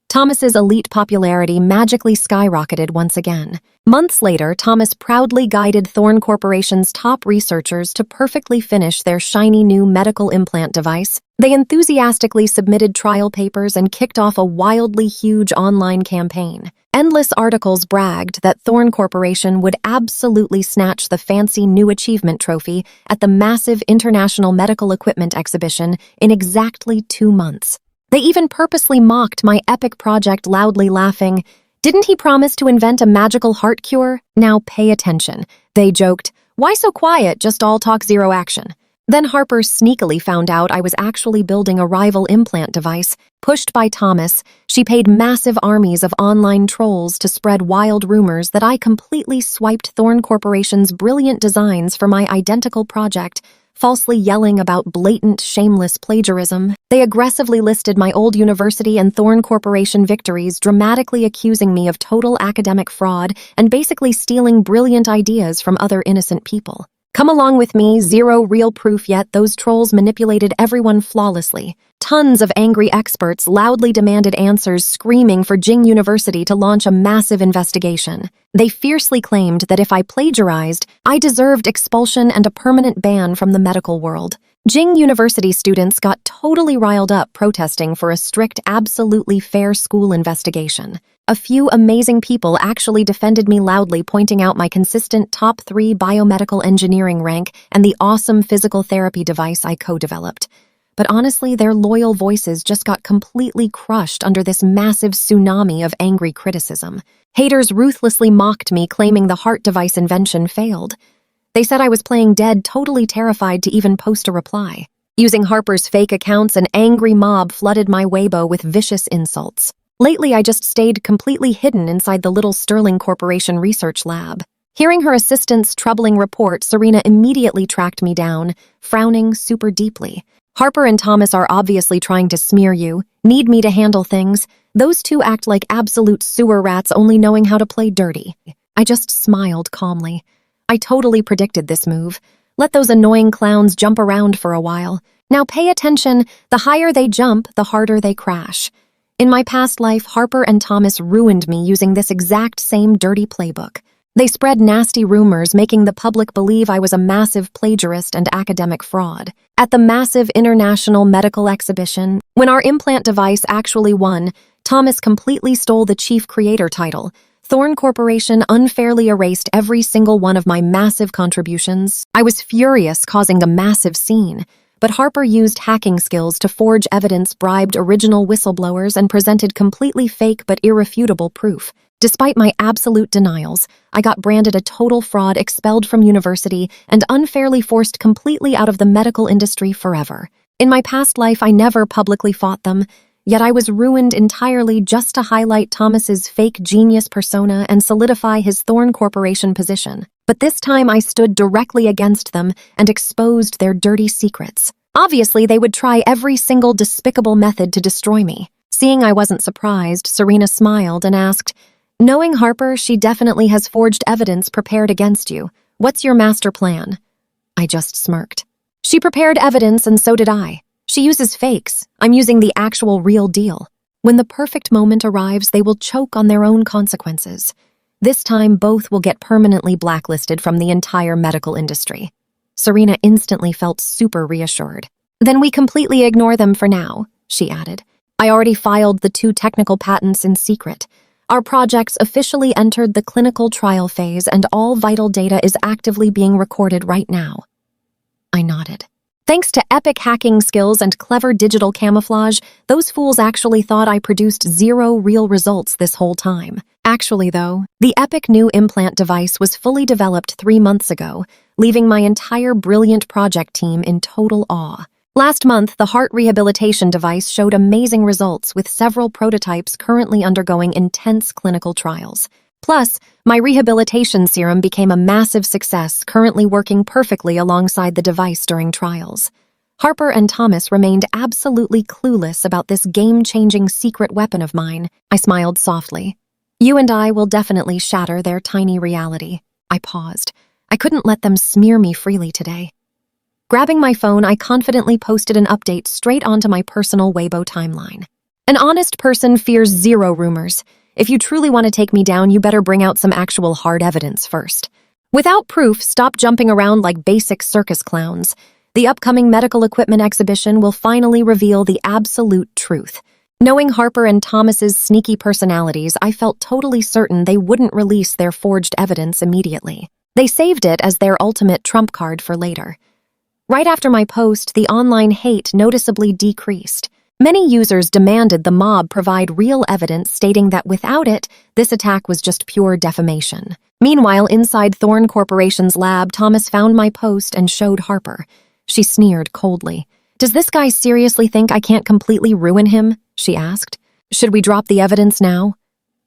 Thomas's elite popularity magically skyrocketed once again. Months later, Thomas proudly guided Thorne Corporation's top researchers to perfectly finish their shiny new medical implant device. They enthusiastically submitted trial papers and kicked off a wildly huge online campaign. Endless articles bragged that Thorne Corporation would absolutely snatch the fancy new achievement trophy at the massive International Medical Equipment Exhibition in exactly 2 months. They even purposely mocked my epic project, loudly laughing. Didn't he promise to invent a magical heart cure? Now pay attention. They joked, why so quiet, just all talk, zero action. Then Harper sneakily found out I was actually building a rival implant device. Pushed by Thomas, she paid massive armies of online trolls to spread wild rumors that I completely swiped Thorne Corporation's brilliant designs for my identical project, falsely yelling about blatant, shameless plagiarism. They aggressively listed my old university and Thorn Corporation victories, dramatically accusing me of total academic fraud and basically stealing brilliant ideas from other innocent people. Come along with me, zero real proof yet, those trolls manipulated everyone flawlessly. Tons of angry experts loudly demanded answers, screaming for Jing University to launch a massive investigation. They fiercely claimed that if I plagiarized, I deserved expulsion and a permanent ban from the medical world. Jing University students got totally riled up protesting for a strict, absolutely fair school investigation. A few amazing people actually defended me loudly, pointing out my consistent top 3 biomedical engineering rank and the awesome physical therapy device I co-developed. But honestly, their loyal voices just got completely crushed under this massive tsunami of angry criticism. Haters ruthlessly mocked me, claiming the heart device invention failed. They said I was playing dead, totally terrified to even post a reply. Using Harper's fake accounts, an angry mob flooded my Weibo with vicious insults. Lately, I just stayed completely hidden inside the little Sterling Corporation research lab. Hearing her assistant's troubling report, Serena immediately tracked me down, frowning super deeply. Harper and Thomas are obviously trying to smear you, need me to handle things. Those two act like absolute sewer rats, only knowing how to play dirty. I just smiled calmly. I totally predicted this move. Let those annoying clowns jump around for a while. Now pay attention, the higher they jump, the harder they crash. In my past life, Harper and Thomas ruined me using this exact same dirty playbook. They spread nasty rumors, making the public believe I was a massive plagiarist and academic fraud. At the massive international medical exhibition, when our implant device actually won, Thomas completely stole the chief creator title. Thorn Corporation unfairly erased every single one of my massive contributions. I was furious, causing a massive scene. But Harper used hacking skills to forge evidence, bribed original whistleblowers, and presented completely fake but irrefutable proof. Despite my absolute denials, I got branded a total fraud, expelled from university, and unfairly forced completely out of the medical industry forever. In my past life, I never publicly fought them, yet I was ruined entirely just to highlight Thomas's fake genius persona and solidify his Thorn Corporation position. But this time I stood directly against them and exposed their dirty secrets. Obviously, they would try every single despicable method to destroy me. Seeing I wasn't surprised, Serena smiled and asked, "Knowing Harper, she definitely has forged evidence prepared against you. What's your master plan?" I just smirked. She prepared evidence and so did I. She uses fakes. I'm using the actual real deal. When the perfect moment arrives, they will choke on their own consequences. This time, both will get permanently blacklisted from the entire medical industry. Serena instantly felt super reassured. "Then we completely ignore them for now," she added. "I already filed the 2 technical patents in secret. Our projects officially entered the clinical trial phase and all vital data is actively being recorded right now." I nodded. Thanks to epic hacking skills and clever digital camouflage, those fools actually thought I produced 0 real results this whole time. Actually, though, the epic new implant device was fully developed 3 months ago, leaving my entire brilliant project team in total awe. Last month, the heart rehabilitation device showed amazing results with several prototypes currently undergoing intense clinical trials. Plus, my rehabilitation serum became a massive success, currently working perfectly alongside the device during trials. Harper and Thomas remained absolutely clueless about this game-changing secret weapon of mine. I smiled softly. "You and I will definitely shatter their tiny reality." I paused. I couldn't let them smear me freely today. Grabbing my phone, I confidently posted an update straight onto my personal Weibo timeline. "An honest person fears 0 rumors. If you truly want to take me down, you better bring out some actual hard evidence first. Without proof, stop jumping around like basic circus clowns. The upcoming medical equipment exhibition will finally reveal the absolute truth." Knowing Harper and Thomas's sneaky personalities, I felt totally certain they wouldn't release their forged evidence immediately. They saved it as their ultimate trump card for later. Right after my post, the online hate noticeably decreased. Many users demanded the mob provide real evidence, stating that without it, this attack was just pure defamation. Meanwhile, inside Thorn Corporation's lab, Thomas found my post and showed Harper. She sneered coldly. "Does this guy seriously think I can't completely ruin him?" she asked. "Should we drop the evidence now?"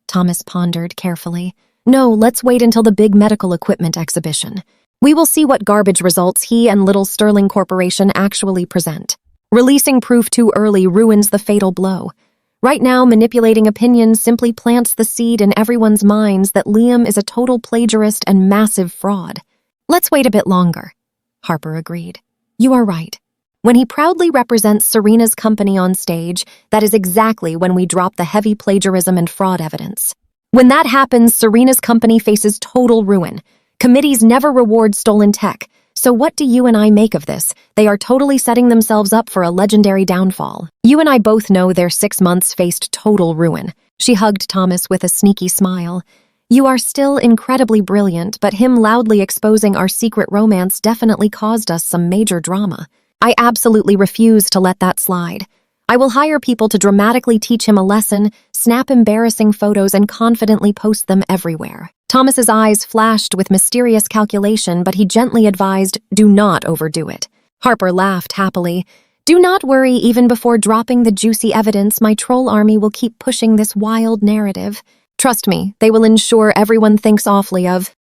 Thomas pondered carefully. "No, let's wait until the big medical equipment exhibition. We will see what garbage results he and Little Sterling Corporation actually present. Releasing proof too early ruins the fatal blow. Right now, manipulating opinions simply plants the seed in everyone's minds that Liam is a total plagiarist and massive fraud. Let's wait a bit longer, Harper agreed. You are right. When he proudly represents Serena's company on stage, that is exactly when we drop the heavy plagiarism and fraud evidence. When that happens, Serena's company faces total ruin. Committees never reward stolen tech. So what do you and I make of this? They are totally setting themselves up for a legendary downfall. You and I both know their 6 months faced total ruin. She hugged Thomas with a sneaky smile. You are still incredibly brilliant, but him loudly exposing our secret romance definitely caused us some major drama. I absolutely refuse to let that slide. I will hire people to dramatically teach him a lesson, snap embarrassing photos, and confidently post them everywhere. Thomas's eyes flashed with mysterious calculation, but he gently advised, do not overdo it. Harper laughed happily. Do not worry, even before dropping the juicy evidence, my troll army will keep pushing this wild narrative. Trust me, they will ensure everyone thinks awfully of